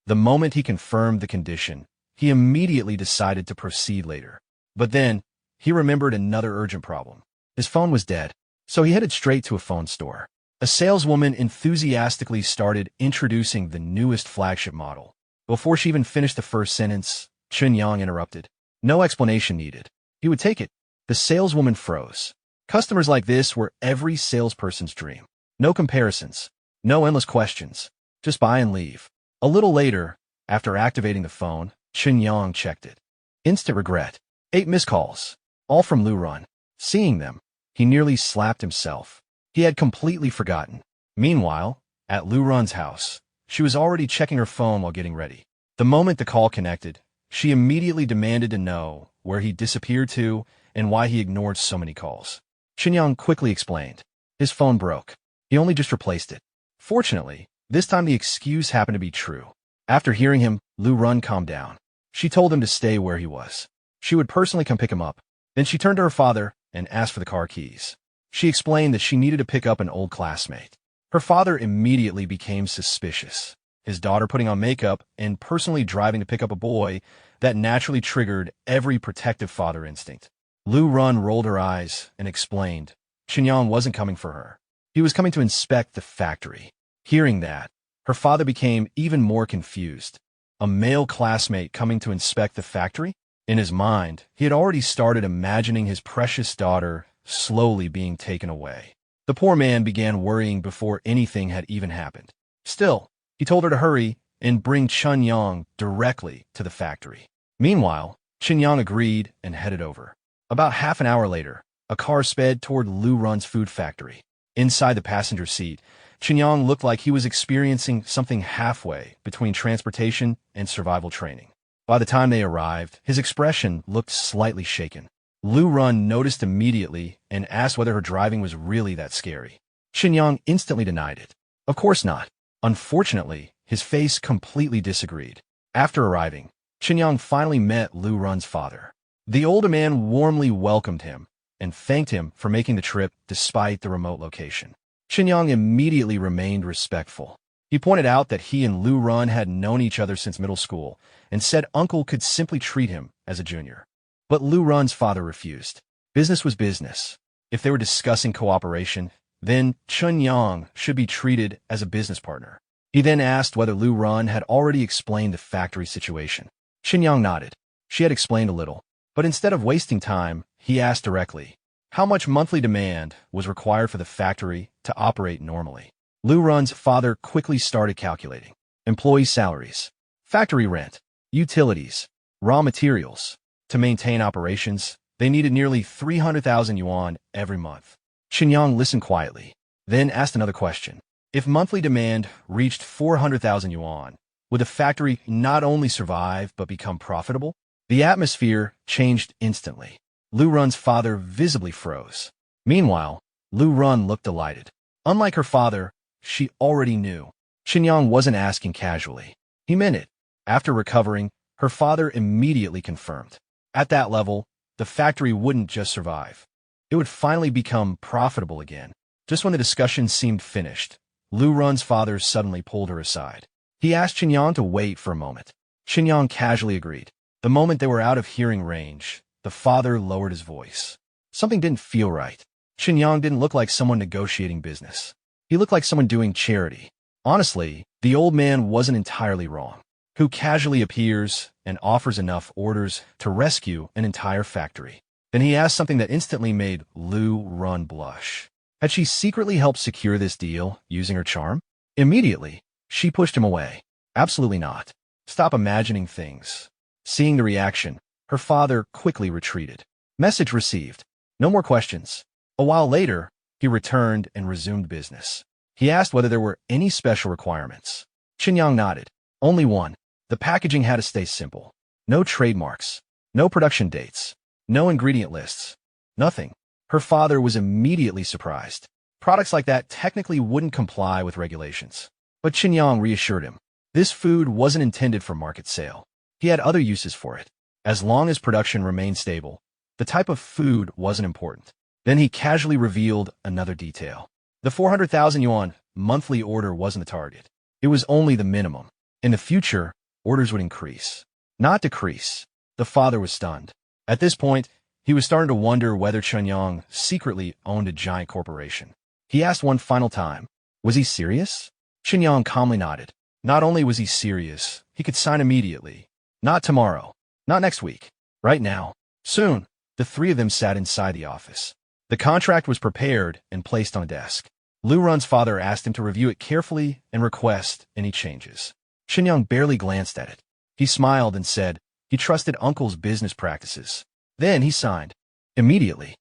The moment he confirmed the condition, he immediately decided to proceed later. But then, he remembered another urgent problem. His phone was dead, so he headed straight to a phone store. A saleswoman enthusiastically started introducing the newest flagship model. Before she even finished the first sentence, Chen Yang interrupted. No explanation needed. He would take it. The saleswoman froze. Customers like this were every salesperson's dream. No comparisons. No endless questions. Just buy and leave. A little later, after activating the phone, Chen Yang checked it. Instant regret. 8 missed calls. All from Lu Run. Seeing them, he nearly slapped himself. He had completely forgotten. Meanwhile, at Lu Run's house, she was already checking her phone while getting ready. The moment the call connected, She immediately demanded to know where he disappeared to and why he ignored so many calls. Chen Yang quickly explained. His phone broke. He only just replaced it. Fortunately, this time the excuse happened to be true. After hearing him, Lu Run calmed down. She told him to stay where he was. She would personally come pick him up. Then she turned to her father and asked for the car keys. She explained that she needed to pick up an old classmate. Her father immediately became suspicious. His daughter putting on makeup and personally driving to pick up a boy, that naturally triggered every protective father instinct. Lu Run rolled her eyes and explained Chen Yang wasn't coming for her. He was coming to inspect the factory. Hearing that, her father became even more confused. A male classmate coming to inspect the factory? In his mind, he had already started imagining his precious daughter slowly being taken away. The poor man began worrying before anything had even happened. Still, he told her to hurry and bring Chen Yang directly to the factory. Meanwhile, Chen Yang agreed and headed over. About half an hour later, a car sped toward Lu Run's food factory. Inside the passenger seat, Chen Yang looked like he was experiencing something halfway between transportation and survival training. By the time they arrived, his expression looked slightly shaken. Lu Run noticed immediately and asked whether her driving was really that scary. Chen Yang instantly denied it. Of course not. Unfortunately, his face completely disagreed. After arriving, Chen Yang finally met Lu Run's father. The older man warmly welcomed him and thanked him for making the trip despite the remote location. Chen Yang immediately remained respectful. He pointed out that he and Lu Run had known each other since middle school and said uncle could simply treat him as a junior. But Lu Run's father refused. Business was business. If they were discussing cooperation, then Chen Yang should be treated as a business partner. He then asked whether Lu Run had already explained the factory situation. Chen Yang nodded. She had explained a little. But instead of wasting time, he asked directly how much monthly demand was required for the factory to operate normally. Lu Run's father quickly started calculating. Employee salaries, factory rent, utilities, raw materials. To maintain operations, they needed nearly 300,000 yuan every month. Chen Yang listened quietly, then asked another question. If monthly demand reached 400,000 yuan, would the factory not only survive but become profitable? The atmosphere changed instantly. Lu Run's father visibly froze. Meanwhile, Lu Run looked delighted. Unlike her father, she already knew. Chen Yang wasn't asking casually. He meant it. After recovering, her father immediately confirmed. At that level, the factory wouldn't just survive. It would finally become profitable again. Just when the discussion seemed finished, Lu Run's father suddenly pulled her aside. He asked Chen Yang to wait for a moment. Chen Yang casually agreed. The moment they were out of hearing range, the father lowered his voice. Something didn't feel right. Chen Yang didn't look like someone negotiating business. He looked like someone doing charity. Honestly, the old man wasn't entirely wrong. Who casually appears and offers enough orders to rescue an entire factory? Then he asked something that instantly made Lu Run blush. Had she secretly helped secure this deal using her charm? Immediately, she pushed him away. Absolutely not. Stop imagining things. Seeing the reaction, her father quickly retreated. Message received. No more questions. A while later, he returned and resumed business. He asked whether there were any special requirements. Chen Yang nodded. Only one. The packaging had to stay simple. No trademarks. No production dates. No ingredient lists. Nothing. Her father was immediately surprised. Products like that technically wouldn't comply with regulations. But Chen Yang reassured him. This food wasn't intended for market sale. He had other uses for it. As long as production remained stable, the type of food wasn't important. Then he casually revealed another detail. The 400,000 yuan monthly order wasn't the target. It was only the minimum. In the future, orders would increase, not decrease. The father was stunned. At this point, he was starting to wonder whether Chen Yang secretly owned a giant corporation. He asked one final time, was he serious? Chen Yang calmly nodded. Not only was he serious, he could sign immediately. Not tomorrow. Not next week. Right now. Soon. The three of them sat inside the office. The contract was prepared and placed on a desk. Lu Run's father asked him to review it carefully and request any changes. Chen Yang barely glanced at it. He smiled and said he trusted uncle's business practices. Then he signed. Immediately.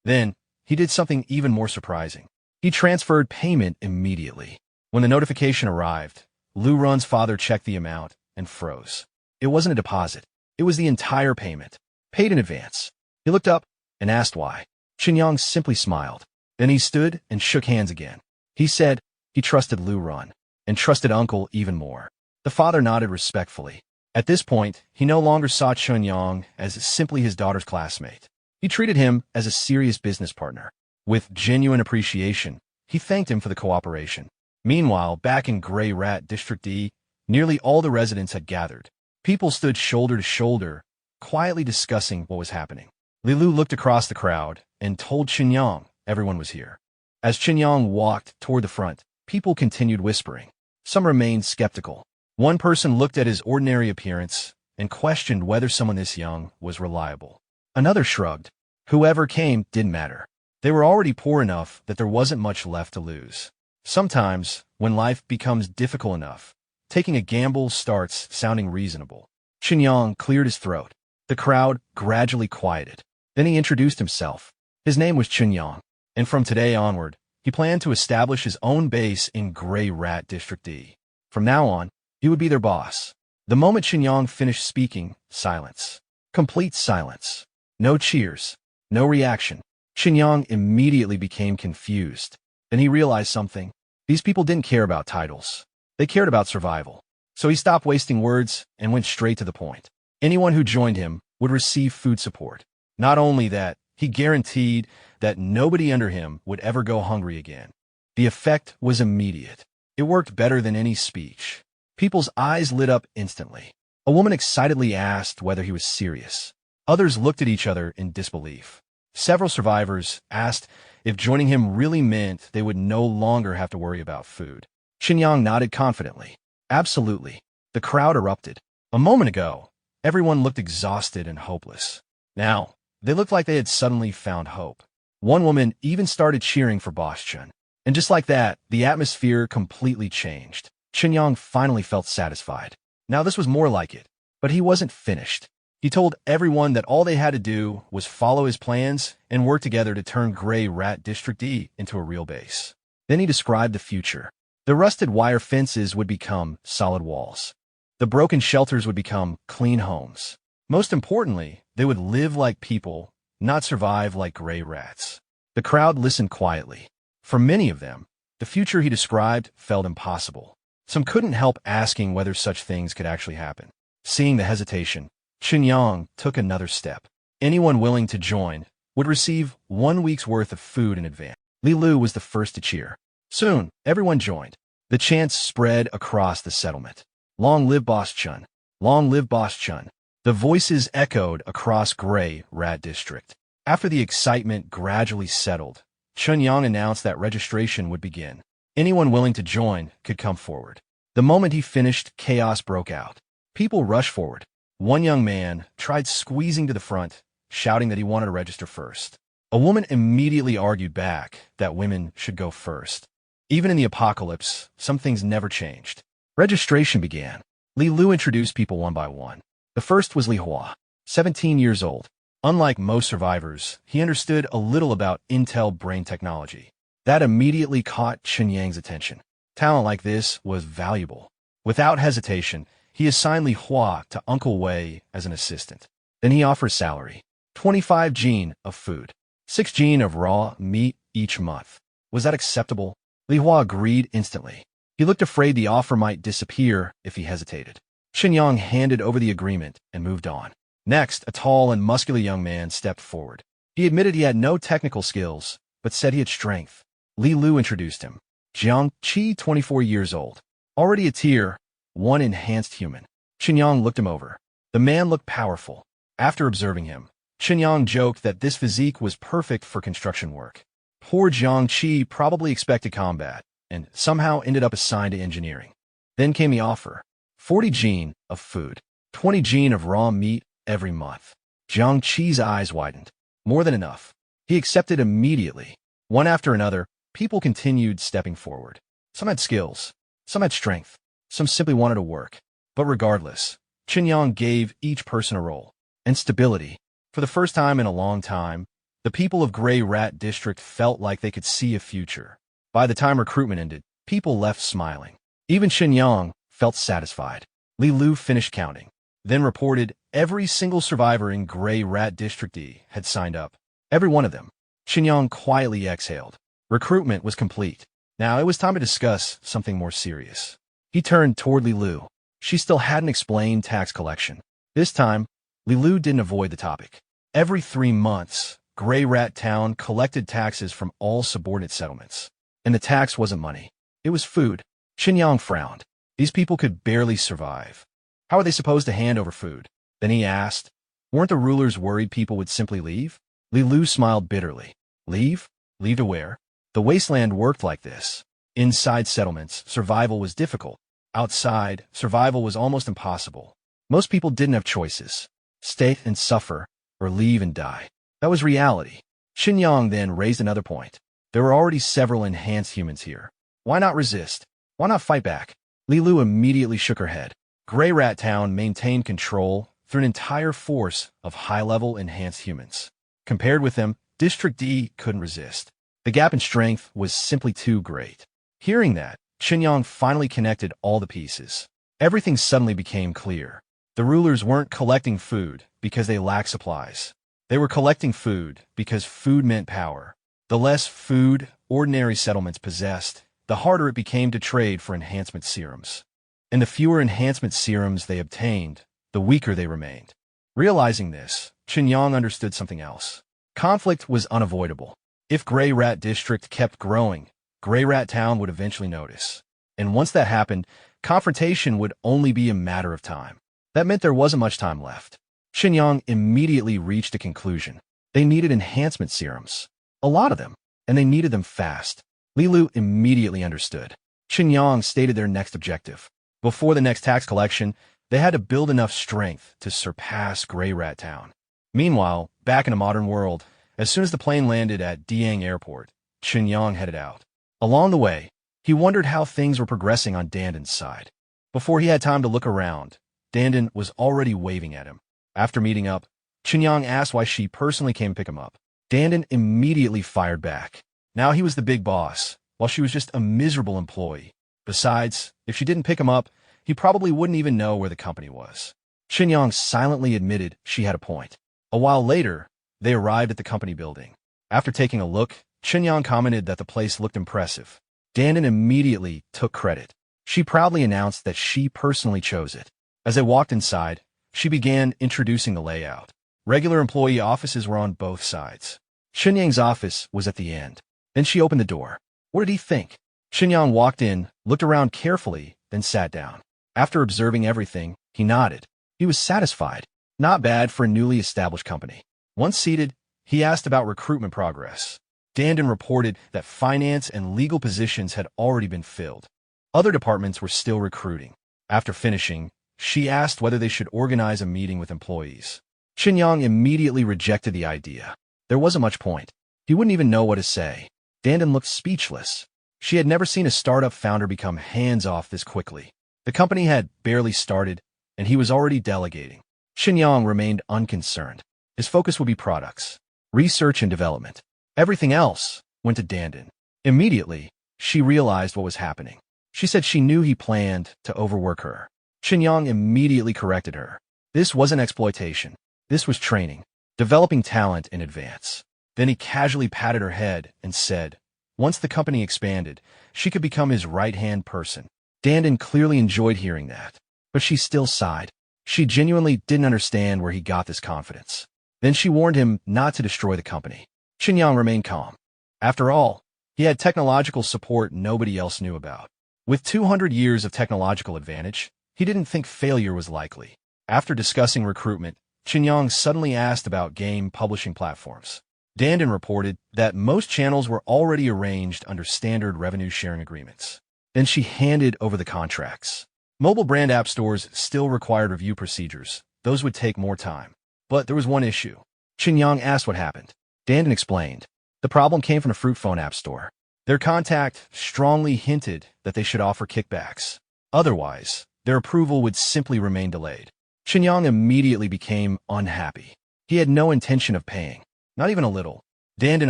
Then, he did something even more surprising. He transferred payment immediately. When the notification arrived, Lu Run's father checked the amount and froze. It wasn't a deposit. It was the entire payment, paid in advance. He looked up and asked why. Chen Yang simply smiled. Then he stood and shook hands again. He said he trusted Lu Run and trusted Uncle even more. The father nodded respectfully. At this point, he no longer saw Chen Yang as simply his daughter's classmate. He treated him as a serious business partner. With genuine appreciation, he thanked him for the cooperation. Meanwhile, back in Grey Rat District D, nearly all the residents had gathered. People stood shoulder to shoulder, quietly discussing what was happening. Li Lu looked across the crowd and told Chen Yang everyone was here. As Chen Yang walked toward the front, people continued whispering. Some remained skeptical. One person looked at his ordinary appearance and questioned whether someone this young was reliable. Another shrugged. Whoever came didn't matter. They were already poor enough that there wasn't much left to lose. Sometimes, when life becomes difficult enough, taking a gamble starts sounding reasonable. Chen Yang cleared his throat. The crowd gradually quieted. Then he introduced himself. His name was Chen Yang, and from today onward, he planned to establish his own base in Grey Rat District D. From now on, he would be their boss. The moment Chen Yang finished speaking, silence. Complete silence. No cheers. No reaction. Chen Yang immediately became confused. Then he realized something. These people didn't care about titles. They cared about survival. So he stopped wasting words and went straight to the point. Anyone who joined him would receive food support. Not only that, he guaranteed that nobody under him would ever go hungry again. The effect was immediate. It worked better than any speech. People's eyes lit up instantly. A woman excitedly asked whether he was serious. Others looked at each other in disbelief. Several survivors asked if joining him really meant they would no longer have to worry about food. Chen Yang nodded confidently. Absolutely. The crowd erupted. A moment ago, everyone looked exhausted and hopeless. Now, they looked like they had suddenly found hope. One woman even started cheering for Boss Chen. And just like that, the atmosphere completely changed. Chen Yang finally felt satisfied. Now this was more like it. But he wasn't finished. He told everyone that all they had to do was follow his plans and work together to turn Grey Rat District D into a real base. Then he described the future. The rusted wire fences would become solid walls. The broken shelters would become clean homes. Most importantly, they would live like people, not survive like gray rats. The crowd listened quietly. For many of them, the future he described felt impossible. Some couldn't help asking whether such things could actually happen. Seeing the hesitation, Chen Yang took another step. Anyone willing to join would receive 1 week's worth of food in advance. Li Lu was the first to cheer. Soon, everyone joined. The chants spread across the settlement. Long live Boss Chen! Long live Boss Chen! The voices echoed across Grey Rat District. After the excitement gradually settled, Chen Yang announced that registration would begin. Anyone willing to join could come forward. The moment he finished, chaos broke out. People rushed forward. One young man tried squeezing to the front, shouting that he wanted to register first. A woman immediately argued back that women should go first. Even in the apocalypse, some things never changed. Registration began. Li Lu introduced people one by one. The first was Li Hua, 17 years old. Unlike most survivors, he understood a little about Intel brain technology. That immediately caught Chen Yang's attention. Talent like this was valuable. Without hesitation, he assigned Li Hua to Uncle Wei as an assistant. Then he offered salary, 25 jin of food, 6 jin of raw meat each month. Was that acceptable? Li Hua agreed instantly. He looked afraid the offer might disappear if he hesitated. Chen Yang handed over the agreement and moved on. Next, a tall and muscular young man stepped forward. He admitted he had no technical skills, but said he had strength. Li Lu introduced him. Jiang Qi, 24 years old. Already a tier 1 enhanced human. Chen Yang looked him over. The man looked powerful. After observing him, Chen Yang joked that this physique was perfect for construction work. Poor Jiang Qi probably expected combat, and somehow ended up assigned to engineering. Then came the offer. 40 jin of food, 20 jin of raw meat every month. Jiang Qi's eyes widened. More than enough. He accepted immediately. One after another, people continued stepping forward. Some had skills. Some had strength. Some simply wanted to work. But regardless, Chen Yang gave each person a role. And stability. For the first time in a long time, the people of Grey Rat District felt like they could see a future. By the time recruitment ended, people left smiling. Even Chen Yang felt satisfied. Li Lu finished counting, then reported Every single survivor in Gray Rat District D had signed up. Every one of them. Chen Yang quietly exhaled. Recruitment was complete. Now it was time to discuss something more serious. He turned toward Li Lu. She still hadn't explained tax collection. This time, Li Lu didn't avoid the topic. Every 3 months, Gray Rat Town collected taxes from all subordinate settlements. And the tax wasn't money. It was food. Chen Yang frowned. These people could barely survive. How are they supposed to hand over food? Then he asked, weren't the rulers worried people would simply leave? Li Lu smiled bitterly. Leave? Leave to where? The wasteland worked like this. Inside settlements, survival was difficult. Outside, survival was almost impossible. Most people didn't have choices. Stay and suffer, or leave and die. That was reality. Chen Yang then raised another point. There were already several enhanced humans here. Why not resist? Why not fight back? Li Lu immediately shook her head. Gray Rat Town maintained control through an entire force of high-level enhanced humans. Compared with them, District D couldn't resist. The gap in strength was simply too great. Hearing that, Chen Yang finally connected all the pieces. Everything suddenly became clear. The rulers weren't collecting food because they lacked supplies. They were collecting food because food meant power. The less food ordinary settlements possessed, the harder it became to trade for enhancement serums. And the fewer enhancement serums they obtained, the weaker they remained. Realizing this, Chen Yang understood something else. Conflict was unavoidable. If Gray Rat District kept growing, Gray Rat Town would eventually notice. And once that happened, confrontation would only be a matter of time. That meant there wasn't much time left. Chen Yang immediately reached a conclusion. They needed enhancement serums. A lot of them. And they needed them fast. Li Lu immediately understood. Chen Yang stated their next objective. Before the next tax collection, they had to build enough strength to surpass Gray Rat Town. Meanwhile, back in a modern world, as soon as the plane landed at Diang Airport, Chen Yang headed out. Along the way, he wondered how things were progressing on Danden's side. Before he had time to look around, Danden was already waving at him. After meeting up, Chen Yang asked why she personally came to pick him up. Danden immediately fired back. Now he was the big boss, while she was just a miserable employee. Besides, if she didn't pick him up, he probably wouldn't even know where the company was. Chen Yang silently admitted she had a point. A while later, they arrived at the company building. After taking a look, Chen Yang commented that the place looked impressive. Danden immediately took credit. She proudly announced that she personally chose it. As they walked inside, she began introducing the layout. Regular employee offices were on both sides. Chen Yang's office was at the end. Then she opened the door. What did he think? Chen Yang walked in, looked around carefully, then sat down. After observing everything, he nodded. He was satisfied. Not bad for a newly established company. Once seated, he asked about recruitment progress. Danden reported that finance and legal positions had already been filled. Other departments were still recruiting. After finishing, she asked whether they should organize a meeting with employees. Chen Yang immediately rejected the idea. There wasn't much point. He wouldn't even know what to say. Danden looked speechless. She had never seen a startup founder become hands-off this quickly. The company had barely started, and he was already delegating. Chen Yang remained unconcerned. His focus would be products, research and development. Everything else went to Danden. Immediately, she realized what was happening. She said she knew he planned to overwork her. Chen Yang immediately corrected her. This wasn't exploitation. This was training, developing talent in advance. Then he casually patted her head and said, once the company expanded, she could become his right-hand person. Danden clearly enjoyed hearing that, but she still sighed. She genuinely didn't understand where he got this confidence. Then she warned him not to destroy the company. Chen Yang remained calm. After all, he had technological support nobody else knew about. With 200 years of technological advantage, he didn't think failure was likely. After discussing recruitment, Chen Yang suddenly asked about game publishing platforms. Danden reported that most channels were already arranged under standard revenue-sharing agreements. Then she handed over the contracts. Mobile brand app stores still required review procedures. Those would take more time. But there was one issue. Chen Yang asked what happened. Danden explained. The problem came from a fruit phone app store. Their contact strongly hinted that they should offer kickbacks. Otherwise, their approval would simply remain delayed. Chen Yang immediately became unhappy. He had no intention of paying. Not even a little. Danden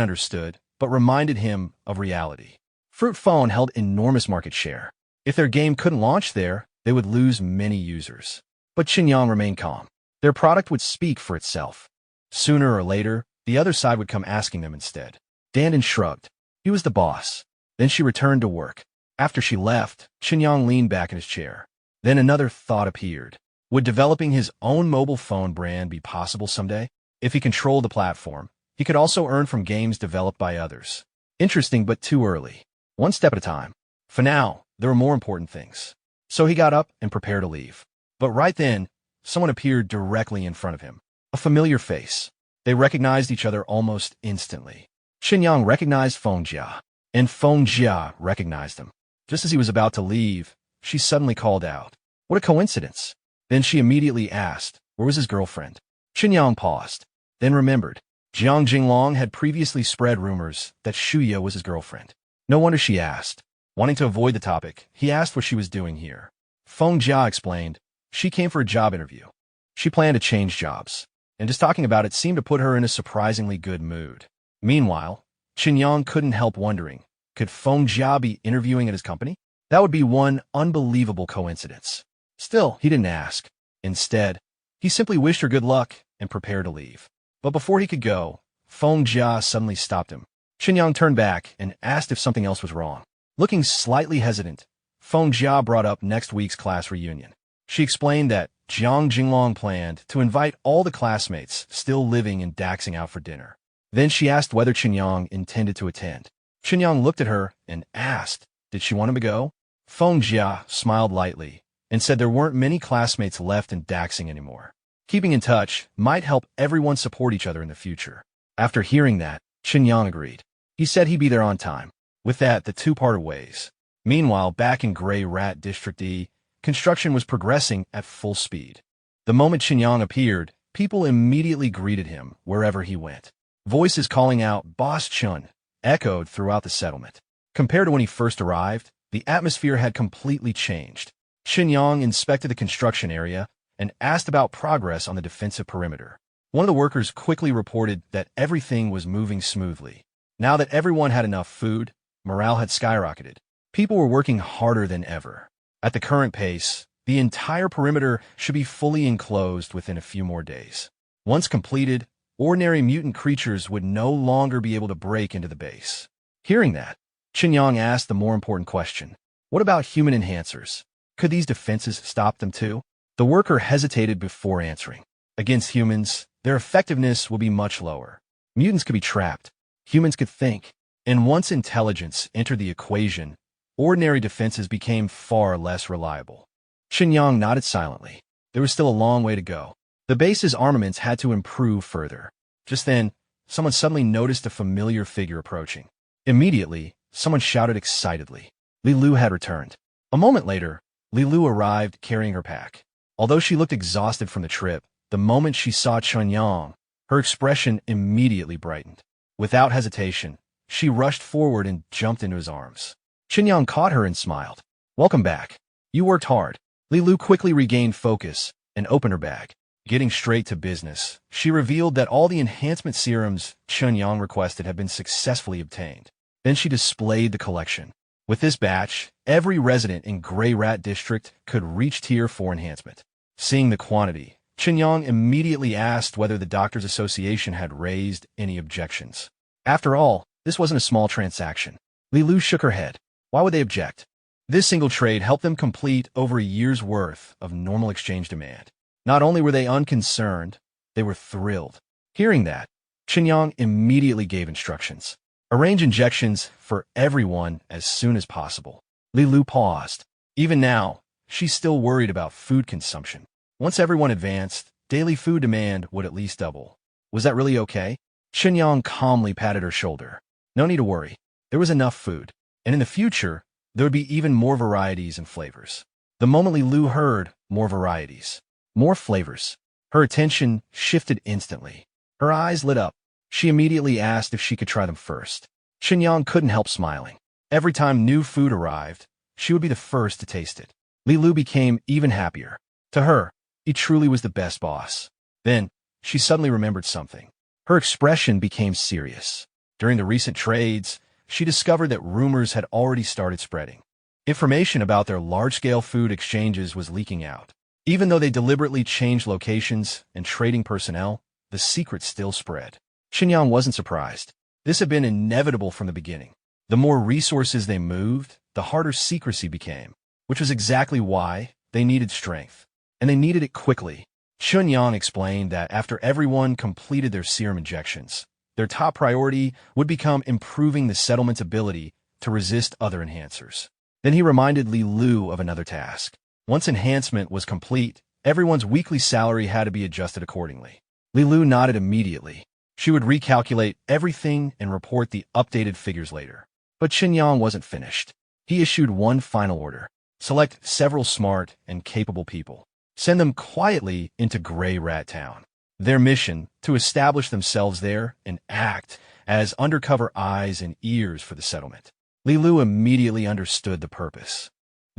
understood, but reminded him of reality. Fruit phone held enormous market share. If their game couldn't launch there, they would lose many users. But Chen Yang remained calm. Their product would speak for itself. Sooner or later, the other side would come asking them instead. Dandan shrugged. He was the boss. Then she returned to work. After she left, Chen Yang leaned back in his chair. Then another thought appeared. Would developing his own mobile phone brand be possible someday? If he controlled the platform, he could also earn from games developed by others. Interesting, but too early. One step at a time. For now, there were more important things. So he got up and prepared to leave. But right then, someone appeared directly in front of him. A familiar face. They recognized each other almost instantly. Chen Yang recognized Feng Jia, and Feng Jia recognized him. Just as he was about to leave, she suddenly called out, "What a coincidence!" Then she immediately asked, where was his girlfriend? Chen Yang paused, then remembered. Jiang Jinglong had previously spread rumors that Shuya was his girlfriend. No wonder she asked. Wanting to avoid the topic, he asked what she was doing here. Feng Jia explained, she came for a job interview. She planned to change jobs, and just talking about it seemed to put her in a surprisingly good mood. Meanwhile, Chen Yang couldn't help wondering, could Feng Jia be interviewing at his company? That would be one unbelievable coincidence. Still, he didn't ask. Instead, he simply wished her good luck and prepared to leave. But before he could go, Feng Jia suddenly stopped him. Chen Yang turned back and asked if something else was wrong. Looking slightly hesitant, Feng Jia brought up next week's class reunion. She explained that Jiang Jinglong planned to invite all the classmates still living and daxing out for dinner. Then she asked whether Chen Yang intended to attend. Chen Yang looked at her and asked, did she want him to go? Feng Jia smiled lightly and said there weren't many classmates left in daxing anymore. Keeping in touch might help everyone support each other in the future. After hearing that, Chen Yang agreed. He said he'd be there on time. With that, the two parted ways. Meanwhile, back in Grey Rat District E, construction was progressing at full speed. The moment Chen Yang appeared, people immediately greeted him wherever he went. Voices calling out, "Boss Chun," echoed throughout the settlement. Compared to when he first arrived, the atmosphere had completely changed. Chen Yang inspected the construction area and asked about progress on the defensive perimeter. One of the workers quickly reported that everything was moving smoothly. Now that everyone had enough food, morale had skyrocketed. People were working harder than ever. At the current pace, the entire perimeter should be fully enclosed within a few more days. Once completed, ordinary mutant creatures would no longer be able to break into the base. Hearing that, Chen Yang asked the more important question. What about human enhancers? Could these defenses stop them too? The worker hesitated before answering. Against humans, their effectiveness will be much lower. Mutants could be trapped. Humans could think. And once intelligence entered the equation, ordinary defenses became far less reliable. Chen Yang nodded silently. There was still a long way to go. The base's armaments had to improve further. Just then, someone suddenly noticed a familiar figure approaching. Immediately, someone shouted excitedly. Li Lu had returned. A moment later, Li Lu arrived carrying her pack. Although she looked exhausted from the trip, the moment she saw Chen Yang, her expression immediately brightened. Without hesitation, she rushed forward and jumped into his arms. Chen Yang caught her and smiled. Welcome back. You worked hard. Li Lu quickly regained focus and opened her bag. Getting straight to business, she revealed that all the enhancement serums Chen Yang requested had been successfully obtained. Then she displayed the collection. With this batch, every resident in Grey Rat District could reach Tier 4 enhancement. Seeing the quantity, Chen Yang immediately asked whether the Doctors Association had raised any objections. After all, this wasn't a small transaction. Li Lu shook her head. Why would they object? This single trade helped them complete over a year's worth of normal exchange demand. Not only were they unconcerned, they were thrilled. Hearing that, Chen Yang immediately gave instructions. Arrange injections for everyone as soon as possible. Li Lu paused. Even now, she's still worried about food consumption. Once everyone advanced, daily food demand would at least double. Was that really okay? Chen Yang calmly patted her shoulder. No need to worry. There was enough food. And in the future, there would be even more varieties and flavors. The moment Li Lu heard more varieties, more flavors, her attention shifted instantly. Her eyes lit up. She immediately asked if she could try them first. Chen Yang couldn't help smiling. Every time new food arrived, she would be the first to taste it. Li Lu became even happier. To her, he truly was the best boss. Then, she suddenly remembered something. Her expression became serious. During the recent trades, she discovered that rumors had already started spreading. Information about their large-scale food exchanges was leaking out. Even though they deliberately changed locations and trading personnel, the secret still spread. Chen Yang wasn't surprised. This had been inevitable from the beginning. The more resources they moved, the harder secrecy became, which was exactly why they needed strength. And they needed it quickly. Chen Yang explained that after everyone completed their serum injections, their top priority would become improving the settlement's ability to resist other enhancers. Then he reminded Li Lu of another task. Once enhancement was complete, everyone's weekly salary had to be adjusted accordingly. Li Lu nodded immediately. She would recalculate everything and report the updated figures later. But Chen Yang wasn't finished. He issued one final order. Select several smart and capable people. Send them quietly into Gray Rat Town. Their mission, to establish themselves there and act as undercover eyes and ears for the settlement. Li Lu immediately understood the purpose.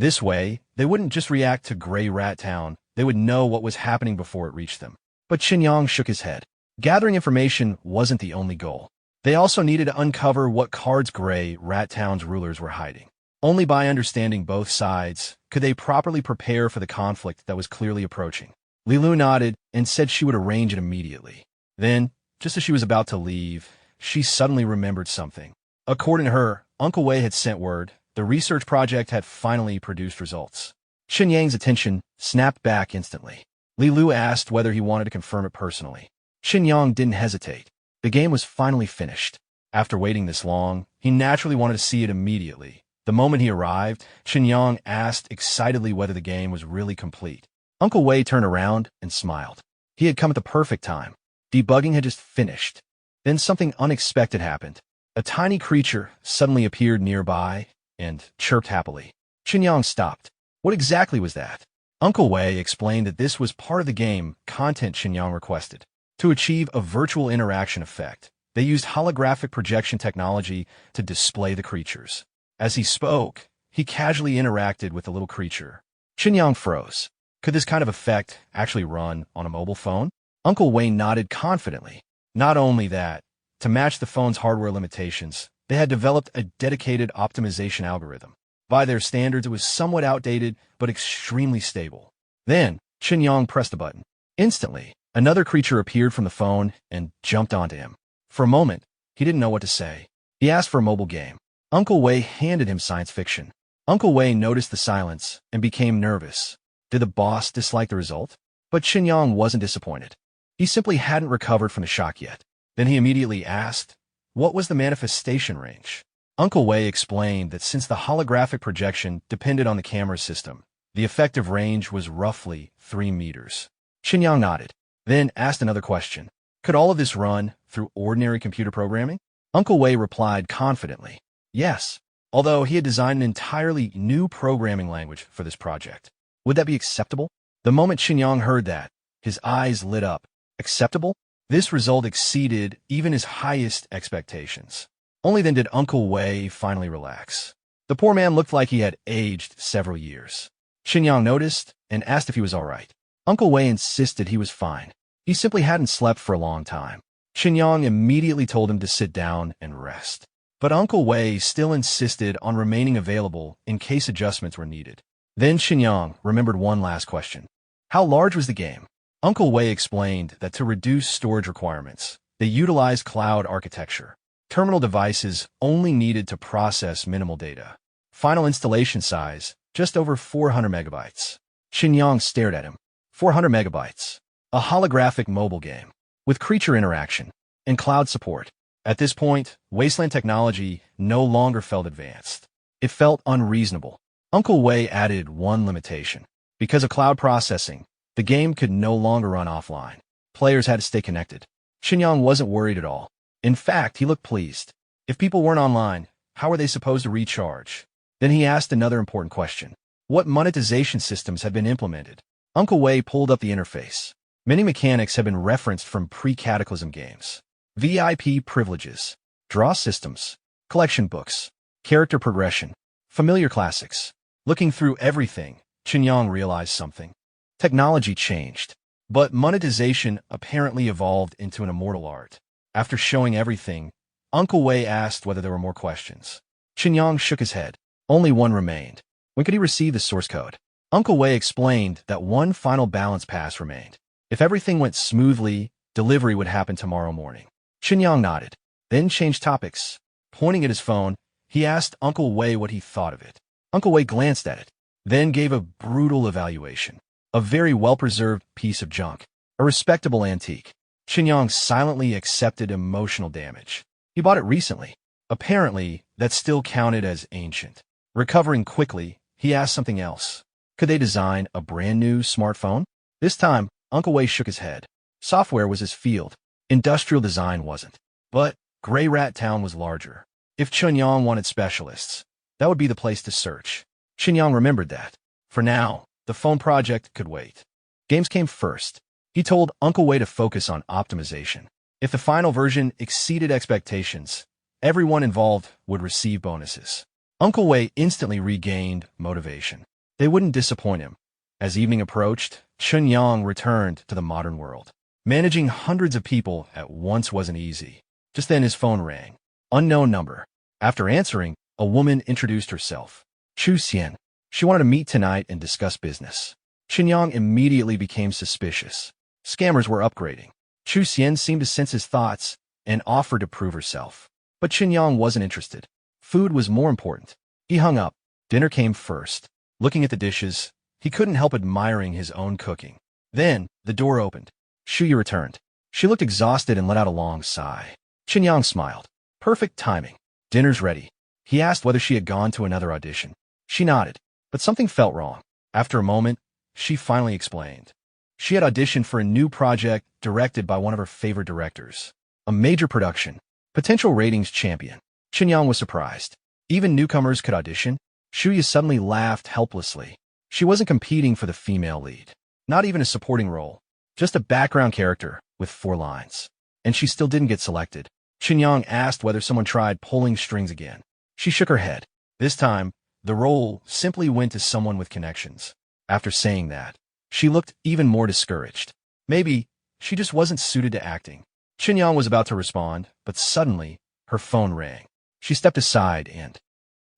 This way, they wouldn't just react to Gray Rat Town, they would know what was happening before it reached them. But Chen Yang shook his head. Gathering information wasn't the only goal. They also needed to uncover what cards Gray Rat Town's rulers were hiding. Only by understanding both sides could they properly prepare for the conflict that was clearly approaching. Li Lu nodded and said she would arrange it immediately. Then, just as she was about to leave, she suddenly remembered something. According to her, Uncle Wei had sent word the research project had finally produced results. Chen Yang's attention snapped back instantly. Li Lu asked whether he wanted to confirm it personally. Chen Yang didn't hesitate. The game was finally finished. After waiting this long, he naturally wanted to see it immediately. The moment he arrived, Chen Yang asked excitedly whether the game was really complete. Uncle Wei turned around and smiled. He had come at the perfect time. Debugging had just finished. Then something unexpected happened. A tiny creature suddenly appeared nearby and chirped happily. Chen Yang stopped. What exactly was that? Uncle Wei explained that this was part of the game content Chen Yang requested. To achieve a virtual interaction effect, they used holographic projection technology to display the creatures. As he spoke, he casually interacted with the little creature. Chen Yang froze. Could this kind of effect actually run on a mobile phone? Uncle Wei nodded confidently. Not only that, to match the phone's hardware limitations, they had developed a dedicated optimization algorithm. By their standards, it was somewhat outdated, but extremely stable. Then, Chen Yang pressed a button. Instantly, another creature appeared from the phone and jumped onto him. For a moment, he didn't know what to say. He asked for a mobile game. Uncle Wei handed him science fiction. Uncle Wei noticed the silence and became nervous. Did the boss dislike the result? But Chen Yang wasn't disappointed. He simply hadn't recovered from the shock yet. Then he immediately asked, what was the manifestation range? Uncle Wei explained that since the holographic projection depended on the camera system, the effective range was roughly 3 meters. Chen Yang nodded, then asked another question. Could all of this run through ordinary computer programming? Uncle Wei replied confidently, yes, although he had designed an entirely new programming language for this project. Would that be acceptable? The moment Chen Yang heard that, his eyes lit up. Acceptable? This result exceeded even his highest expectations. Only then did Uncle Wei finally relax. The poor man looked like he had aged several years. Chen Yang noticed and asked if he was all right. Uncle Wei insisted he was fine. He simply hadn't slept for a long time. Chen Yang immediately told him to sit down and rest. But Uncle Wei still insisted on remaining available in case adjustments were needed. Then Chen Yang remembered one last question. How large was the game? Uncle Wei explained that to reduce storage requirements, they utilized cloud architecture. Terminal devices only needed to process minimal data. Final installation size, just over 400 megabytes. Chen Yang stared at him. 400 megabytes. A holographic mobile game. With creature interaction and cloud support. At this point, wasteland technology no longer felt advanced. It felt unreasonable. Uncle Wei added one limitation. Because of cloud processing, the game could no longer run offline. Players had to stay connected. Chen Yang wasn't worried at all. In fact, he looked pleased. If people weren't online, how were they supposed to recharge? Then he asked another important question. What monetization systems had been implemented? Uncle Wei pulled up the interface. Many mechanics had been referenced from pre-Cataclysm games. VIP privileges, draw systems, collection books, character progression, familiar classics. Looking through everything, Chen Yang realized something. Technology changed, but monetization apparently evolved into an immortal art. After showing everything, Uncle Wei asked whether there were more questions. Chen Yang shook his head. Only one remained. When could he receive the source code? Uncle Wei explained that one final balance pass remained. If everything went smoothly, delivery would happen tomorrow morning. Chen Yang nodded, then changed topics. Pointing at his phone, he asked Uncle Wei what he thought of it. Uncle Wei glanced at it, then gave a brutal evaluation. A very well-preserved piece of junk. A respectable antique. Chen Yang silently accepted emotional damage. He bought it recently. Apparently, that still counted as ancient. Recovering quickly, he asked something else. Could they design a brand new smartphone? This time, Uncle Wei shook his head. Software was his field. Industrial design wasn't. But Grey Rat Town was larger. If Chen Yang wanted specialists, that would be the place to search. Chen Yang remembered that. For now, the phone project could wait. Games came first. He told Uncle Wei to focus on optimization. If the final version exceeded expectations, everyone involved would receive bonuses. Uncle Wei instantly regained motivation. They wouldn't disappoint him. As evening approached, Chen Yang returned to the modern world. Managing hundreds of people at once wasn't easy. Just then his phone rang. Unknown number. After answering, a woman introduced herself. Chu Xian. She wanted to meet tonight and discuss business. Chen Yang immediately became suspicious. Scammers were upgrading. Chu Xian seemed to sense his thoughts and offered to prove herself. But Chen Yang wasn't interested. Food was more important. He hung up. Dinner came first. Looking at the dishes, he couldn't help admiring his own cooking. Then, the door opened. Shuya returned. She looked exhausted and let out a long sigh. Chen Yang smiled. Perfect timing. Dinner's ready. He asked whether she had gone to another audition. She nodded, but something felt wrong. After a moment, she finally explained. She had auditioned for a new project directed by one of her favorite directors. A major production. Potential ratings champion. Chen Yang was surprised. Even newcomers could audition? Shuya suddenly laughed helplessly. She wasn't competing for the female lead. Not even a supporting role. Just a background character with 4 lines. And she still didn't get selected. Chen Yang asked whether someone tried pulling strings again. She shook her head. This time, the role simply went to someone with connections. After saying that, she looked even more discouraged. Maybe she just wasn't suited to acting. Chen Yang was about to respond, but suddenly, her phone rang. She stepped aside and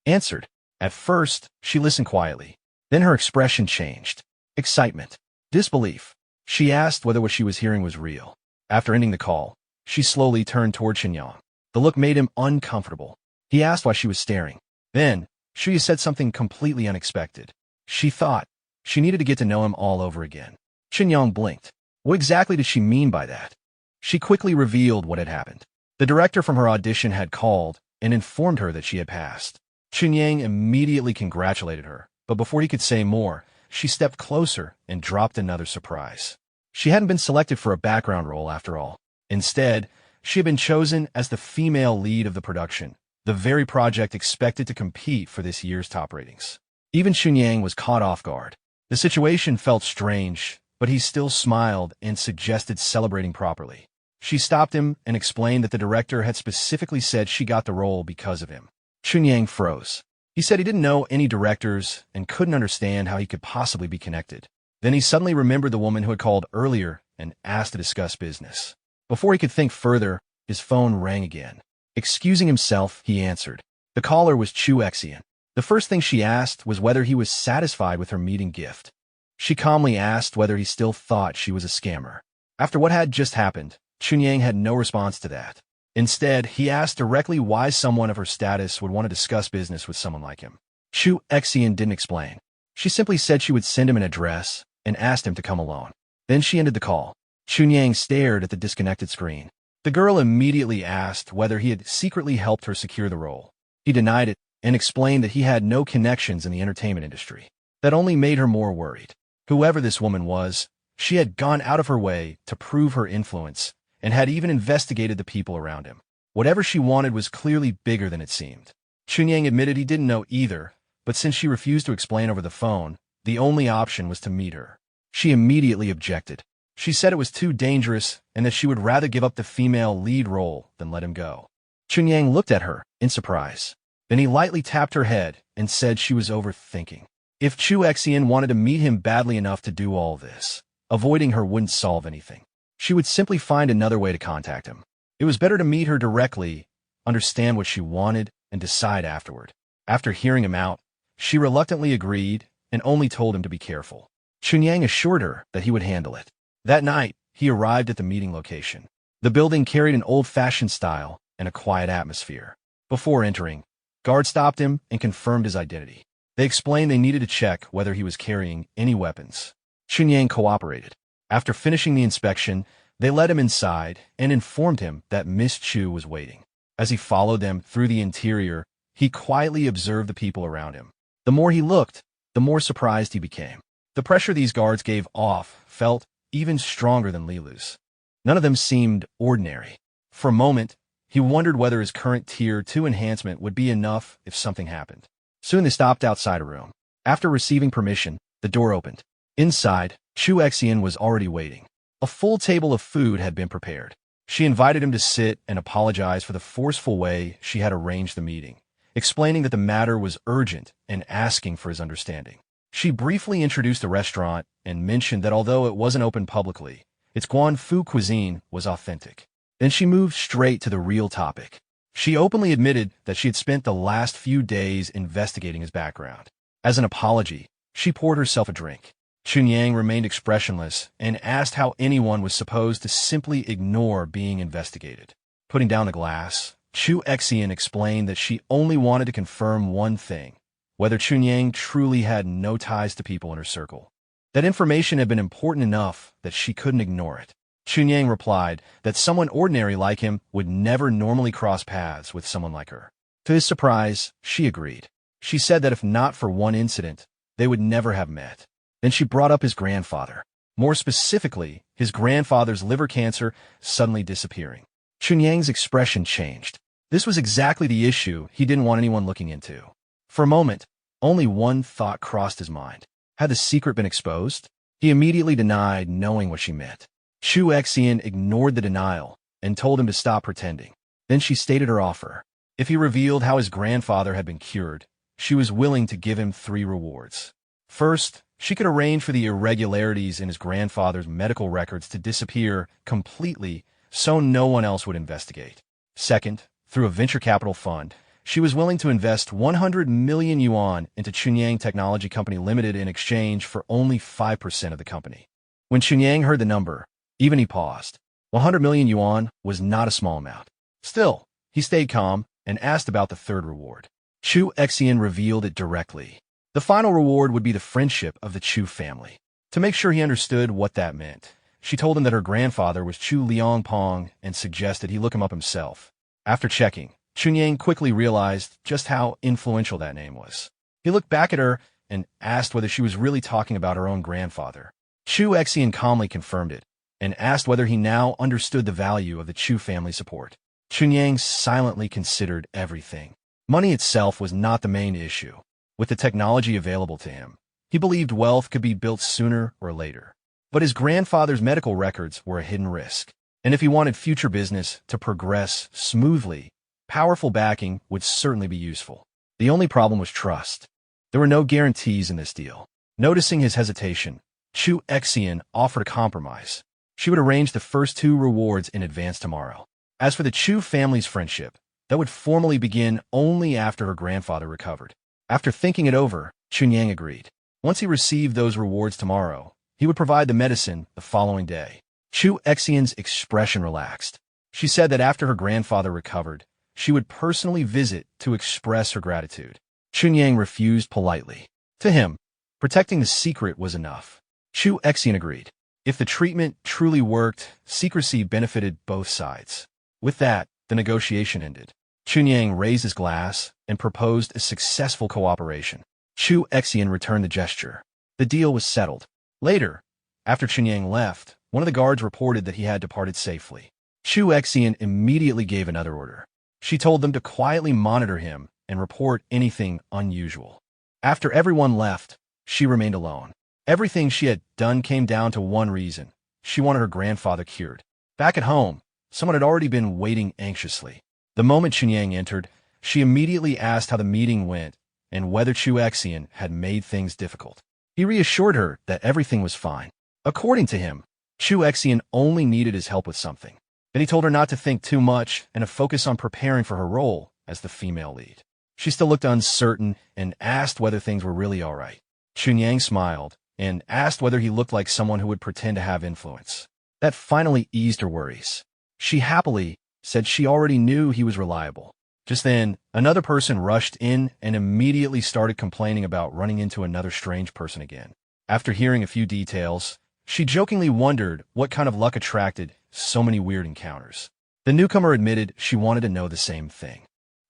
answered. At first, she listened quietly. Then her expression changed. Excitement. Disbelief. She asked whether what she was hearing was real. After ending the call, she slowly turned toward Chen Yang. The look made him uncomfortable. He asked why she was staring. Then, Shuya said something completely unexpected. She thought she needed to get to know him all over again. Chen Yang blinked. What exactly did she mean by that? She quickly revealed what had happened. The director from her audition had called and informed her that she had passed. Chen Yang immediately congratulated her, but before he could say more, she stepped closer and dropped another surprise. She hadn't been selected for a background role after all. Instead, she had been chosen as the female lead of the production, the very project expected to compete for this year's top ratings. Even Chen Yang was caught off guard. The situation felt strange, but he still smiled and suggested celebrating properly. She stopped him and explained that the director had specifically said she got the role because of him. Chen Yang froze. He said he didn't know any directors and couldn't understand how he could possibly be connected. Then he suddenly remembered the woman who had called earlier and asked to discuss business. Before he could think further, his phone rang again. Excusing himself, he answered. The caller was Chu Xian. The first thing she asked was whether he was satisfied with her meeting gift. She calmly asked whether he still thought she was a scammer. After what had just happened, Chen Yang had no response to that. Instead, he asked directly why someone of her status would want to discuss business with someone like him. Chu Xian didn't explain. She simply said she would send him an address and asked him to come alone. Then she ended the call. Chen Yang stared at the disconnected screen. The girl immediately asked whether he had secretly helped her secure the role. He denied it and explained that he had no connections in the entertainment industry. That only made her more worried. Whoever this woman was, she had gone out of her way to prove her influence and had even investigated the people around him. Whatever she wanted was clearly bigger than it seemed. Chen Yang admitted he didn't know either, but since she refused to explain over the phone, the only option was to meet her. She immediately objected. She said it was too dangerous and that she would rather give up the female lead role than let him go. Chen Yang looked at her in surprise. Then he lightly tapped her head and said she was overthinking. If Chu Xian wanted to meet him badly enough to do all this, avoiding her wouldn't solve anything. She would simply find another way to contact him. It was better to meet her directly, understand what she wanted, and decide afterward. After hearing him out, she reluctantly agreed and only told him to be careful. Chen Yang assured her that he would handle it. That night, he arrived at the meeting location. The building carried an old-fashioned style and a quiet atmosphere. Before entering, guards stopped him and confirmed his identity. They explained they needed to check whether he was carrying any weapons. Chen Yang cooperated. After finishing the inspection, they led him inside and informed him that Miss Chu was waiting. As he followed them through the interior, he quietly observed the people around him. The more he looked, the more surprised he became. The pressure these guards gave off felt even stronger than Lilu's. None of them seemed ordinary. For a moment, he wondered whether his current Tier 2 enhancement would be enough if something happened. Soon they stopped outside a room. After receiving permission, the door opened. Inside, Chu Xian was already waiting. A full table of food had been prepared. She invited him to sit and apologize for the forceful way she had arranged the meeting, explaining that the matter was urgent and asking for his understanding. She briefly introduced the restaurant and mentioned that although it wasn't open publicly, its Guangfu cuisine was authentic. Then she moved straight to the real topic. She openly admitted that she had spent the last few days investigating his background. As an apology, she poured herself a drink. Chen Yang remained expressionless and asked how anyone was supposed to simply ignore being investigated. Putting down the glass, Chu Xian explained that she only wanted to confirm one thing, whether Chen Yang truly had no ties to people in her circle. That information had been important enough that she couldn't ignore it. Chen Yang replied that someone ordinary like him would never normally cross paths with someone like her. To his surprise, she agreed. She said that if not for one incident, they would never have met. Then she brought up his grandfather. More specifically, his grandfather's liver cancer suddenly disappearing. Chen Yang's expression changed. This was exactly the issue he didn't want anyone looking into. For a moment, only one thought crossed his mind. Had the secret been exposed? He immediately denied knowing what she meant. Chu Xian ignored the denial and told him to stop pretending. Then she stated her offer. If he revealed how his grandfather had been cured, she was willing to give him 3 rewards. First, she could arrange for the irregularities in his grandfather's medical records to disappear completely so no one else would investigate. Second, through a venture capital fund, she was willing to invest 100 million yuan into Chen Yang Technology Company Limited in exchange for only 5% of the company. When Chen Yang heard the number, even he paused. 100 million yuan was not a small amount. Still, he stayed calm and asked about the third reward. Chu Xian revealed it directly. The final reward would be the friendship of the Chu family. To make sure he understood what that meant, she told him that her grandfather was Chu Liangpong and suggested he look him up himself. After checking, Chen Yang quickly realized just how influential that name was. He looked back at her and asked whether she was really talking about her own grandfather. Chu Xian calmly confirmed it and asked whether he now understood the value of the Chu family support. Chen Yang silently considered everything. Money itself was not the main issue. With the technology available to him, he believed wealth could be built sooner or later. But his grandfather's medical records were a hidden risk. And if he wanted future business to progress smoothly, powerful backing would certainly be useful. The only problem was trust. There were no guarantees in this deal. Noticing his hesitation, Chu Xian offered a compromise. She would arrange the first 2 rewards in advance tomorrow. As for the Chu family's friendship, that would formally begin only after her grandfather recovered. After thinking it over, Chen Yang agreed. Once he received those rewards tomorrow, he would provide the medicine the following day. Chu Xian's expression relaxed. She said that after her grandfather recovered, she would personally visit to express her gratitude. Chen Yang refused politely. To him, protecting the secret was enough. Chu Xian agreed. If the treatment truly worked, secrecy benefited both sides. With that, the negotiation ended. Chen Yang raised his glass and proposed a successful cooperation. Chu Xian returned the gesture. The deal was settled. Later, after Chen Yang left, one of the guards reported that he had departed safely. Chu Xian immediately gave another order. She told them to quietly monitor him and report anything unusual. After everyone left, she remained alone. Everything she had done came down to one reason. She wanted her grandfather cured. Back at home, someone had already been waiting anxiously. The moment Chen Yang entered, she immediately asked how the meeting went and whether Chu Xian had made things difficult. He reassured her that everything was fine. According to him, Chu Xian only needed his help with something. Then he told her not to think too much and to focus on preparing for her role as the female lead. She still looked uncertain and asked whether things were really all right. Chen Yang smiled and asked whether he looked like someone who would pretend to have influence. That finally eased her worries. She happily said she already knew he was reliable. Just then, another person rushed in and immediately started complaining about running into another strange person again. After hearing a few details, she jokingly wondered what kind of luck attracted so many weird encounters. The newcomer admitted she wanted to know the same thing.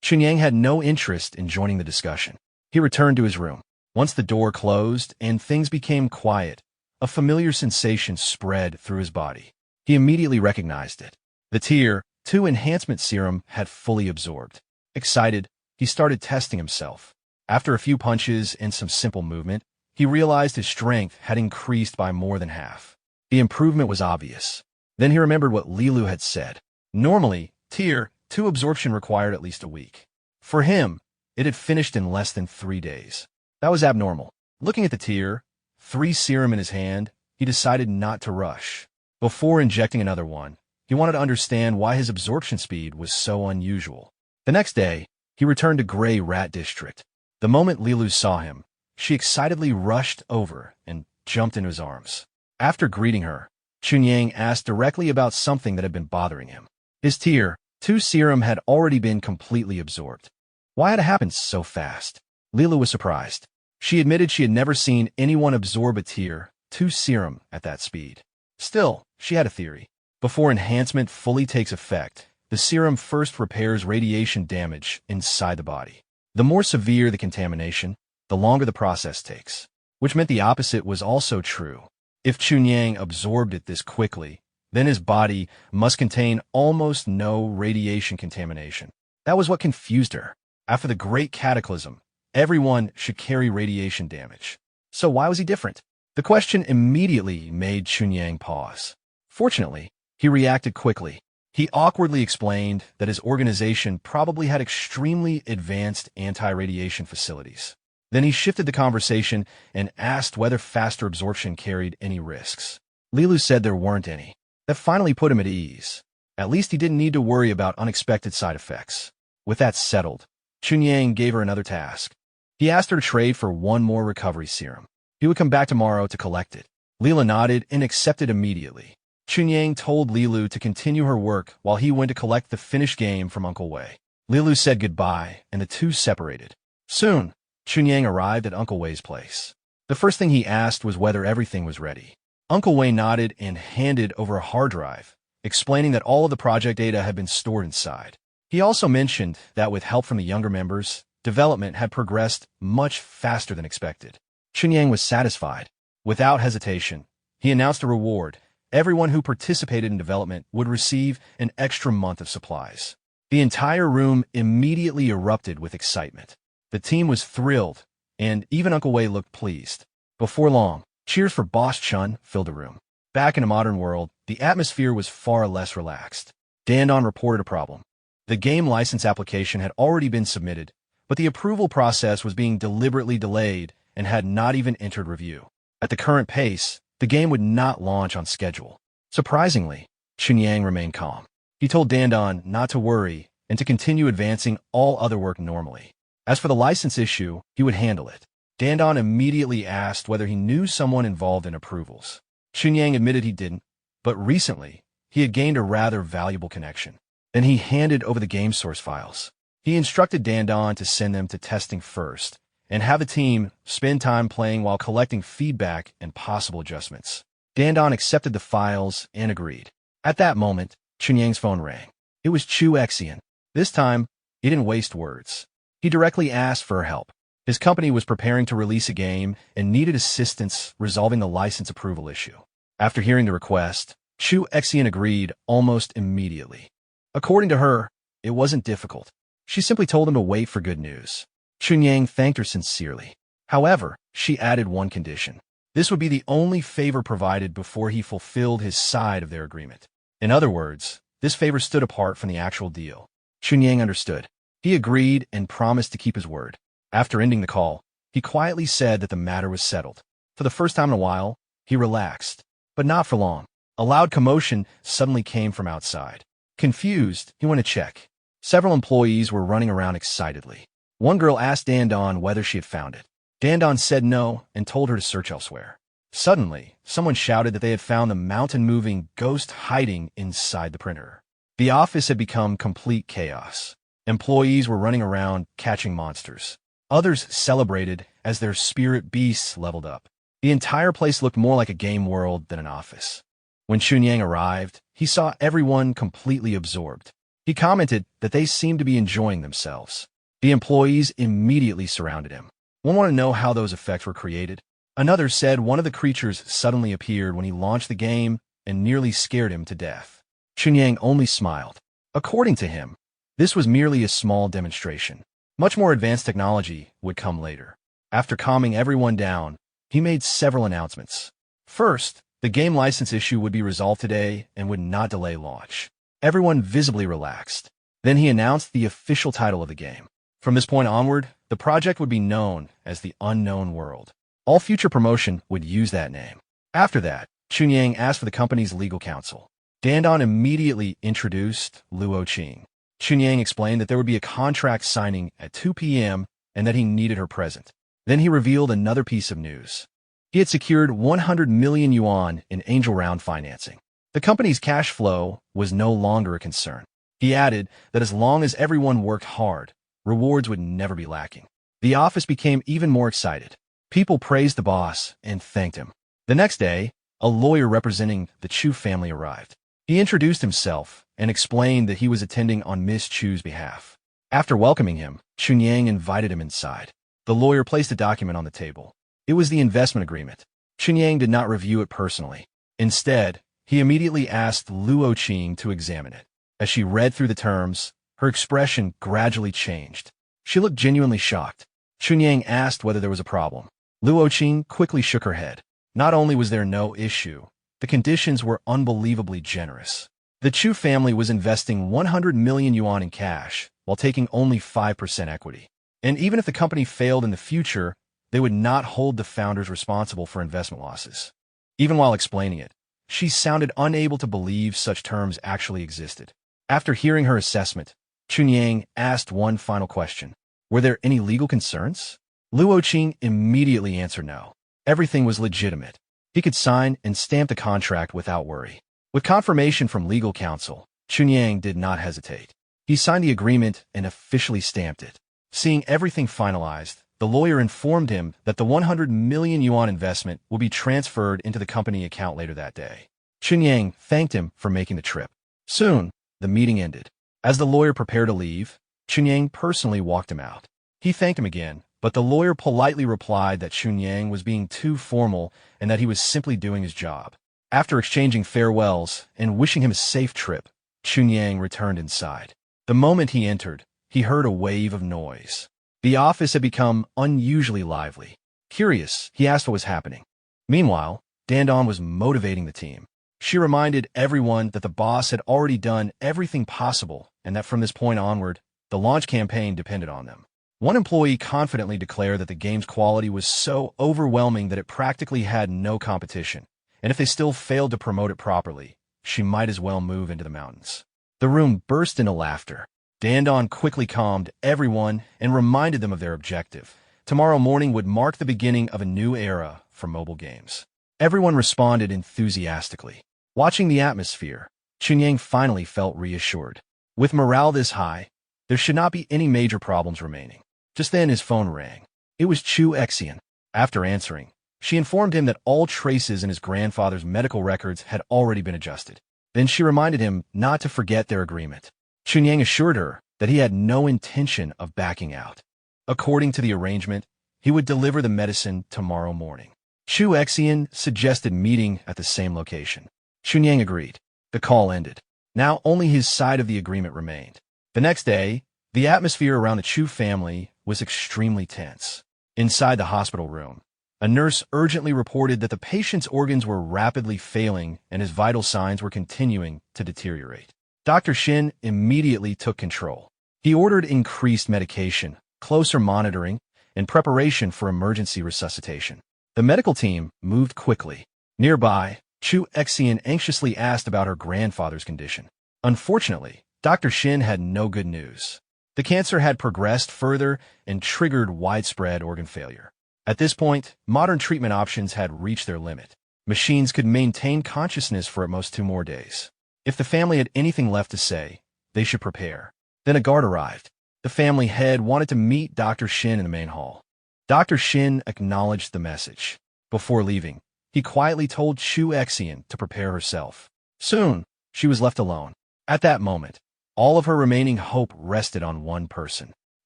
Chen Yang had no interest in joining the discussion. He returned to his room. Once the door closed and things became quiet, a familiar sensation spread through his body. He immediately recognized it. The Tier 2 enhancement serum had fully absorbed. Excited, he started testing himself. After a few punches and some simple movement, he realized his strength had increased by more than half. The improvement was obvious. Then he remembered what Lilu had said. Normally, Tier 2 absorption required at least a week. For him, it had finished in less than 3 days. That was abnormal. Looking at the Tier 3 serum in his hand, he decided not to rush. Before injecting another one, he wanted to understand why his absorption speed was so unusual. The next day, he returned to Gray Rat District. The moment Lilu saw him, she excitedly rushed over and jumped into his arms. After greeting her, Chen Yang asked directly about something that had been bothering him. His Tier 2 serum had already been completely absorbed. Why had it happened so fast? Lilu was surprised. She admitted she had never seen anyone absorb a Tier 2 serum at that speed. Still, she had a theory. Before enhancement fully takes effect, the serum first repairs radiation damage inside the body. The more severe the contamination, the longer the process takes, which meant the opposite was also true. If Chen Yang absorbed it this quickly, then his body must contain almost no radiation contamination. That was what confused her. After the Great Cataclysm, everyone should carry radiation damage. So why was he different? The question immediately made Chen Yang pause. Fortunately, he reacted quickly. He awkwardly explained that his organization probably had extremely advanced anti-radiation facilities. Then he shifted the conversation and asked whether faster absorption carried any risks. Lilu said there weren't any. That finally put him at ease. At least he didn't need to worry about unexpected side effects. With that settled, Chen Yang gave her another task. He asked her to trade for one more recovery serum. He would come back tomorrow to collect it. Lila nodded and accepted immediately. Chen Yang told Lilu to continue her work while he went to collect the finished game from Uncle Wei. Lilu said goodbye, and the two separated. Soon, Chen Yang arrived at Uncle Wei's place. The first thing he asked was whether everything was ready. Uncle Wei nodded and handed over a hard drive, explaining that all of the project data had been stored inside. He also mentioned that with help from the younger members, development had progressed much faster than expected. Chen Yang was satisfied. Without hesitation, he announced a reward. Everyone who participated in development would receive an extra month of supplies. The entire room immediately erupted with excitement. The team was thrilled, and even Uncle Wei looked pleased. Before long, cheers for Boss Chun filled the room. Back in a modern world, the atmosphere was far less relaxed. Dandon reported a problem. The game license application had already been submitted, but the approval process was being deliberately delayed and had not even entered review. At the current pace, the game would not launch on schedule. Surprisingly, Chen Yang remained calm. He told Dandon not to worry and to continue advancing all other work normally. As for the license issue, he would handle it. Dandon immediately asked whether he knew someone involved in approvals. Chen Yang admitted he didn't, but recently, he had gained a rather valuable connection. Then he handed over the game source files. He instructed Dandon to send them to testing first, and have the team spend time playing while collecting feedback and possible adjustments. Dandon accepted the files and agreed. At that moment, Chen Yang's phone rang. It was Chu Exian. This time, he didn't waste words. He directly asked for her help. His company was preparing to release a game and needed assistance resolving the license approval issue. After hearing the request, Chu Exian agreed almost immediately. According to her, it wasn't difficult. She simply told him to wait for good news. Chen Yang thanked her sincerely. However, she added one condition. This would be the only favor provided before he fulfilled his side of their agreement. In other words, this favor stood apart from the actual deal. Chen Yang understood. He agreed and promised to keep his word. After ending the call, he quietly said that the matter was settled. For the first time in a while, he relaxed. But not for long. A loud commotion suddenly came from outside. Confused, he went to check. Several employees were running around excitedly. One girl asked Dandon whether she had found it. Dandon said no and told her to search elsewhere. Suddenly, someone shouted that they had found the mountain-moving ghost hiding inside the printer. The office had become complete chaos. Employees were running around catching monsters. Others celebrated as their spirit beasts leveled up. The entire place looked more like a game world than an office. When Chen Yang arrived, he saw everyone completely absorbed. He commented that they seemed to be enjoying themselves. The employees immediately surrounded him. One wanted to know how those effects were created. Another said one of the creatures suddenly appeared when he launched the game and nearly scared him to death. Chen Yang only smiled. According to him, this was merely a small demonstration. Much more advanced technology would come later. After calming everyone down, he made several announcements. First, the game license issue would be resolved today and would not delay launch. Everyone visibly relaxed. Then he announced the official title of the game. From this point onward, the project would be known as the Unknown World. All future promotion would use that name. After that, Chen Yang asked for the company's legal counsel. Dandon immediately introduced Luo Qing. Chen Yang explained that there would be a contract signing at 2 p.m. and that he needed her present. Then he revealed another piece of news. He had secured 100 million yuan in angel round financing. The company's cash flow was no longer a concern. He added that as long as everyone worked hard, rewards would never be lacking. The office became even more excited. People praised the boss and thanked him. The next day, a lawyer representing the Chu family arrived. He introduced himself and explained that he was attending on Miss Chu's behalf. After welcoming him, Chen Yang invited him inside. The lawyer placed a document on the table. It was the investment agreement. Chen Yang did not review it personally. Instead, he immediately asked Luo Qing to examine it. As she read through the terms, her expression gradually changed. She looked genuinely shocked. Chen Yang asked whether there was a problem. Luo Qing quickly shook her head. Not only was there no issue, the conditions were unbelievably generous. The Chu family was investing 100 million yuan in cash, while taking only 5% equity. And even if the company failed in the future, they would not hold the founders responsible for investment losses. Even while explaining it, she sounded unable to believe such terms actually existed. After hearing her assessment, Chen Yang asked one final question. Were there any legal concerns? Luo Qing immediately answered no. Everything was legitimate. He could sign and stamp the contract without worry. With confirmation from legal counsel, Chen Yang did not hesitate. He signed the agreement and officially stamped it. Seeing everything finalized, the lawyer informed him that the 100 million yuan investment will be transferred into the company account later that day. Chen Yang thanked him for making the trip. Soon, the meeting ended. As the lawyer prepared to leave, Chen Yang personally walked him out. He thanked him again, but the lawyer politely replied that Chen Yang was being too formal and that he was simply doing his job. After exchanging farewells and wishing him a safe trip, Chen Yang returned inside. The moment he entered, he heard a wave of noise. The office had become unusually lively. Curious, he asked what was happening. Meanwhile, Dandon was motivating the team. She reminded everyone that the boss had already done everything possible and that from this point onward, the launch campaign depended on them. One employee confidently declared that the game's quality was so overwhelming that it practically had no competition, and if they still failed to promote it properly, she might as well move into the mountains. The room burst into laughter. Dandon quickly calmed everyone and reminded them of their objective. Tomorrow morning would mark the beginning of a new era for mobile games. Everyone responded enthusiastically. Watching the atmosphere, Chen Yang finally felt reassured. With morale this high, there should not be any major problems remaining. Just then his phone rang. It was Chu Exian. After answering, she informed him that all traces in his grandfather's medical records had already been adjusted. Then she reminded him not to forget their agreement. Chen Yang assured her that he had no intention of backing out. According to the arrangement, he would deliver the medicine tomorrow morning. Chu Exian suggested meeting at the same location. Chen Yang agreed. The call ended. Now only his side of the agreement remained. The next day, the atmosphere around the Chu family was extremely tense. Inside the hospital room, a nurse urgently reported that the patient's organs were rapidly failing and his vital signs were continuing to deteriorate. Dr. Shin immediately took control. He ordered increased medication, closer monitoring, and preparation for emergency resuscitation. The medical team moved quickly. Nearby, Chu Exian anxiously asked about her grandfather's condition. Unfortunately, Dr. Shin had no good news. The cancer had progressed further and triggered widespread organ failure. At this point, modern treatment options had reached their limit. Machines could maintain consciousness for at most 2 more days. If the family had anything left to say, they should prepare. Then a guard arrived. The family head wanted to meet Dr. Shin in the main hall. Dr. Shin acknowledged the message. Before leaving, he quietly told Chu Exian to prepare herself. Soon, she was left alone. At that moment, all of her remaining hope rested on one person.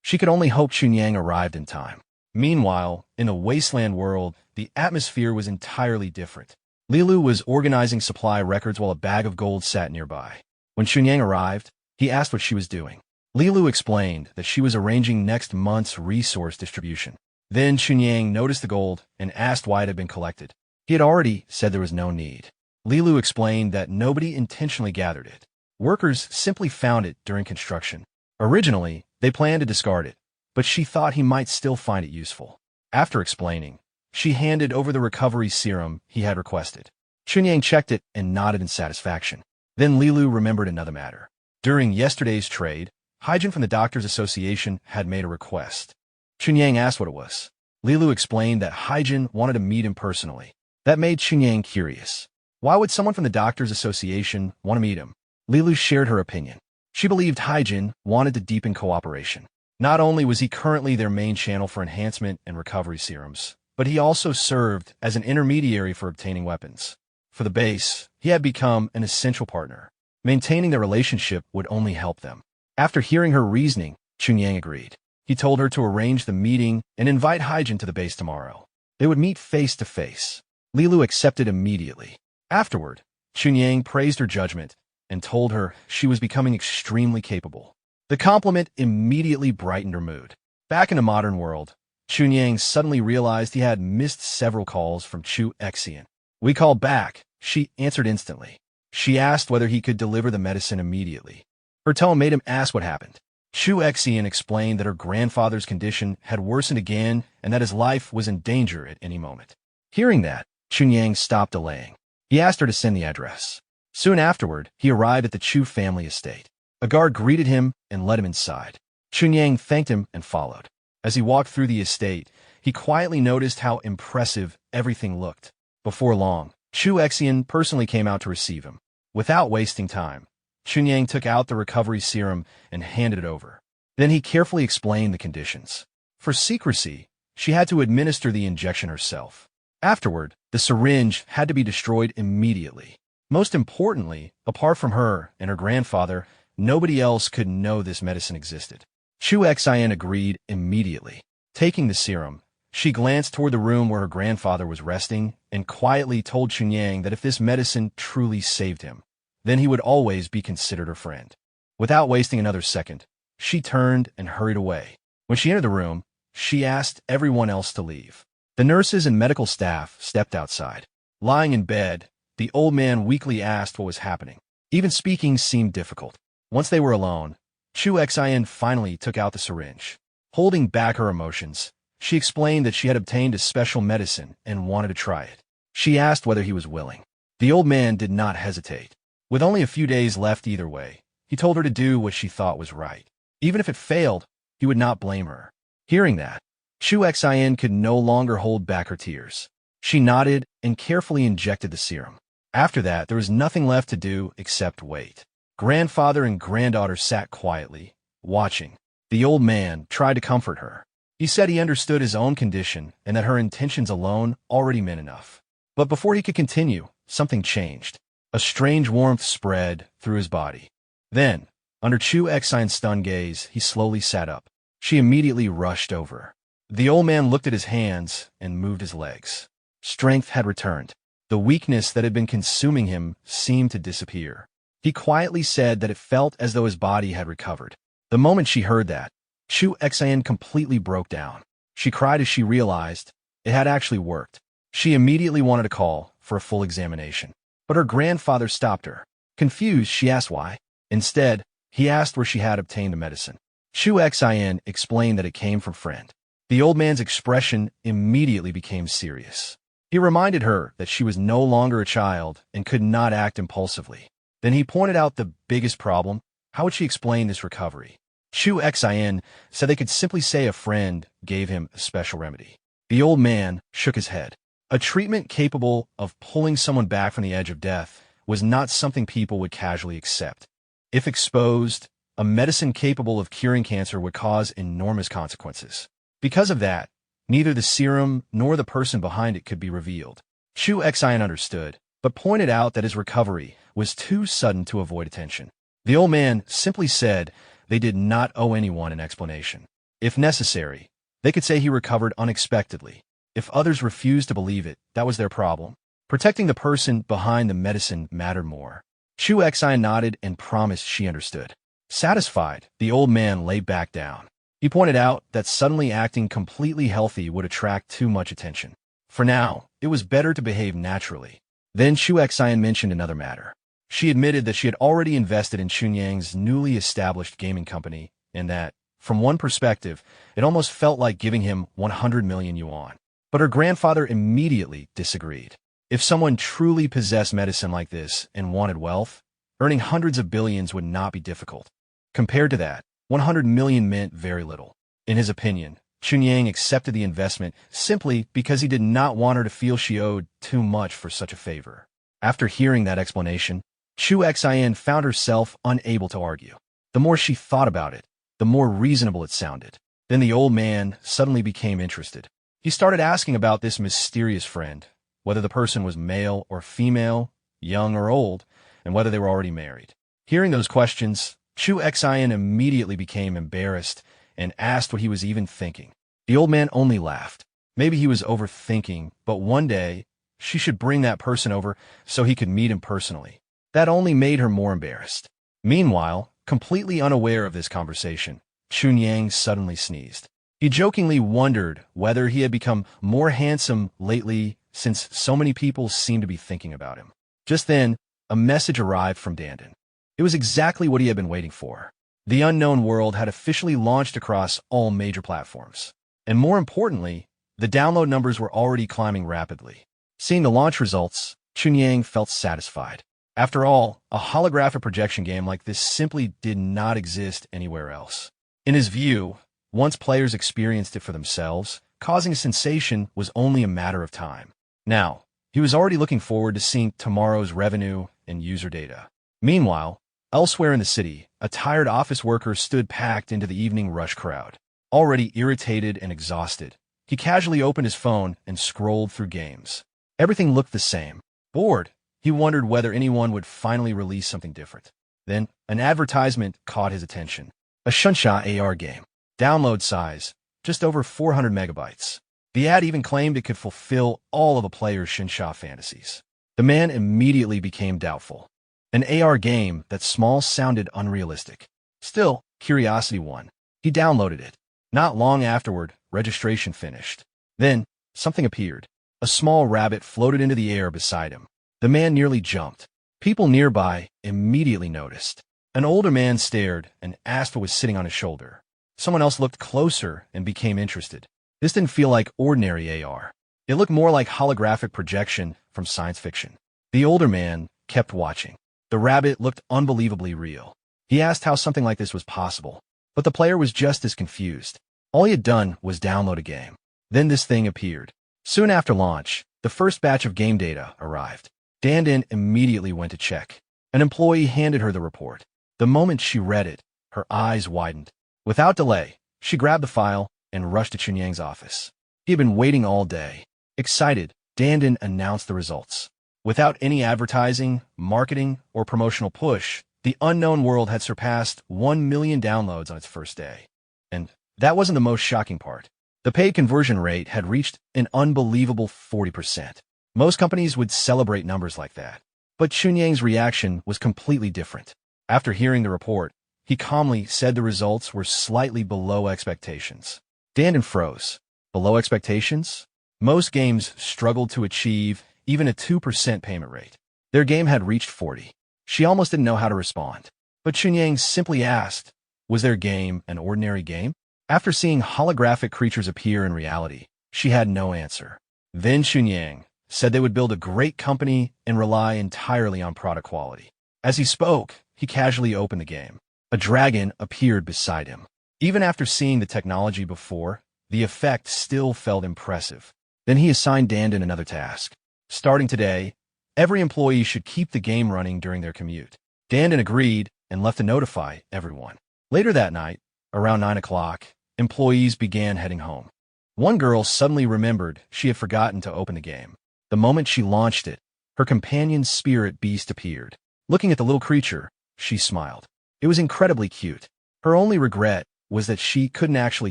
She could only hope Chen Yang arrived in time. Meanwhile, in the wasteland world, the atmosphere was entirely different. Lilu was organizing supply records while a bag of gold sat nearby. When Chen Yang arrived, he asked what she was doing. Lilu explained that she was arranging next month's resource distribution. Then Chen Yang noticed the gold and asked why it had been collected. He had already said there was no need. Lilu explained that nobody intentionally gathered it. Workers simply found it during construction. Originally, they planned to discard it, but she thought he might still find it useful. After explaining, she handed over the recovery serum he had requested. Chen Yang checked it and nodded in satisfaction. Then Lilu remembered another matter. During yesterday's trade, Hyjin from the Doctors Association had made a request. Chen Yang asked what it was. Lilu explained that Hyjin wanted to meet him personally. That made Chen Yang curious. Why would someone from the Doctors Association want to meet him? Lilu shared her opinion. She believed Hyjin wanted to deepen cooperation. Not only was he currently their main channel for enhancement and recovery serums, but he also served as an intermediary for obtaining weapons. For the base, he had become an essential partner. Maintaining their relationship would only help them. After hearing her reasoning, Chen Yang agreed. He told her to arrange the meeting and invite Hyjin to the base tomorrow. They would meet face to face. Lilu accepted immediately. Afterward, Chen Yang praised her judgment and told her she was becoming extremely capable. The compliment immediately brightened her mood. Back in the modern world, Chen Yang suddenly realized he had missed several calls from Chu Exian. "We called back," she answered instantly. She asked whether he could deliver the medicine immediately. Her tone made him ask what happened. Chu Exian explained that her grandfather's condition had worsened again and that his life was in danger at any moment. Hearing that, Chen Yang stopped delaying. He asked her to send the address. Soon afterward, he arrived at the Chu family estate. A guard greeted him and led him inside. Chen Yang thanked him and followed. As he walked through the estate, he quietly noticed how impressive everything looked. Before long, Chu Exian personally came out to receive him. Without wasting time, Chen Yang took out the recovery serum and handed it over. Then he carefully explained the conditions. For secrecy, she had to administer the injection herself. Afterward, the syringe had to be destroyed immediately. Most importantly, apart from her and her grandfather, nobody else could know this medicine existed. Chu Exian agreed immediately. Taking the serum, she glanced toward the room where her grandfather was resting and quietly told Chen Yang that if this medicine truly saved him, then he would always be considered her friend. Without wasting another second, she turned and hurried away. When she entered the room, she asked everyone else to leave. The nurses and medical staff stepped outside. Lying in bed, the old man weakly asked what was happening. Even speaking seemed difficult. Once they were alone, Chu Exian finally took out the syringe. Holding back her emotions, she explained that she had obtained a special medicine and wanted to try it. She asked whether he was willing. The old man did not hesitate. With only a few days left either way, he told her to do what she thought was right. Even if it failed, he would not blame her. Hearing that, Chu Exian could no longer hold back her tears. She nodded and carefully injected the serum. After that, there was nothing left to do except wait. Grandfather and granddaughter sat quietly, watching. The old man tried to comfort her. He said he understood his own condition and that her intentions alone already meant enough. But before he could continue, something changed. A strange warmth spread through his body. Then, under Chu Exian's stunned gaze, he slowly sat up. She immediately rushed over. The old man looked at his hands and moved his legs. Strength had returned. The weakness that had been consuming him seemed to disappear. He quietly said that it felt as though his body had recovered. The moment she heard that, Chu Exian completely broke down. She cried as she realized it had actually worked. She immediately wanted to call for a full examination. But her grandfather stopped her. Confused, she asked why. Instead, he asked where she had obtained the medicine. Chu Exian explained that it came from friend. The old man's expression immediately became serious. He reminded her that she was no longer a child and could not act impulsively. Then he pointed out the biggest problem. How would she explain this recovery? Chu Exian said they could simply say a friend gave him a special remedy. The old man shook his head. A treatment capable of pulling someone back from the edge of death was not something people would casually accept. If exposed, a medicine capable of curing cancer would cause enormous consequences. Because of that, neither the serum nor the person behind it could be revealed. Chu Xian understood, but pointed out that his recovery was too sudden to avoid attention. The old man simply said they did not owe anyone an explanation. If necessary, they could say he recovered unexpectedly. If others refused to believe it, that was their problem. Protecting the person behind the medicine mattered more. Chu Xian nodded and promised she understood. Satisfied, the old man lay back down. He pointed out that suddenly acting completely healthy would attract too much attention. For now, it was better to behave naturally. Then Chu Xian mentioned another matter. She admitted that she had already invested in Chen Yang's newly established gaming company, and that, from one perspective, it almost felt like giving him 100 million yuan. But her grandfather immediately disagreed. If someone truly possessed medicine like this and wanted wealth, earning hundreds of billions would not be difficult. Compared to that, 100 million meant very little. In his opinion, Chen Yang accepted the investment simply because he did not want her to feel she owed too much for such a favor. After hearing that explanation, Chu Xian found herself unable to argue. The more she thought about it, the more reasonable it sounded. Then the old man suddenly became interested. He started asking about this mysterious friend, whether the person was male or female, young or old, and whether they were already married. Hearing those questions, Chu Xian immediately became embarrassed and asked what he was even thinking. The old man only laughed. Maybe he was overthinking, but one day, she should bring that person over so he could meet him personally. That only made her more embarrassed. Meanwhile, completely unaware of this conversation, Chen Yang suddenly sneezed. He jokingly wondered whether he had become more handsome lately since so many people seemed to be thinking about him. Just then, a message arrived from Dandin. It was exactly what he had been waiting for. The Unknown World had officially launched across all major platforms. And more importantly, the download numbers were already climbing rapidly. Seeing the launch results, Chen Yang felt satisfied. After all, a holographic projection game like this simply did not exist anywhere else. In his view, once players experienced it for themselves, causing a sensation was only a matter of time. Now, he was already looking forward to seeing tomorrow's revenue and user data. Meanwhile, elsewhere in the city, a tired office worker stood packed into the evening rush crowd. Already irritated and exhausted, he casually opened his phone and scrolled through games. Everything looked the same. Bored, he wondered whether anyone would finally release something different. Then, an advertisement caught his attention. A Shunsha AR game. Download size, just over 400 megabytes. The ad even claimed it could fulfill all of the player's Shunsha fantasies. The man immediately became doubtful. An AR game that small sounded unrealistic. Still, curiosity won. He downloaded it. Not long afterward, registration finished. Then, something appeared. A small rabbit floated into the air beside him. The man nearly jumped. People nearby immediately noticed. An older man stared and asked what was sitting on his shoulder. Someone else looked closer and became interested. This didn't feel like ordinary AR. It looked more like holographic projection from science fiction. The older man kept watching. The rabbit looked unbelievably real. He asked how something like this was possible, but the player was just as confused. All he had done was download a game. Then this thing appeared. Soon after launch, the first batch of game data arrived. Dandin immediately went to check. An employee handed her the report. The moment she read it, her eyes widened. Without delay, she grabbed the file and rushed to Chen Yang's office. He had been waiting all day. Excited, Dandin announced the results. Without any advertising, marketing, or promotional push, the Unknown World had surpassed 1 million downloads on its first day. And that wasn't the most shocking part. The paid conversion rate had reached an unbelievable 40%. Most companies would celebrate numbers like that. But Chen Yang's reaction was completely different. After hearing the report, he calmly said the results were slightly below expectations. Dandin froze. Below expectations? Most games struggled to achieve even a 2% payment rate. Their game had reached 40. She almost didn't know how to respond. But Chen Yang simply asked, was their game an ordinary game? After seeing holographic creatures appear in reality, she had no answer. Then Chen Yang said they would build a great company and rely entirely on product quality. As he spoke, he casually opened the game. A dragon appeared beside him. Even after seeing the technology before, the effect still felt impressive. Then he assigned Dandan another task. Starting today, every employee should keep the game running during their commute. Dandan agreed and left to notify everyone. Later that night, around 9 o'clock, employees began heading home. One girl suddenly remembered she had forgotten to open the game. The moment she launched it, her companion's spirit beast appeared. Looking at the little creature, she smiled. It was incredibly cute. Her only regret was that she couldn't actually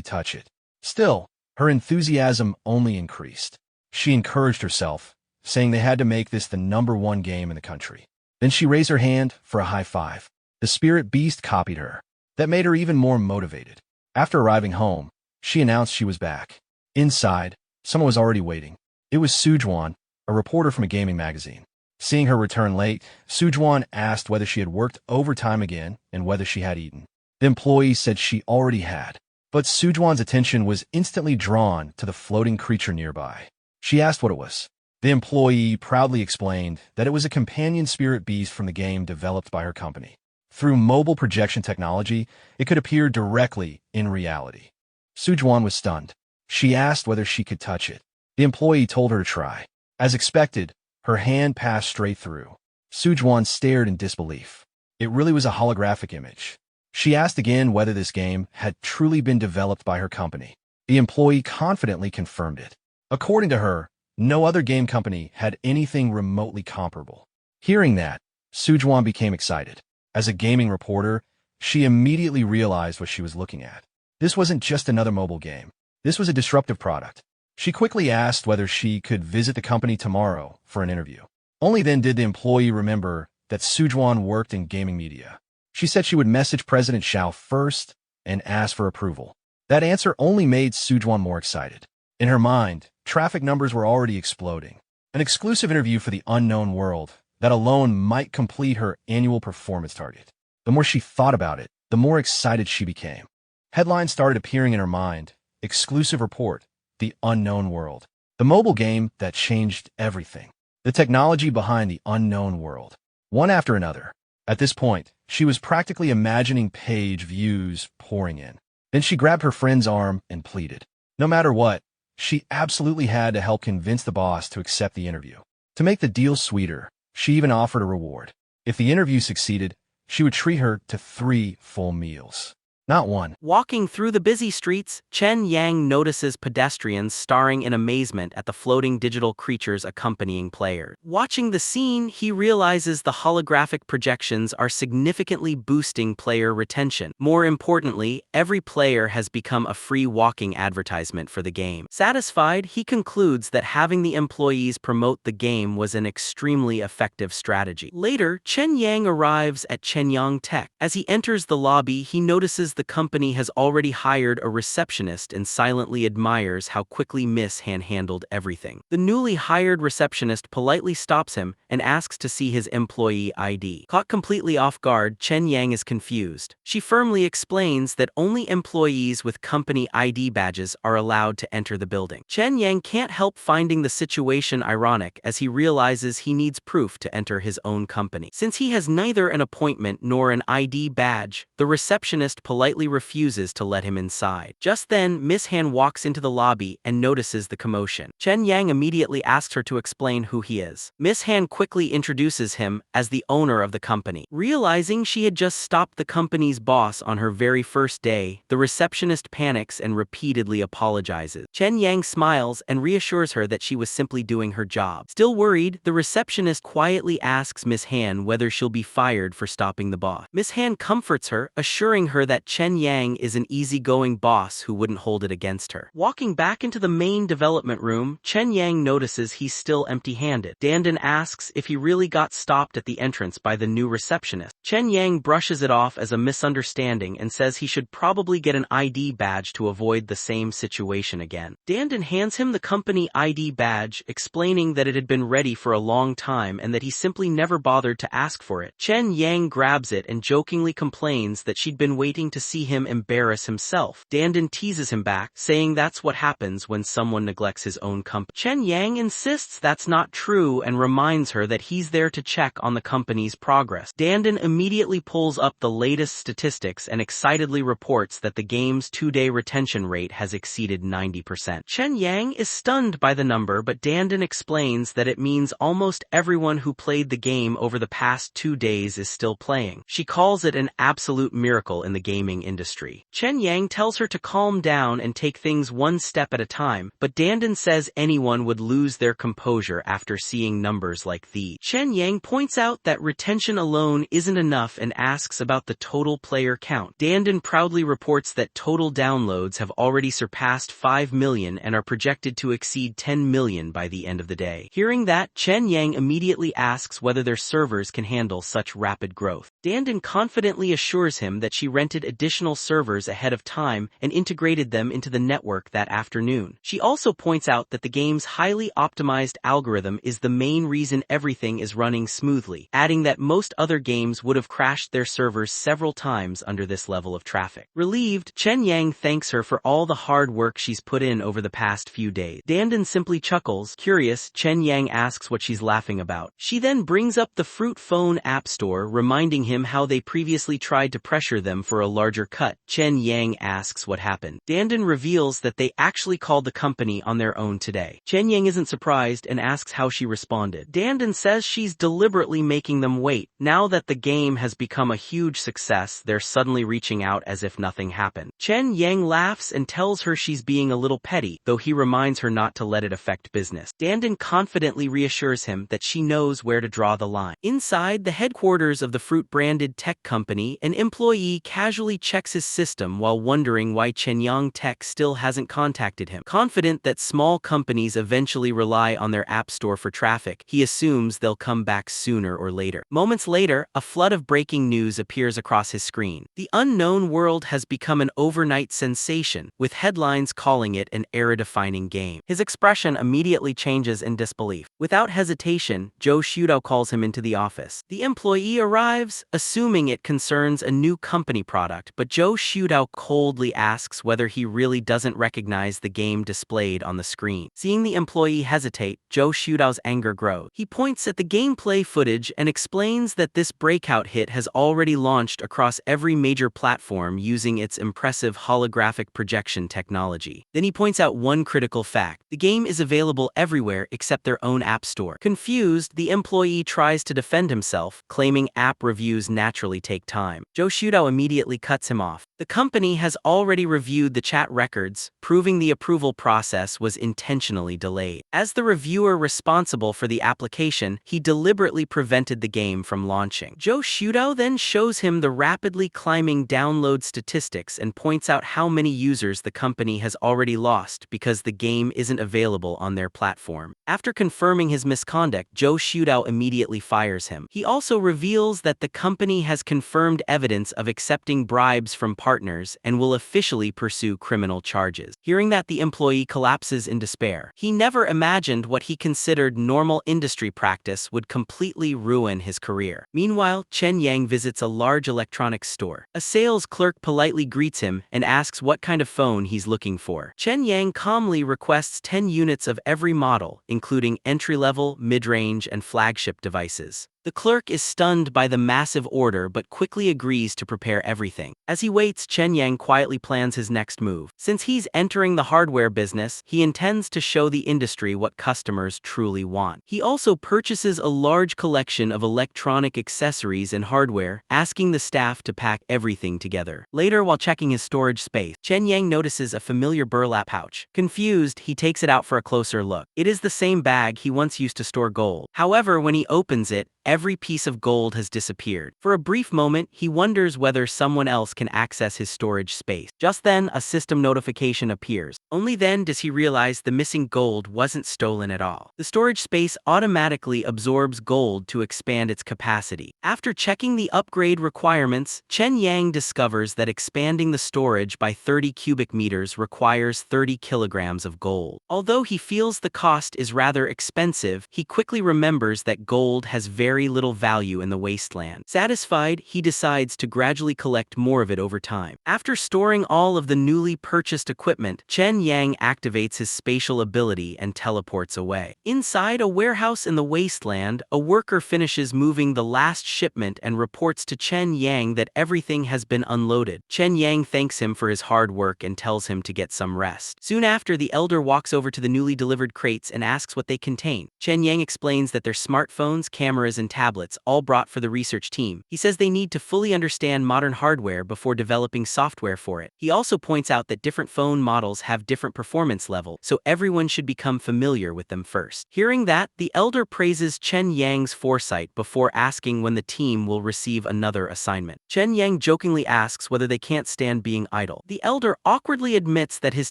touch it. Still, her enthusiasm only increased. She encouraged herself, saying they had to make this the #1 game in the country. Then she raised her hand for a high five. The spirit beast copied her. That made her even more motivated. After arriving home, she announced she was back. Inside, someone was already waiting. It was Sujuan, a reporter from a gaming magazine. Seeing her return late, Sujuan asked whether she had worked overtime again and whether she had eaten. The employee said she already had, but Sujuan's attention was instantly drawn to the floating creature nearby. She asked what it was. The employee proudly explained that it was a companion spirit beast from the game developed by her company. Through mobile projection technology, it could appear directly in reality. Sujuan was stunned. She asked whether she could touch it. The employee told her to try. As expected, her hand passed straight through. Sujuan stared in disbelief. It really was a holographic image. She asked again whether this game had truly been developed by her company. The employee confidently confirmed it. According to her, no other game company had anything remotely comparable. Hearing that, Sujuan became excited. As a gaming reporter, she immediately realized what she was looking at. This wasn't just another mobile game. This was a disruptive product. She quickly asked whether she could visit the company tomorrow for an interview. Only then did the employee remember that Sujuan worked in gaming media. She said she would message President Xiao first and ask for approval. That answer only made Sujuan more excited. In her mind, traffic numbers were already exploding. An exclusive interview for the unknown world that alone might complete her annual performance target. The more she thought about it, the more excited she became. Headlines started appearing in her mind. Exclusive report. The unknown world. The mobile game that changed everything. The technology behind the unknown world. One after another. At this point, she was practically imagining page views pouring in. Then she grabbed her friend's arm and pleaded. No matter what, she absolutely had to help convince the boss to accept the interview. To make the deal sweeter, she even offered a reward. If the interview succeeded, she would treat her to 3 full meals. Not one. Walking through the busy streets, Chen Yang notices pedestrians staring in amazement at the floating digital creatures accompanying players. Watching the scene, he realizes the holographic projections are significantly boosting player retention. More importantly, every player has become a free walking advertisement for the game. Satisfied, he concludes that having the employees promote the game was an extremely effective strategy. Later, Chen Yang arrives at Chen Yang Tech. As he enters the lobby, he notices the company has already hired a receptionist and silently admires how quickly Miss Han handled everything. The newly hired receptionist politely stops him and asks to see his employee ID. Caught completely off guard, Chen Yang is confused. She firmly explains that only employees with company ID badges are allowed to enter the building. Chen Yang can't help finding the situation ironic as he realizes he needs proof to enter his own company. Since he has neither an appointment nor an ID badge, the receptionist politely refuses to let him inside. Just then, Miss Han walks into the lobby and notices the commotion. Chen Yang immediately asks her to explain who he is. Miss Han quickly introduces him as the owner of the company. Realizing she had just stopped the company's boss on her very first day, the receptionist panics and repeatedly apologizes. Chen Yang smiles and reassures her that she was simply doing her job. Still worried, the receptionist quietly asks Miss Han whether she'll be fired for stopping the boss. Miss Han comforts her, assuring her that Chen Yang is an easygoing boss who wouldn't hold it against her. Walking back into the main development room, Chen Yang notices he's still empty-handed. Dandan asks if he really got stopped at the entrance by the new receptionist. Chen Yang brushes it off as a misunderstanding and says he should probably get an ID badge to avoid the same situation again. Dandan hands him the company ID badge, explaining that it had been ready for a long time and that he simply never bothered to ask for it. Chen Yang grabs it and jokingly complains that she'd been waiting to see him embarrass himself. Dandan teases him back, saying that's what happens when someone neglects his own company. Chen Yang insists that's not true and reminds her that he's there to check on the company's progress. Dandan immediately pulls up the latest statistics and excitedly reports that the game's 2-day retention rate has exceeded 90%. Chen Yang is stunned by the number, but Dandan explains that it means almost everyone who played the game over the past 2 days is still playing. She calls it an absolute miracle in the gaming industry. Chen Yang tells her to calm down and take things one step at a time, but Dandan says anyone would lose their composure after seeing numbers like these. Chen Yang points out that retention alone isn't enough and asks about the total player count. Dandan proudly reports that total downloads have already surpassed 5 million and are projected to exceed 10 million by the end of the day. Hearing that, Chen Yang immediately asks whether their servers can handle such rapid growth. Dandan confidently assures him that she rented additional servers ahead of time and integrated them into the network that afternoon. She also points out that the game's highly optimized algorithm is the main reason everything is running smoothly, adding that most other games would have crashed their servers several times under this level of traffic. Relieved, Chen Yang thanks her for all the hard work she's put in over the past few days. Dandan simply chuckles. Curious, Chen Yang asks what she's laughing about. She then brings up the Fruit Phone App Store, reminding him how they previously tried to pressure them for a larger cut. Chen Yang asks what happened. Dandan reveals that they actually called the company on their own today. Chen Yang isn't surprised and asks how she responded. Dandan says she's deliberately making them wait. Now that the game has become a huge success, they're suddenly reaching out as if nothing happened. Chen Yang laughs and tells her she's being a little petty, though he reminds her not to let it affect business. Dandan confidently reassures him that she knows where to draw the line. Inside the headquarters of the fruit-branded tech company, an employee casually checks his system while wondering why Chen Yang Tech still hasn't contacted him. Confident that small companies eventually rely on their app store for traffic, he assumes they'll come back sooner or later. Moments later, a flood of breaking news appears across his screen. The Unknown World has become an overnight sensation, with headlines calling it an era-defining game. His expression immediately changes in disbelief. Without hesitation, Joe Shudao calls him into the office. The employee arrives, assuming it concerns a new company product, but Joe Shudao coldly asks whether he really doesn't recognize the game displayed on the screen. Seeing the employee hesitate, Joe Shudao's anger grows. He points at the gameplay footage and explains that this breakout hit has already launched across every major platform using its impressive holographic projection technology. Then he points out one critical fact: the game is available everywhere except their own app store. Confused, the employee tries to defend himself, claiming app reviews naturally take time. Joe Shudao immediately cuts him off. The company has already reviewed the chat records, proving the approval process was intentionally delayed. As the reviewer responsible for the application, he deliberately prevented the game from launching. Joe Shudao then shows him the rapidly climbing download statistics and points out how many users the company has already lost because the game isn't available on their platform. After confirming his misconduct, Joe Shudao immediately fires him. He also reveals that the company has confirmed evidence of accepting bribes from partners and will officially pursue criminal charges. Hearing that, the employee collapses in despair. He never imagined what he considered normal industry practice would completely ruin his career. Meanwhile, Chen Yang visits a large electronics store. A sales clerk politely greets him and asks what kind of phone he's looking for. Chen Yang calmly requests 10 units of every model, including entry-level, mid-range, and flagship devices. The clerk is stunned by the massive order but quickly agrees to prepare everything. As he waits, Chen Yang quietly plans his next move. Since he's entering the hardware business, he intends to show the industry what customers truly want. He also purchases a large collection of electronic accessories and hardware, asking the staff to pack everything together. Later, while checking his storage space, Chen Yang notices a familiar burlap pouch. Confused, he takes it out for a closer look. It is the same bag he once used to store gold. However, when he opens it, every piece of gold has disappeared. For a brief moment, he wonders whether someone else can access his storage space. Just then, a system notification appears. Only then does he realize the missing gold wasn't stolen at all. The storage space automatically absorbs gold to expand its capacity. After checking the upgrade requirements, Chen Yang discovers that expanding the storage by 30 cubic meters requires 30 kilograms of gold. Although he feels the cost is rather expensive, he quickly remembers that gold has very very little value in the wasteland. Satisfied, he decides to gradually collect more of it over time. After storing all of the newly purchased equipment, Chen Yang activates his spatial ability and teleports away. Inside a warehouse in the wasteland, a worker finishes moving the last shipment and reports to Chen Yang that everything has been unloaded. Chen Yang thanks him for his hard work and tells him to get some rest. Soon after, the elder walks over to the newly delivered crates and asks what they contain. Chen Yang explains that they're smartphones, cameras, and tablets, all brought for the research team. He says they need to fully understand modern hardware before developing software for it. He also points out that different phone models have different performance levels, so everyone should become familiar with them first. Hearing that, the elder praises Chen Yang's foresight before asking when the team will receive another assignment. Chen Yang jokingly asks whether they can't stand being idle. The elder awkwardly admits that his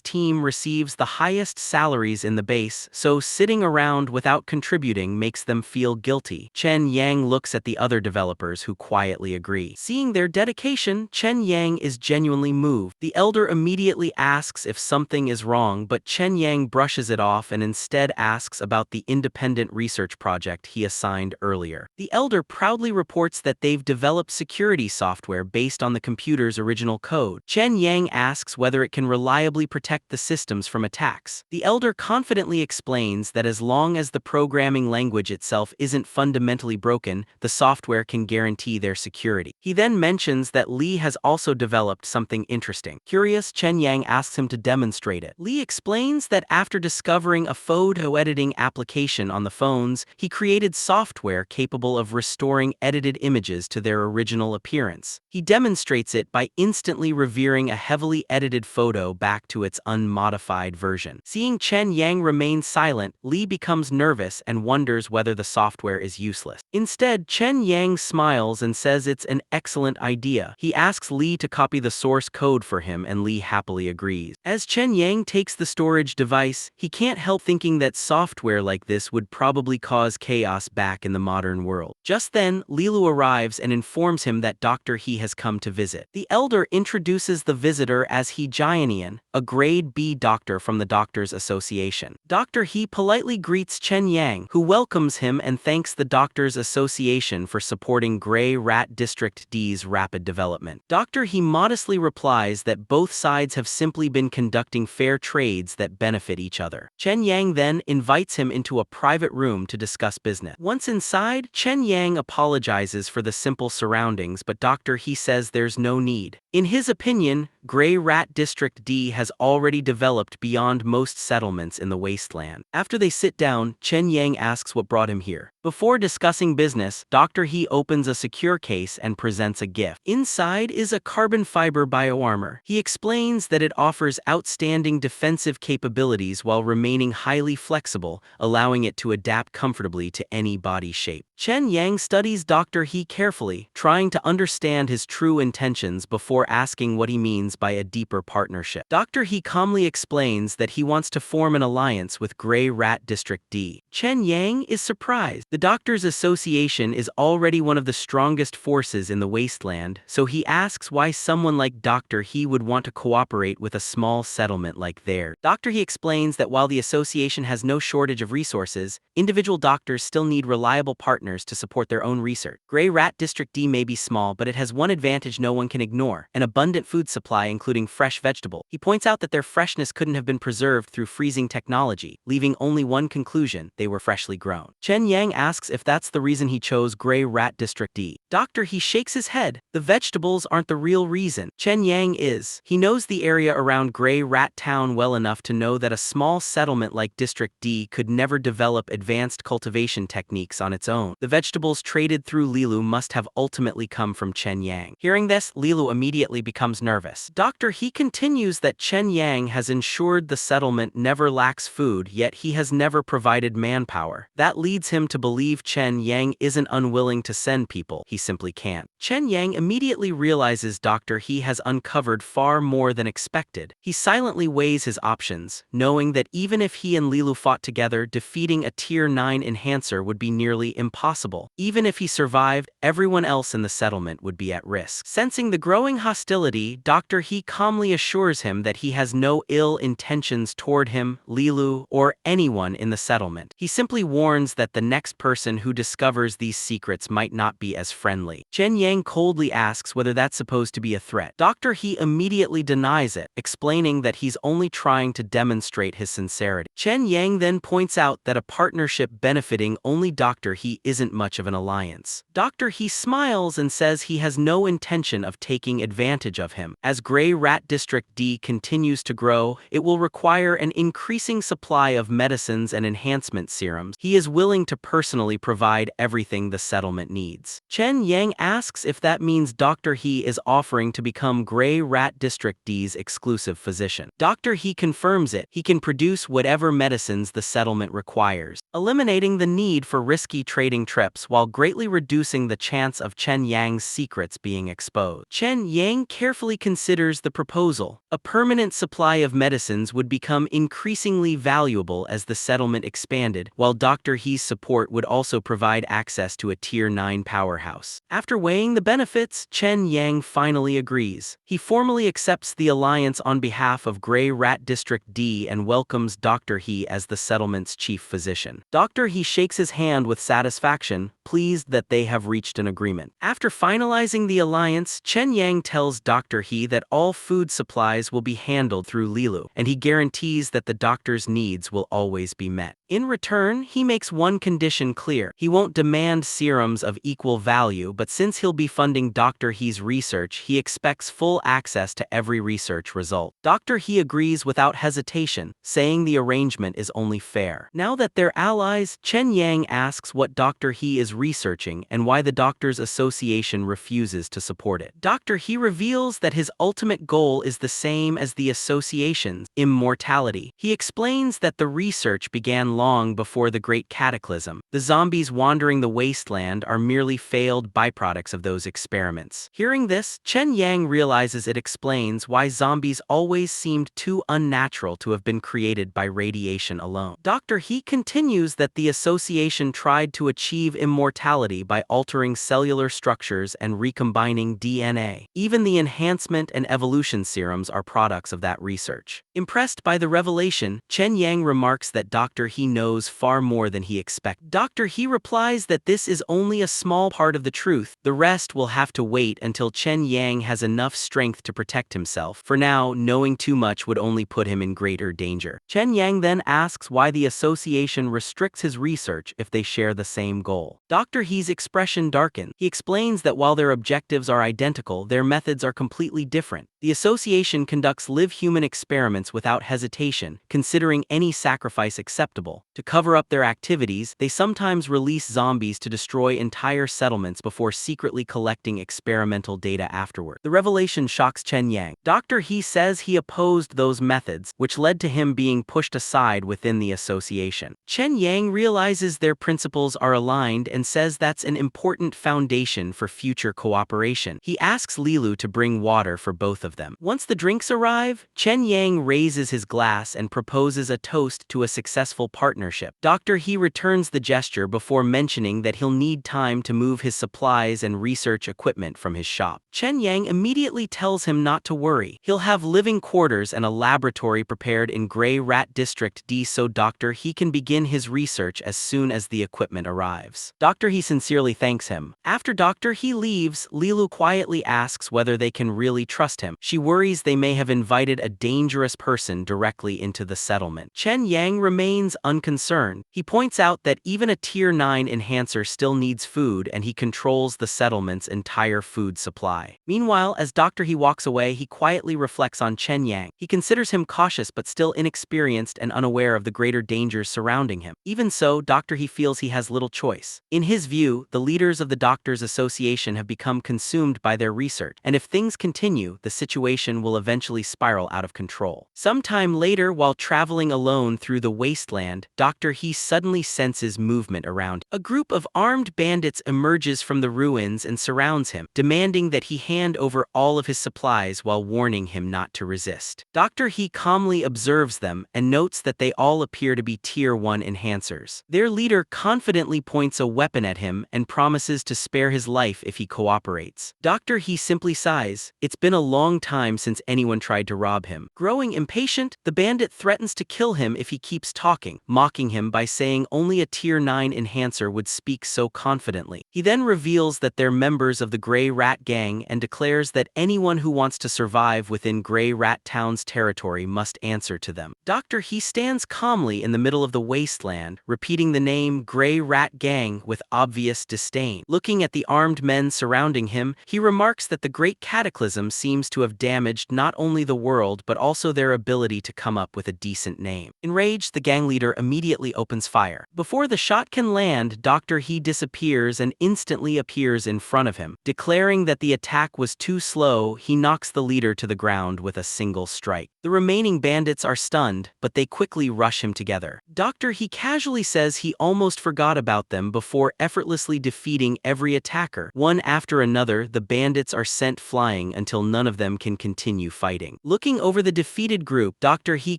team receives the highest salaries in the base, so sitting around without contributing makes them feel guilty. Chen Yang looks at the other developers who quietly agree. Seeing their dedication, Chen Yang is genuinely moved. The elder immediately asks if something is wrong, but Chen Yang brushes it off and instead asks about the independent research project he assigned earlier. The elder proudly reports that they've developed security software based on the computer's original code. Chen Yang asks whether it can reliably protect the systems from attacks. The elder confidently explains that as long as the programming language itself isn't fundamentally broken, the software can guarantee their security. He then mentions that Li has also developed something interesting. Curious, Chen Yang asks him to demonstrate it. Li explains that after discovering a photo editing application on the phones, he created software capable of restoring edited images to their original appearance. He demonstrates it by instantly revealing a heavily edited photo back to its unmodified version. Seeing Chen Yang remain silent, Li becomes nervous and wonders whether the software is useless. Instead, Chen Yang smiles and says it's an excellent idea. He asks Li to copy the source code for him, and Li happily agrees. As Chen Yang takes the storage device, he can't help thinking that software like this would probably cause chaos back in the modern world. Just then, Lilu arrives and informs him that Dr. He has come to visit. The elder introduces the visitor as He Jianian, a grade B doctor from the Doctors Association. Dr. He politely greets Chen Yang, who welcomes him and thanks the Doctors Association for supporting Gray Rat District D's rapid development. Dr. He modestly replies that both sides have simply been conducting fair trades that benefit each other. Chen Yang then invites him into a private room to discuss business. Once inside, Chen Yang apologizes for the simple surroundings, but Dr. He says there's no need. In his opinion, Gray Rat District D has already developed beyond most settlements in the wasteland. After they sit down, Chen Yang asks what brought him here. Before discussing business, Dr. He opens a secure case and presents a gift. Inside is a carbon fiber bioarmor. He explains that it offers outstanding defensive capabilities while remaining highly flexible, allowing it to adapt comfortably to any body shape. Chen Yang studies Dr. He carefully, trying to understand his true intentions before asking what he means by a deeper partnership. Dr. He calmly explains that he wants to form an alliance with Gray Rat District D. Chen Yang is surprised. The Doctors Association is already one of the strongest forces in the wasteland, so he asks why someone like Dr. He would want to cooperate with a small settlement like theirs. Dr. He explains that while the association has no shortage of resources, individual doctors still need reliable partners to support their own research. Gray Rat District D may be small, but it has one advantage no one can ignore: an abundant food supply including fresh vegetables. He points out that their freshness couldn't have been preserved through freezing technology, leaving only one conclusion: they were freshly grown. Chen Yang asks if that's the reason he chose Gray Rat District D. Dr. He shakes his head. The vegetables aren't the real reason. Chen Yang is. He knows the area around Gray Rat Town well enough to know that a small settlement like District D could never develop advanced cultivation techniques on its own. The vegetables traded through Lilu must have ultimately come from Chen Yang. Hearing this, Lilu immediately becomes nervous. Dr. He continues that Chen Yang has ensured the settlement never lacks food, yet he has never provided manpower. That leads him to believe Chen Yang isn't unwilling to send people, he simply can't. Chen Yang immediately realizes Dr. He has uncovered far more than expected. He silently weighs his options, knowing that even if he and Lilu fought together, defeating a Tier 9 enhancer would be nearly impossible. Even if he survived, everyone else in the settlement would be at risk. Sensing the growing hostility, Dr. He calmly assures him that he has no ill intentions toward him, Lilu, or anyone in the settlement. He simply warns that the next person who discovers these secrets might not be as friendly. Chen Yang coldly asks whether that's supposed to be a threat. Dr. He immediately denies it, explaining that he's only trying to demonstrate his sincerity. Chen Yang then points out that a partnership benefiting only Dr. He isn't much of an alliance. Dr. He smiles and says he has no intention of taking advantage of him. As Gray Rat District D continues to grow, it will require an increasing supply of medicines and enhancement serums. He is willing to personally provide everything the settlement needs. Chen Yang asks if that means Dr. He is offering to become Gray Rat District D's exclusive physician. Dr. He confirms it. He can produce whatever medicines the settlement requires, eliminating the need for risky trading trips while greatly reducing the chance of Chen Yang's secrets being exposed. Chen Yang carefully considers the proposal. A permanent supply of medicines would become increasingly valuable as the settlement expanded, while Dr. He's support would also provide access to a Tier 9 powerhouse. After weighing the benefits, Chen Yang finally agrees. He formally accepts the alliance on behalf of Gray Rat District D and welcomes Dr. He as the settlement's chief physician. Dr. He shakes his hand with satisfaction, pleased that they have reached an agreement. After finalizing the alliance, Chen Yang tells Dr. He that all food supplies will be handled through Lilu, and he guarantees that the doctor's needs will always be met. In return, he makes one condition clear. He won't demand serums of equal value, but since he'll be funding Dr. He's research, he expects full access to every research result. Dr. He agrees without hesitation, saying the arrangement is only fair. Now that they're allies, Chen Yang asks what Dr. He is researching and why the Doctors Association refuses to support it. Dr. He reveals that his ultimate goal is the same as the association's: immortality. He explains that the research began long before the Great Cataclysm. The zombies wandering the wasteland are merely failed byproducts of those experiments. Hearing this, Chen Yang realizes it explains why zombies always seemed too unnatural to have been created by radiation alone. Dr. He continues that the association tried to achieve immortality by altering cellular structures and recombining DNA. Even the enhancement and evolution serums are products of that research. Impressed by the revelation, Chen Yang remarks that Dr. He knows far more than he expected. Dr. He replies that this is only a small part of the truth. The rest will have to wait until Chen Yang has enough strength to protect himself. For now, knowing too much would only put him in greater danger. Chen Yang then asks why the association restricts his research if they share the same goal. Dr. He's expression darkens. He explains that while their objectives are identical, their methods are completely different. The association conducts live-human experiments without hesitation, considering any sacrifice acceptable. To cover up their activities, they sometimes release zombies to destroy entire settlements before secretly collecting experimental data afterward. The revelation shocks Chen Yang. Dr. He says he opposed those methods, which led to him being pushed aside within the association. Chen Yang realizes their principles are aligned and says that's an important foundation for future cooperation. He asks Lilu to bring water for both of them. Once the drinks arrive, Chen Yang raises his glass and proposes a toast to a successful partnership. Dr. He returns the gesture before mentioning that he'll need time to move his supplies and research equipment from his shop. Chen Yang immediately tells him not to worry. He'll have living quarters and a laboratory prepared in Gray Rat District D so Dr. He can begin his research as soon as the equipment arrives. Dr. He sincerely thanks him. After Dr. He leaves, Lilu quietly asks whether they can really trust him. She worries they may have invited a dangerous person directly into the settlement. Chen Yang remains unconcerned. He points out that even a Tier 9 enhancer still needs food and he controls the settlement's entire food supply. Meanwhile, as Dr. He walks away, he quietly reflects on Chen Yang. He considers him cautious but still inexperienced and unaware of the greater dangers surrounding him. Even so, Dr. He feels he has little choice. In his view, the leaders of the Doctors Association have become consumed by their research, and if things continue, the situation situation will eventually spiral out of control. Sometime later, while traveling alone through the wasteland, Dr. He suddenly senses movement around. A group of armed bandits emerges from the ruins and surrounds him, demanding that he hand over all of his supplies while warning him not to resist. Dr. He calmly observes them and notes that they all appear to be Tier 1 enhancers. Their leader confidently points a weapon at him and promises to spare his life if he cooperates. Dr. He simply sighs. It's been a long time since anyone tried to rob him. Growing impatient, the bandit threatens to kill him if he keeps talking, mocking him by saying only a Tier 9 enhancer would speak so confidently. He then reveals that they're members of the Grey Rat Gang and declares that anyone who wants to survive within Grey Rat Town's territory must answer to them. Dr. He stands calmly in the middle of the wasteland, repeating the name Grey Rat Gang with obvious disdain. Looking at the armed men surrounding him, he remarks that the Great Cataclysm seems to have damaged not only the world but also their ability to come up with a decent name. Enraged, the gang leader immediately opens fire. Before the shot can land, Dr. He disappears and instantly appears in front of him. Declaring that the attack was too slow, he knocks the leader to the ground with a single strike. The remaining bandits are stunned, but they quickly rush him together. Dr. He casually says he almost forgot about them before effortlessly defeating every attacker. One after another, the bandits are sent flying until none of them can continue fighting. Looking over the defeated group, Dr. He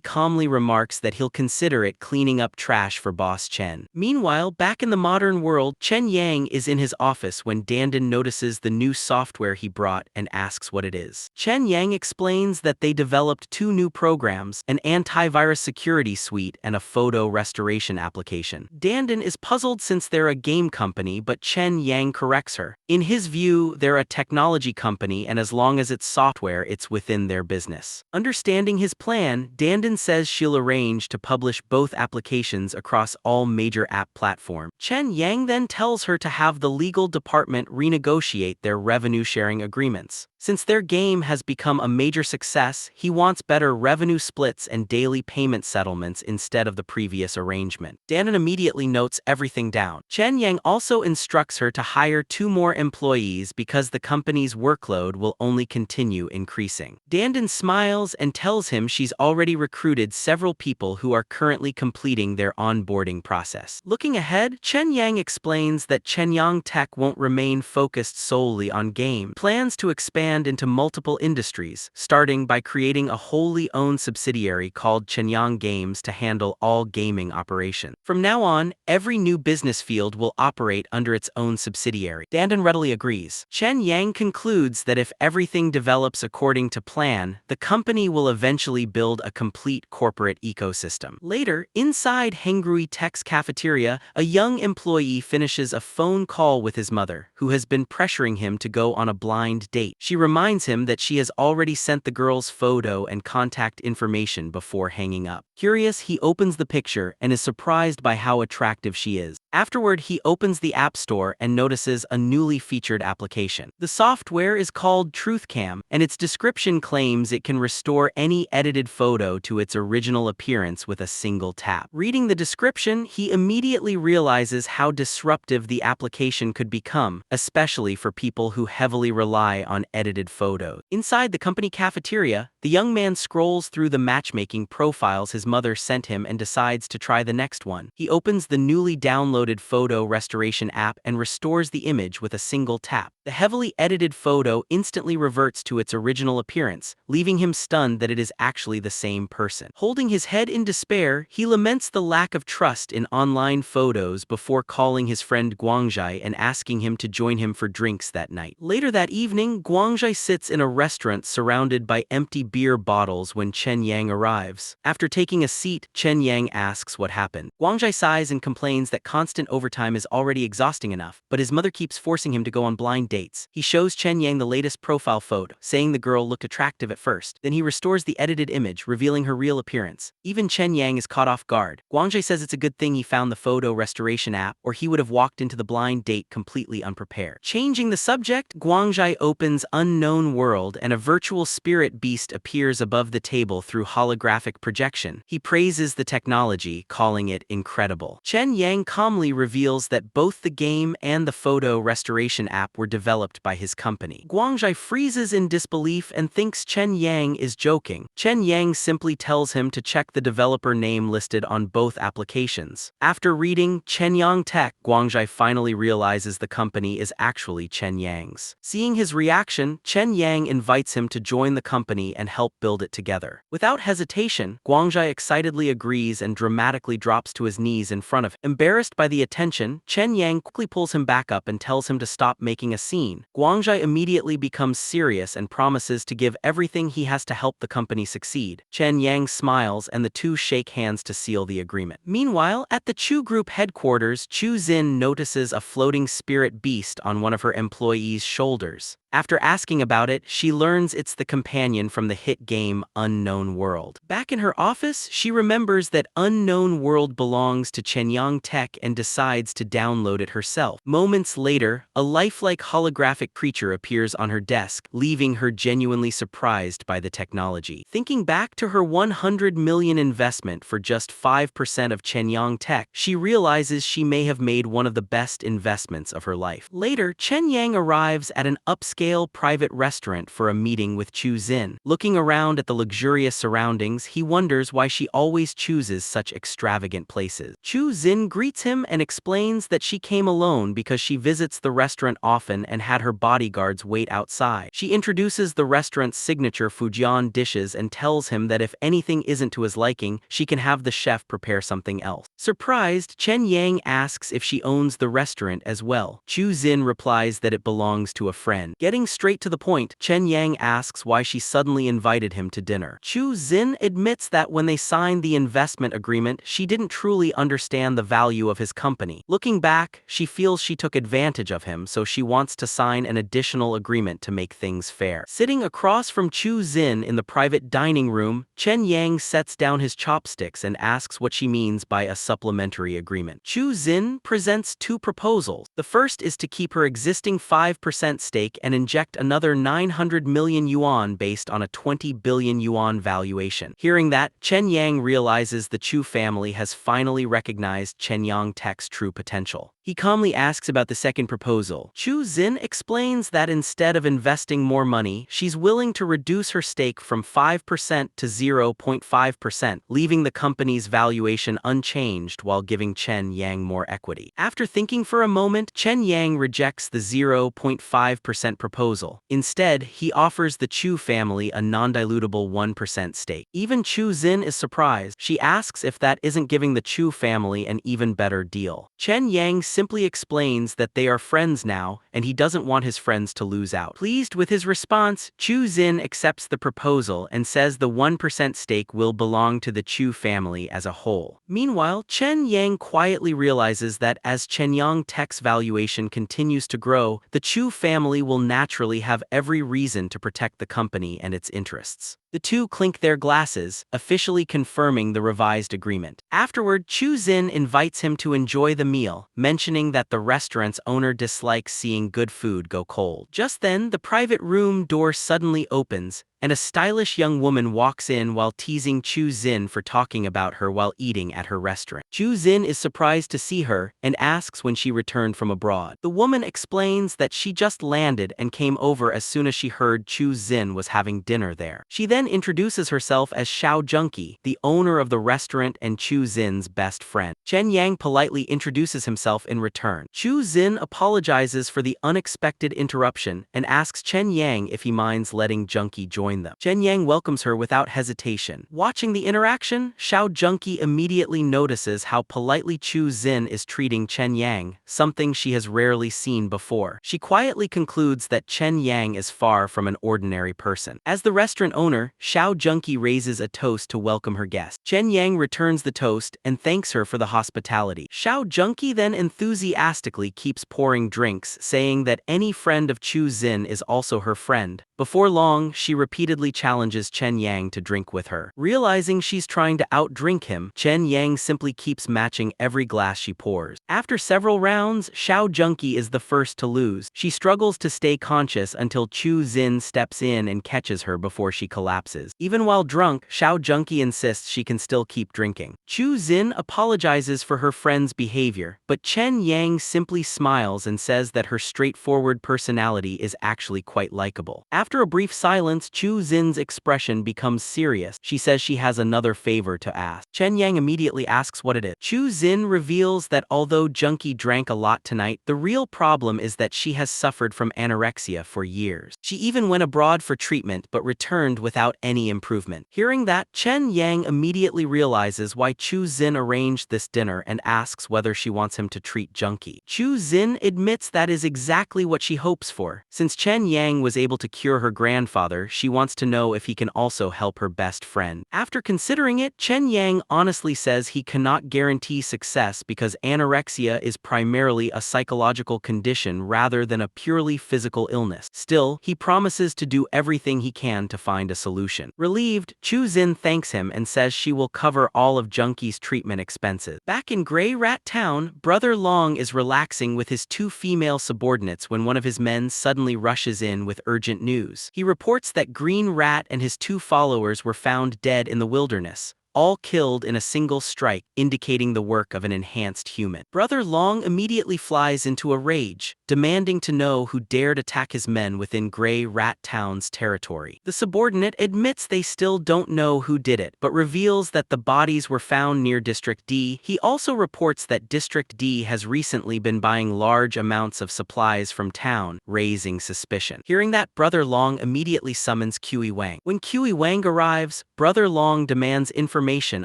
calmly remarks that he'll consider it cleaning up trash for Boss Chen. Meanwhile, back in the modern world, Chen Yang is in his office when Dandan notices the new software he brought and asks what it is. Chen Yang explains that they developed two new programs, an antivirus security suite and a photo restoration application. Dandan is puzzled since they're a game company, but Chen Yang corrects her. In his view, they're a technology company, and as long as it's software, it's within their business. Understanding his plan, Dandan says she'll arrange to publish both applications across all major app platforms. Chen Yang then tells her to have the legal department renegotiate their revenue-sharing agreements. Since their game has become a major success, he wants better revenue splits and daily payment settlements instead of the previous arrangement. Dandan immediately notes everything down. Chen Yang also instructs her to hire 2 more employees because the company's workload will only continue increasing. Dandan smiles and tells him she's already recruited several people who are currently completing their onboarding process. Looking ahead, Chen Yang explains that Chen Yang Tech won't remain focused solely on game. Plans to expand into multiple industries, starting by creating a wholly owned subsidiary called Chen Yang Games to handle all gaming operations. From now on, every new business field will operate under its own subsidiary. Dandan readily agrees. Chen Yang concludes that if everything develops according to plan, the company will eventually build a complete corporate ecosystem. Later, inside Hengrui Tech's cafeteria, a young employee finishes a phone call with his mother, who has been pressuring him to go on a blind date. She reminds him that she has already sent the girl's photo and contact information before hanging up. Curious, he opens the picture and is surprised by how attractive she is. Afterward, he opens the App Store and notices a newly featured application. The software is called TruthCam, and its description claims it can restore any edited photo to its original appearance with a single tap. Reading the description, he immediately realizes how disruptive the application could become, especially for people who heavily rely on edited photos. Inside the company cafeteria, the young man scrolls through the matchmaking profiles his mother sent him and decides to try the next one. He opens the newly downloaded photo restoration app and restores the image with a single tap. The heavily edited photo instantly reverts to its original appearance, leaving him stunned that it is actually the same person. Holding his head in despair, he laments the lack of trust in online photos before calling his friend Guangzhai and asking him to join him for drinks that night. Later that evening, Guangzhai sits in a restaurant surrounded by empty beer bottles when Chen Yang arrives. After taking a seat, Chen Yang asks what happened. Guangzhai sighs and complains that constant overtime is already exhausting enough, but his mother keeps forcing him to go on blind dates. He shows Chen Yang the latest profile photo, saying the girl looked attractive at first. Then he restores the edited image, revealing her real appearance. Even Chen Yang is caught off guard. Guangzhai says it's a good thing he found the photo restoration app, or he would have walked into the blind date completely unprepared. Changing the subject, Guangzhai opens Unknown World and a virtual spirit beast appears above the table through holographic projection. He praises the technology, calling it incredible. Chen Yang calmly reveals that both the game and the photo restoration app were developed by his company. Guangzhai freezes in disbelief and thinks Chen Yang is joking. Chen Yang simply tells him to check the developer name listed on both applications. After reading Chen Yang Tech, Guangzhai finally realizes the company is actually Chen Yang's. Seeing his reaction, Chen Yang invites him to join the company and help build it together. Without hesitation, Guangzhai excitedly agrees and dramatically drops to his knees in front of him. Embarrassed by the attention, Chen Yang quickly pulls him back up and tells him to stop making a scene. Guangzhai immediately becomes serious and promises to give everything he has to help the company succeed. Chen Yang smiles and the two shake hands to seal the agreement. Meanwhile, at the Chu Group headquarters, Chu Xin notices a floating spirit beast on one of her employees' shoulders. After asking about it, she learns it's the companion from the hit game Unknown World. Back in her office, she remembers that Unknown World belongs to Chen Yang Tech and decides to download it herself. Moments later, a lifelike holographic creature appears on her desk, leaving her genuinely surprised by the technology. Thinking back to her 100 million investment for just 5% of Chen Yang Tech, she realizes she may have made one of the best investments of her life. Later, Chen Yang arrives at an upscale private restaurant for a meeting with Chu Xin. Looking around at the luxurious surroundings, he wonders why she always chooses such extravagant places. Chu Xin greets him and explains that she came alone because she visits the restaurant often and had her bodyguards wait outside. She introduces the restaurant's signature Fujian dishes and tells him that if anything isn't to his liking, she can have the chef prepare something else. Surprised, Chen Yang asks if she owns the restaurant as well. Chu Xin replies that it belongs to a friend. Getting straight to the point, Chen Yang asks why she suddenly invited him to dinner. Chu Xin admits that when they signed the investment agreement, she didn't truly understand the value of his company. Looking back, she feels she took advantage of him, so she wants to sign an additional agreement to make things fair. Sitting across from Chu Xin in the private dining room, Chen Yang sets down his chopsticks and asks what she means by a supplementary agreement. Chu Xin presents two proposals. The first is to keep her existing 5% stake and inject another 900 million yuan based on a 20 billion yuan valuation. Hearing that, Chen Yang realizes the Chu family has finally recognized Chen Yang Tech's true potential. He calmly asks about the second proposal. Chu Xin explains that instead of investing more money, she's willing to reduce her stake from 5% to 0.5%, leaving the company's valuation unchanged while giving Chen Yang more equity. After thinking for a moment, Chen Yang rejects the 0.5% proposal. Instead, he offers the Chu family a non-dilutable 1% stake. Even Chu Xin is surprised. She asks if that isn't giving the Chu family an even better deal. Chen Yang simply explains that they are friends now, and he doesn't want his friends to lose out. Pleased with his response, Chu Xin accepts the proposal and says the 1% stake will belong to the Chu family as a whole. Meanwhile, Chen Yang quietly realizes that as Chen Yang Tech's valuation continues to grow, the Chu family will naturally have every reason to protect the company and its interests. The two clink their glasses, officially confirming the revised agreement. Afterward, Chu Xin invites him to enjoy the meal, mentioning that the restaurant's owner dislikes seeing good food go cold. Just then, the private room door suddenly opens, and a stylish young woman walks in while teasing Chu Xin for talking about her while eating at her restaurant. Chu Xin is surprised to see her and asks when she returned from abroad. The woman explains that she just landed and came over as soon as she heard Chu Xin was having dinner there. She then introduces herself as Xiao Junqi, the owner of the restaurant and Chu Xin's best friend. Chen Yang politely introduces himself in return. Chu Xin apologizes for the unexpected interruption and asks Chen Yang if he minds letting Junqi join them. Chen Yang welcomes her without hesitation. Watching the interaction, Xiao Junqi immediately notices how politely Chu Xin is treating Chen Yang, something she has rarely seen before. She quietly concludes that Chen Yang is far from an ordinary person. As the restaurant owner, Xiao Junqi raises a toast to welcome her guest. Chen Yang returns the toast and thanks her for the hospitality. Xiao Junqi then enthusiastically keeps pouring drinks, saying that any friend of Chu Xin is also her friend. Before long, she repeats repeatedly challenges Chen Yang to drink with her. Realizing she's trying to outdrink him, Chen Yang simply keeps matching every glass she pours. After several rounds, Xiao Junkie is the first to lose. She struggles to stay conscious until Chu Xin steps in and catches her before she collapses. Even while drunk, Xiao Junkie insists she can still keep drinking. Chu Xin apologizes for her friend's behavior, but Chen Yang simply smiles and says that her straightforward personality is actually quite likable. After a brief silence, Chu Xin's expression becomes serious. She says she has another favor to ask. Chen Yang immediately asks what it is. Chu Xin reveals that although Junkie drank a lot tonight, the real problem is that she has suffered from anorexia for years. She even went abroad for treatment but returned without any improvement. Hearing that, Chen Yang immediately realizes why Chu Xin arranged this dinner and asks whether she wants him to treat Junkie. Chu Xin admits that is exactly what she hopes for. Since Chen Yang was able to cure her grandfather, she wants to know if he can also help her best friend. After considering it, Chen Yang honestly says he cannot guarantee success because anorexia is primarily a psychological condition rather than a purely physical illness. Still, he promises to do everything he can to find a solution. Relieved, Chu Xin thanks him and says she will cover all of Junkie's treatment expenses. Back in Grey Rat Town, Brother Long is relaxing with his two female subordinates when one of his men suddenly rushes in with urgent news. He reports that Green Rat and his two followers were found dead in the wilderness, all killed in a single strike, indicating the work of an enhanced human. Brother Long immediately flies into a rage, demanding to know who dared attack his men within Grey Rat Town's territory. The subordinate admits they still don't know who did it, but reveals that the bodies were found near District D. He also reports that District D has recently been buying large amounts of supplies from town, raising suspicion. Hearing that, Brother Long immediately summons Kui Wang. When Kui Wang arrives, Brother Long demands information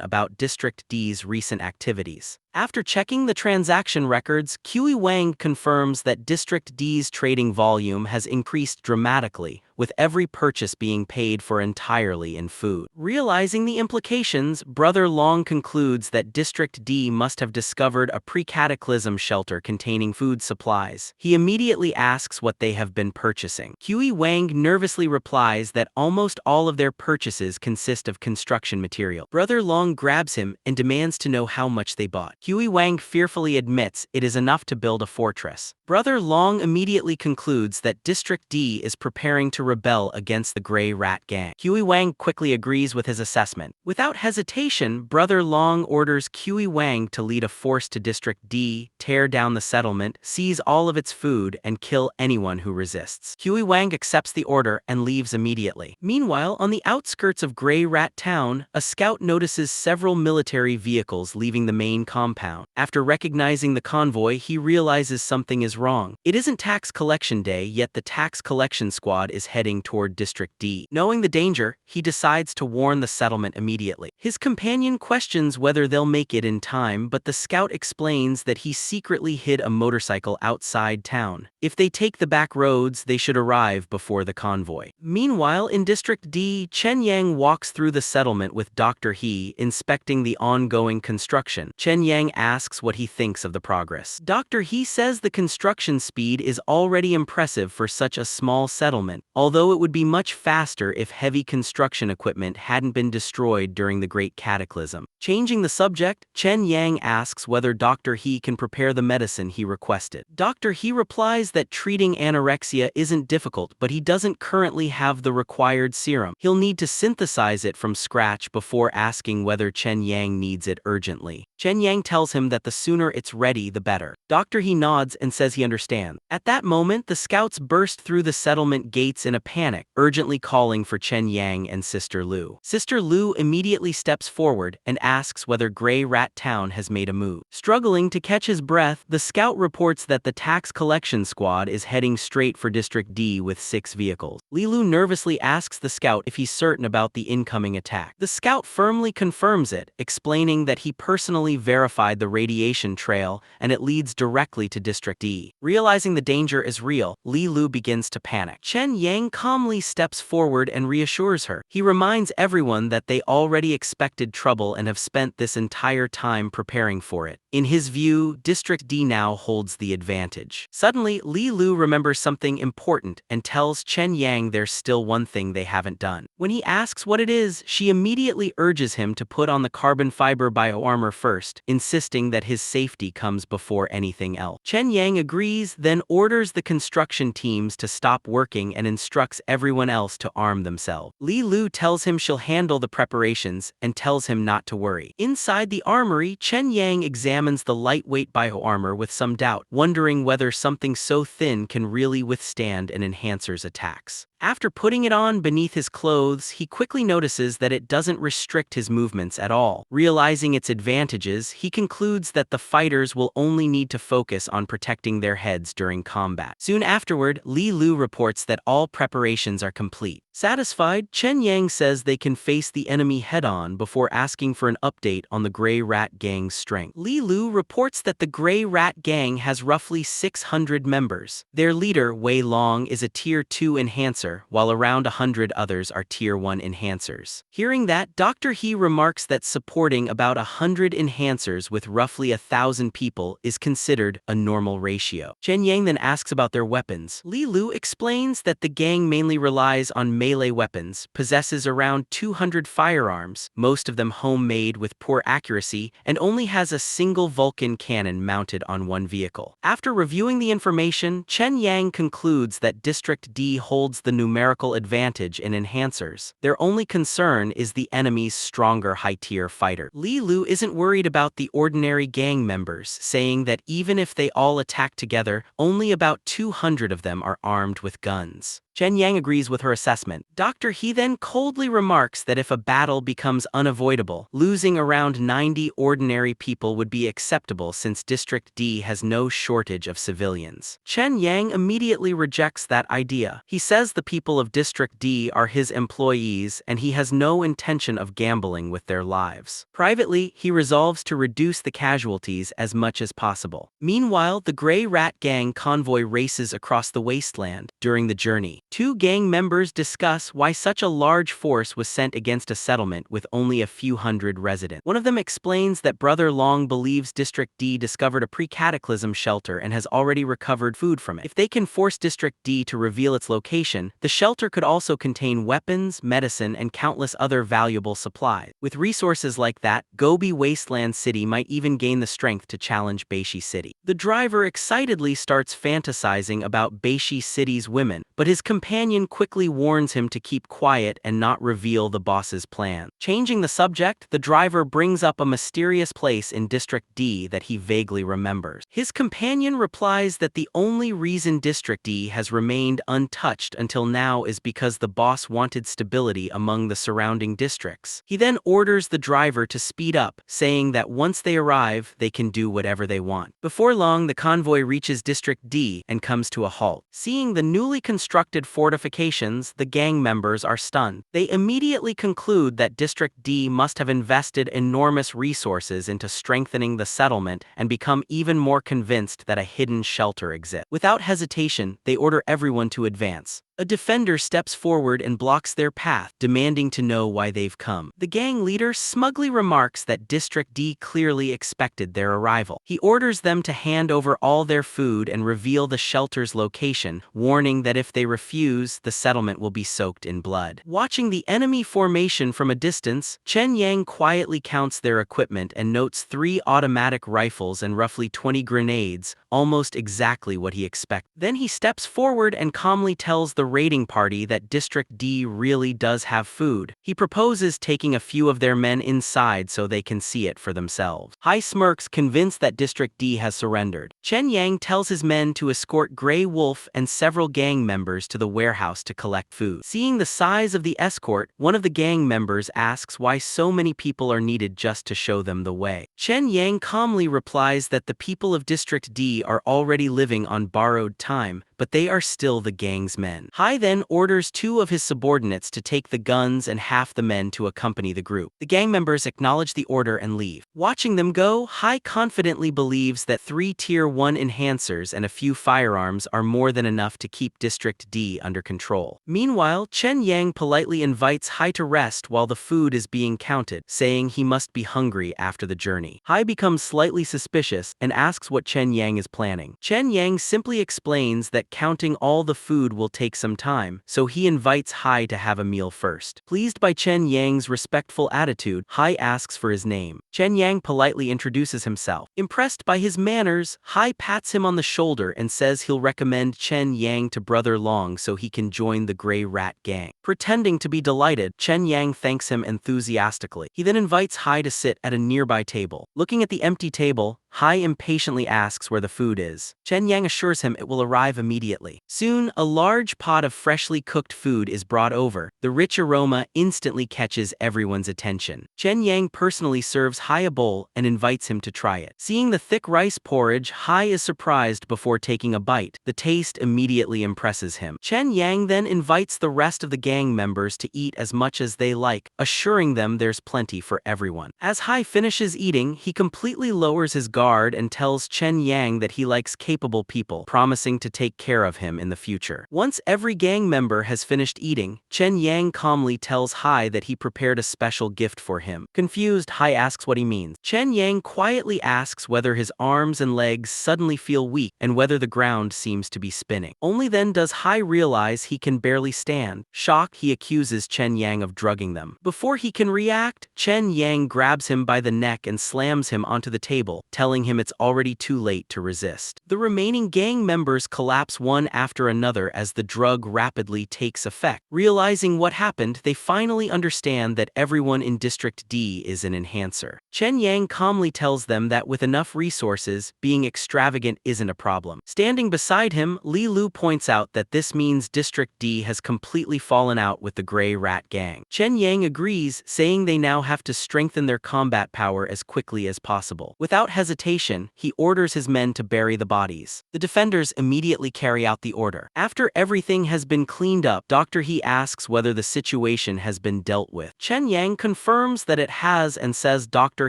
about District D's recent activities. After checking the transaction records, Kui Wang confirms that District D's trading volume has increased dramatically, with every purchase being paid for entirely in food. Realizing the implications, Brother Long concludes that District D must have discovered a pre-cataclysm shelter containing food supplies. He immediately asks what they have been purchasing. Kui Wang nervously replies that almost all of their purchases consist of construction material. Brother Long grabs him and demands to know how much they bought. Kui Wang fearfully admits it is enough to build a fortress. Brother Long immediately concludes that District D is preparing to rebel against the Grey Rat Gang. Kui Wang quickly agrees with his assessment. Without hesitation, Brother Long orders Kui Wang to lead a force to District D, tear down the settlement, seize all of its food, and kill anyone who resists. Kui Wang accepts the order and leaves immediately. Meanwhile, on the outskirts of Grey Rat Town, a scout notices several military vehicles leaving the main compound. After recognizing the convoy, he realizes something is wrong. It isn't tax collection day, yet the tax collection squad is heading toward District D. Knowing the danger, he decides to warn the settlement immediately. His companion questions whether they'll make it in time, but the scout explains that he secretly hid a motorcycle outside town. If they take the back roads, they should arrive before the convoy. Meanwhile, in District D, Chen Yang walks through the settlement with Dr. He, inspecting the ongoing construction. Chen Yang asks what he thinks of the progress. Dr. He says the construction speed is already impressive for such a small settlement, although it would be much faster if heavy construction equipment hadn't been destroyed during the Great Cataclysm. Changing the subject, Chen Yang asks whether Dr. He can prepare the medicine he requested. Dr. He replies that treating anorexia isn't difficult, but he doesn't currently have the required serum. He'll need to synthesize it from scratch before asking whether Chen Yang needs it urgently. Chen Yang tells him that the sooner it's ready, the better. Dr. He nods and says he understands. At that moment, the scouts burst through the settlement gates in a panic, urgently calling for Chen Yang and Sister Lu. Sister Lu immediately steps forward and asks whether Grey Rat Town has made a move. Struggling to catch his breath, the scout reports that the tax collection squad is heading straight for District D with 6 vehicles. Li Lu nervously asks the scout if he's certain about the incoming attack. The scout firmly confirms it, explaining that he personally verified the radiation trail and it leads directly to District D. Realizing the danger is real, Li Lu begins to panic. Chen Yang Yang calmly steps forward and reassures her. He reminds everyone that they already expected trouble and have spent this entire time preparing for it. In his view, District D now holds the advantage. Suddenly, Li Lu remembers something important and tells Chen Yang there's still one thing they haven't done. When he asks what it is, she immediately urges him to put on the carbon fiber bioarmor first, insisting that his safety comes before anything else. Chen Yang agrees, then orders the construction teams to stop working and instructs everyone else to arm themselves. Li Lu tells him she'll handle the preparations and tells him not to worry. Inside the armory, Chen Yang examines the lightweight bioarmor with some doubt, wondering whether something so thin can really withstand an enhancer's attacks. After putting it on beneath his clothes, he quickly notices that it doesn't restrict his movements at all. Realizing its advantages, he concludes that the fighters will only need to focus on protecting their heads during combat. Soon afterward, Li Lu reports that all preparations are complete. Satisfied, Chen Yang says they can face the enemy head-on before asking for an update on the Grey Rat Gang's strength. Li Lu reports that the Grey Rat Gang has roughly 600 members. Their leader, Wei Long, is a Tier 2 enhancer, while around 100 others are Tier 1 enhancers. Hearing that, Dr. He remarks that supporting about 100 enhancers with roughly 1,000 people is considered a normal ratio. Chen Yang then asks about their weapons. Li Lu explains that the gang mainly relies on melee weapons, possesses around 200 firearms, most of them homemade with poor accuracy, and only has a single Vulcan cannon mounted on one vehicle. After reviewing the information, Chen Yang concludes that District D holds the numerical advantage in enhancers. Their only concern is the enemy's stronger high-tier fighter. Li Lu isn't worried about the ordinary gang members, saying that even if they all attack together, only about 200 of them are armed with guns. Chen Yang agrees with her assessment. Dr. He then coldly remarks that if a battle becomes unavoidable, losing around 90 ordinary people would be acceptable since District D has no shortage of civilians. Chen Yang immediately rejects that idea. He says the people of District D are his employees and he has no intention of gambling with their lives. Privately, he resolves to reduce the casualties as much as possible. Meanwhile, the Grey Rat Gang convoy races across the wasteland. During the journey, two gang members discuss why such a large force was sent against a settlement with only a few hundred residents. One of them explains that Brother Long believes District D discovered a pre-cataclysm shelter and has already recovered food from it. If they can force District D to reveal its location, the shelter could also contain weapons, medicine, and countless other valuable supplies. With resources like that, Gobi Wasteland City might even gain the strength to challenge Beishi City. The driver excitedly starts fantasizing about Beishi City's women, but his companion quickly warns him to keep quiet and not reveal the boss's plan. Changing the subject, the driver brings up a mysterious place in District D that he vaguely remembers. His companion replies that the only reason District D has remained untouched until now is because the boss wanted stability among the surrounding districts. He then orders the driver to speed up, saying that once they arrive, they can do whatever they want. Before long, the convoy reaches District D and comes to a halt. Seeing the newly constructed fortifications, the gang members are stunned. They immediately conclude that District D must have invested enormous resources into strengthening the settlement and become even more convinced that a hidden shelter exists. Without hesitation, they order everyone to advance. A defender steps forward and blocks their path, demanding to know why they've come. The gang leader smugly remarks that District D clearly expected their arrival. He orders them to hand over all their food and reveal the shelter's location, warning that if they refuse, the settlement will be soaked in blood. Watching the enemy formation from a distance, Chen Yang quietly counts their equipment and notes 3 automatic rifles and roughly 20 grenades, almost exactly what he expected. Then he steps forward and calmly tells the raiding party that District D really does have food. He proposes taking a few of their men inside so they can see it for themselves. High smirks, convinced that District D has surrendered. Chen Yang tells his men to escort Grey Wolf and several gang members to the warehouse to collect food. Seeing the size of the escort, one of the gang members asks why so many people are needed just to show them the way. Chen Yang calmly replies that the people of District D are already living on borrowed time, but they are still the gang's men. Hai then orders 2 of his subordinates to take the guns and half the men to accompany the group. The gang members acknowledge the order and leave. Watching them go, Hai confidently believes that 3 Tier 1 enhancers and a few firearms are more than enough to keep District D under control. Meanwhile, Chen Yang politely invites Hai to rest while the food is being counted, saying he must be hungry after the journey. Hai becomes slightly suspicious and asks what Chen Yang is planning. Chen Yang simply explains that counting all the food will take some time, so he invites Hai to have a meal first. Pleased by Chen Yang's respectful attitude, Hai asks for his name. Chen Yang politely introduces himself. Impressed by his manners, Hai pats him on the shoulder and says he'll recommend Chen Yang to Brother Long so he can join the Gray Rat gang. Pretending to be delighted, Chen Yang thanks him enthusiastically. He then invites Hai to sit at a nearby table. Looking at the empty table, Hai impatiently asks where the food is. Chen Yang assures him it will arrive immediately. Soon, a large pot of freshly cooked food is brought over. The rich aroma instantly catches everyone's attention. Chen Yang personally serves Hai a bowl and invites him to try it. Seeing the thick rice porridge, Hai is surprised before taking a bite. The taste immediately impresses him. Chen Yang then invites the rest of the gang members to eat as much as they like, assuring them there's plenty for everyone. As Hai finishes eating, he completely lowers his guard and tells Chen Yang that he likes capable people, promising to take care of him in the future. Once every gang member has finished eating, Chen Yang calmly tells Hai that he prepared a special gift for him. Confused, Hai asks what he means. Chen Yang quietly asks whether his arms and legs suddenly feel weak and whether the ground seems to be spinning. Only then does Hai realize he can barely stand. Shocked, he accuses Chen Yang of drugging them. Before he can react, Chen Yang grabs him by the neck and slams him onto the table, telling him it's already too late to resist. The remaining gang members collapse one after another as the drug rapidly takes effect. Realizing what happened, they finally understand that everyone in District D is an enhancer. Chen Yang calmly tells them that with enough resources, being extravagant isn't a problem. Standing beside him, Li Lu points out that this means District D has completely fallen out with the Gray Rat gang. Chen Yang agrees, saying they now have to strengthen their combat power as quickly as possible. Without hesitation, he orders his men to bury the bodies. The defenders immediately carry out the order. After everything has been cleaned up, Dr. He asks whether the situation has been dealt with. Chen Yang confirms that it has and says Dr.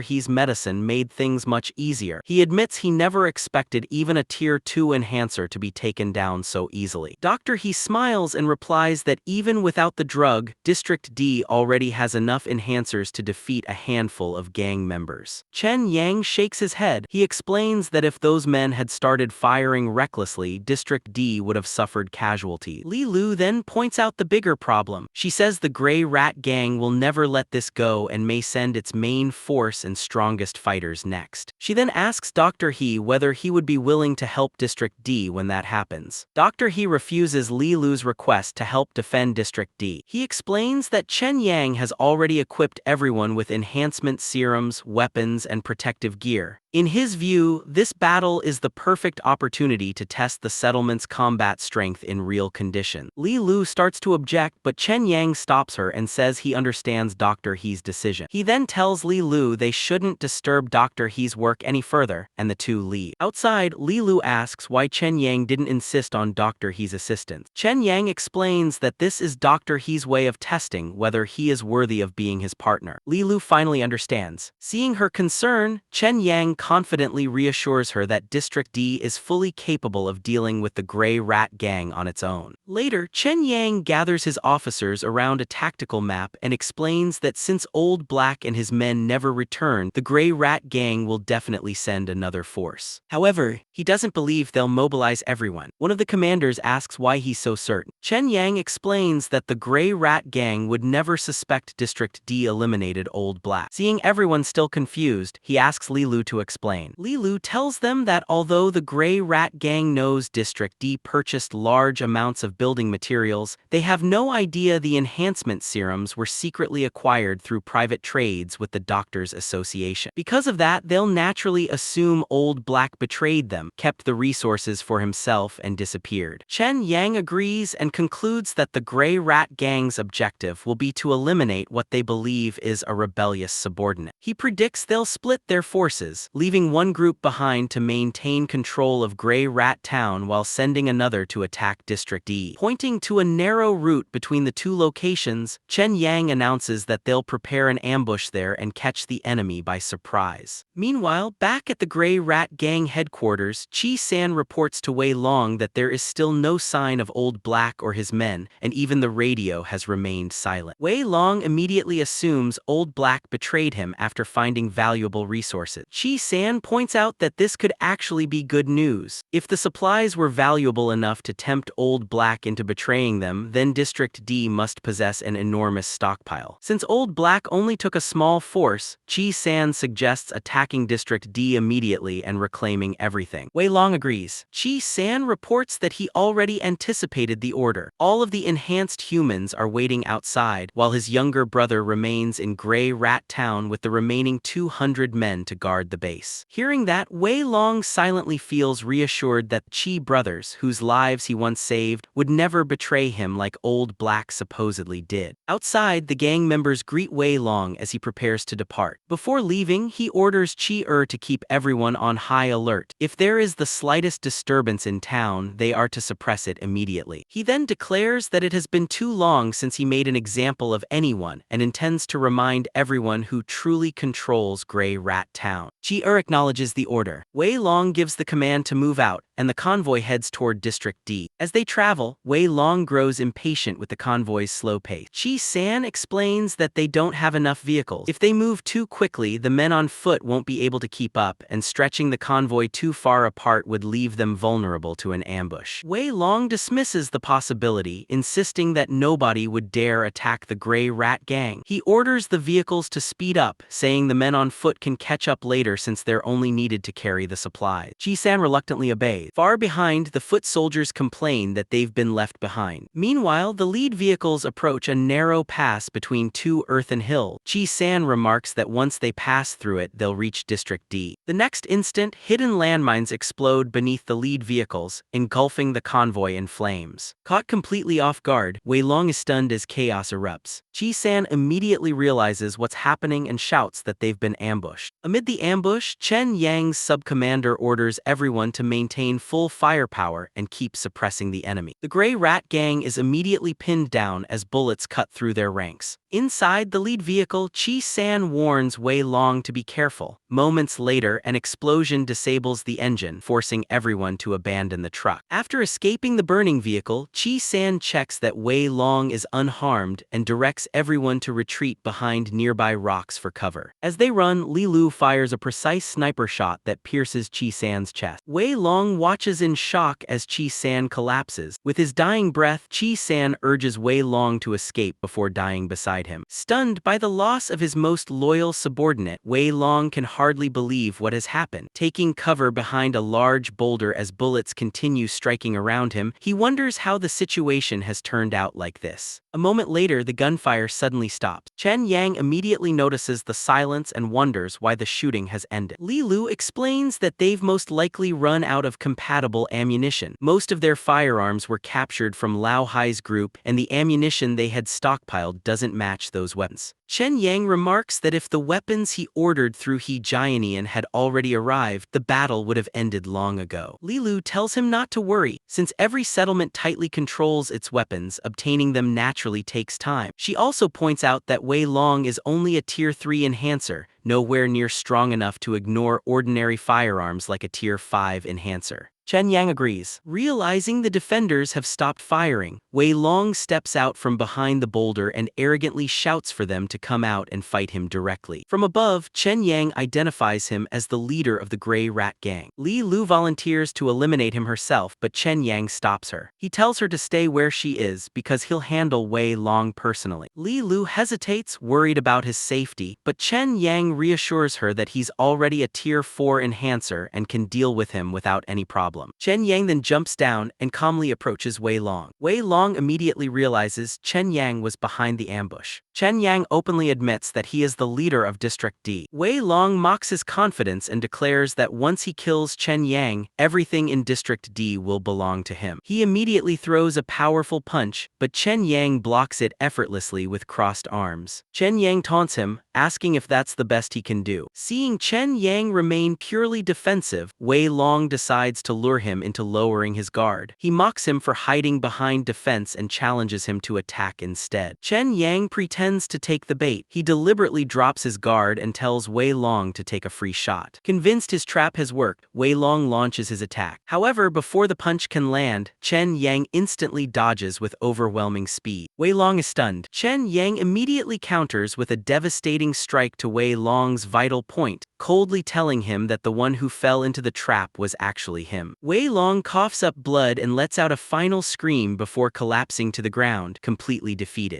He's medicine made things much easier. He admits he never expected even a Tier 2 enhancer to be taken down so easily. Dr. He smiles and replies that even without the drug, District D already has enough enhancers to defeat a handful of gang members. Chen Yang shakes his head. He explains that if those men had started firing recklessly, District D would have suffered casualties. Li Lu then points out the bigger problem. She says the Gray Rat gang will never let this go and may send its main force and strongest fighters next. She then asks Dr. He whether he would be willing to help District D when that happens. Dr. He refuses Li Lu's request to help defend District D. He explains that Chen Yang has already equipped everyone with enhancement serums, weapons, and protective gear. In his view, this battle is the perfect opportunity to test the settlement's combat strength in real conditions. Li Lu starts to object, but Chen Yang stops her and says he understands Dr. He's decision. He then tells Li Lu they shouldn't disturb Dr. He's work any further, and the two leave. Outside, Li Lu asks why Chen Yang didn't insist on Dr. He's assistance. Chen Yang explains that this is Dr. He's way of testing whether he is worthy of being his partner. Li Lu finally understands. Seeing her concern, Chen Yang confidently reassures her that District D is fully capable of dealing with the Gray Rat gang on its own. Later, Chen Yang gathers his officers around a tactical map and explains that since Old Black and his men never return, the Gray Rat gang will definitely send another force. However, he doesn't believe they'll mobilize everyone. One of the commanders asks why he's so certain. Chen Yang explains that the Gray Rat gang would never suspect District D eliminated Old Black. Seeing everyone still confused, he asks Li Lu to explain. Li Lu tells them that although the Gray Rat gang knows District D purchased large amounts of building materials, they have no idea the enhancement serums were secretly acquired through private trades with the Doctors Association. Because of that, they'll naturally assume Old Black betrayed them, kept the resources for himself, and disappeared. Chen Yang agrees and concludes that the Gray Rat gang's objective will be to eliminate what they believe is a rebellious subordinate. He predicts they'll split their forces, leaving one group behind to maintain control of Grey Rat Town while sending another to attack District D. Pointing to a narrow route between the two locations, Chen Yang announces that they'll prepare an ambush there and catch the enemy by surprise. Meanwhile, back at the Grey Rat Gang headquarters, Chi-san reports to Wei Long that there is still no sign of Old Black or his men, and even the radio has remained silent. Wei Long immediately assumes Old Black betrayed him after finding valuable resources. Chi-san points out that this could actually be good news. If the supplies were valuable enough to tempt Old Black into betraying them, then District D must possess an enormous stockpile. Since Old Black only took a small force, Chi-san suggests attacking District D immediately and reclaiming everything. Wei Long agrees. Chi-san reports that he already anticipated the order. All of the enhanced humans are waiting outside, while his younger brother remains in Grey Rat Town with the remaining 200 men to guard the base. Hearing that, Wei Long silently feels reassured that Chi brothers, whose lives he once saved, would never betray him like Old Black supposedly did. Outside, the gang members greet Wei Long as he prepares to depart. Before leaving, he orders Chi to keep everyone on high alert. If there is the slightest disturbance in town, they are to suppress it immediately. He then declares that it has been too long since he made an example of anyone and intends to remind everyone who truly controls Grey Rat Town. Chi acknowledges the order. Wei Long gives the command to move out, and the convoy heads toward District D. As they travel, Wei Long grows impatient with the convoy's slow pace. Chi-san explains that they don't have enough vehicles. If they move too quickly, the men on foot won't be able to keep up, and stretching the convoy too far apart would leave them vulnerable to an ambush. Wei Long dismisses the possibility, insisting that nobody would dare attack the Grey Rat Gang. He orders the vehicles to speed up, saying the men on foot can catch up later since they're only needed to carry the supplies. Chi-san reluctantly obeys. Far behind, the foot soldiers complain that they've been left behind. Meanwhile, the lead vehicles approach a narrow pass between two earthen hills. Chi-san remarks that once they pass through it, they'll reach District D. The next instant, hidden landmines explode beneath the lead vehicles, engulfing the convoy in flames. Caught completely off guard, Wei Long is stunned as chaos erupts. Chi-san immediately realizes what's happening and shouts that they've been ambushed. Amid the ambush, Chen Yang's sub-commander orders everyone to maintain full firepower and keep suppressing the enemy. The Grey Rat Gang is immediately pinned down as bullets cut through their ranks. Inside the lead vehicle, Chi-san warns Wei Long to be careful. Moments later, an explosion disables the engine, forcing everyone to abandon the truck. After escaping the burning vehicle, Chi-san checks that Wei Long is unharmed and directs everyone to retreat behind nearby rocks for cover. As they run, Li Lu fires a precise sniper shot that pierces Chi-san's chest. Wei Long watches in shock as Chi-san collapses. With his dying breath, Chi-san urges Wei Long to escape before dying beside him. Stunned by the loss of his most loyal subordinate, Wei Long can hardly believe what has happened. Taking cover behind a large boulder as bullets continue striking around him, he wonders how the situation has turned out like this. A moment later, the gunfire suddenly stops. Chen Yang immediately notices the silence and wonders why the shooting has ended. Li Lu explains that they've most likely run out of compatible ammunition. Most of their firearms were captured from Lao Hai's group, and the ammunition they had stockpiled doesn't match those weapons. Chen Yang remarks that if the weapons he ordered through He Jianian had already arrived, the battle would have ended long ago. Li Lu tells him not to worry, since every settlement tightly controls its weapons, obtaining them naturally takes time. She also points out that Wei Long is only a Tier 3 enhancer, nowhere near strong enough to ignore ordinary firearms like a Tier 5 enhancer. Chen Yang agrees. Realizing the defenders have stopped firing, Wei Long steps out from behind the boulder and arrogantly shouts for them to come out and fight him directly. From above, Chen Yang identifies him as the leader of the Grey Rat Gang. Li Lu volunteers to eliminate him herself, but Chen Yang stops her. He tells her to stay where she is because he'll handle Wei Long personally. Li Lu hesitates, worried about his safety, but Chen Yang reassures her that he's already a Tier 4 enhancer and can deal with him without any problem. Chen Yang then jumps down and calmly approaches Wei Long. Wei Long immediately realizes Chen Yang was behind the ambush. Chen Yang openly admits that he is the leader of District D. Wei Long mocks his confidence and declares that once he kills Chen Yang, everything in District D will belong to him. He immediately throws a powerful punch, but Chen Yang blocks it effortlessly with crossed arms. Chen Yang taunts him, asking if that's the best he can do. Seeing Chen Yang remain purely defensive, Wei Long decides to lure him into lowering his guard. He mocks him for hiding behind defense and challenges him to attack instead. Chen Yang pretends to take the bait. He deliberately drops his guard and tells Wei Long to take a free shot. Convinced his trap has worked, Wei Long launches his attack. However, before the punch can land, Chen Yang instantly dodges with overwhelming speed. Wei Long is stunned. Chen Yang immediately counters with a devastating strike to Wei Long's vital point, coldly telling him that the one who fell into the trap was actually him. Wei Long coughs up blood and lets out a final scream before collapsing to the ground, completely defeated.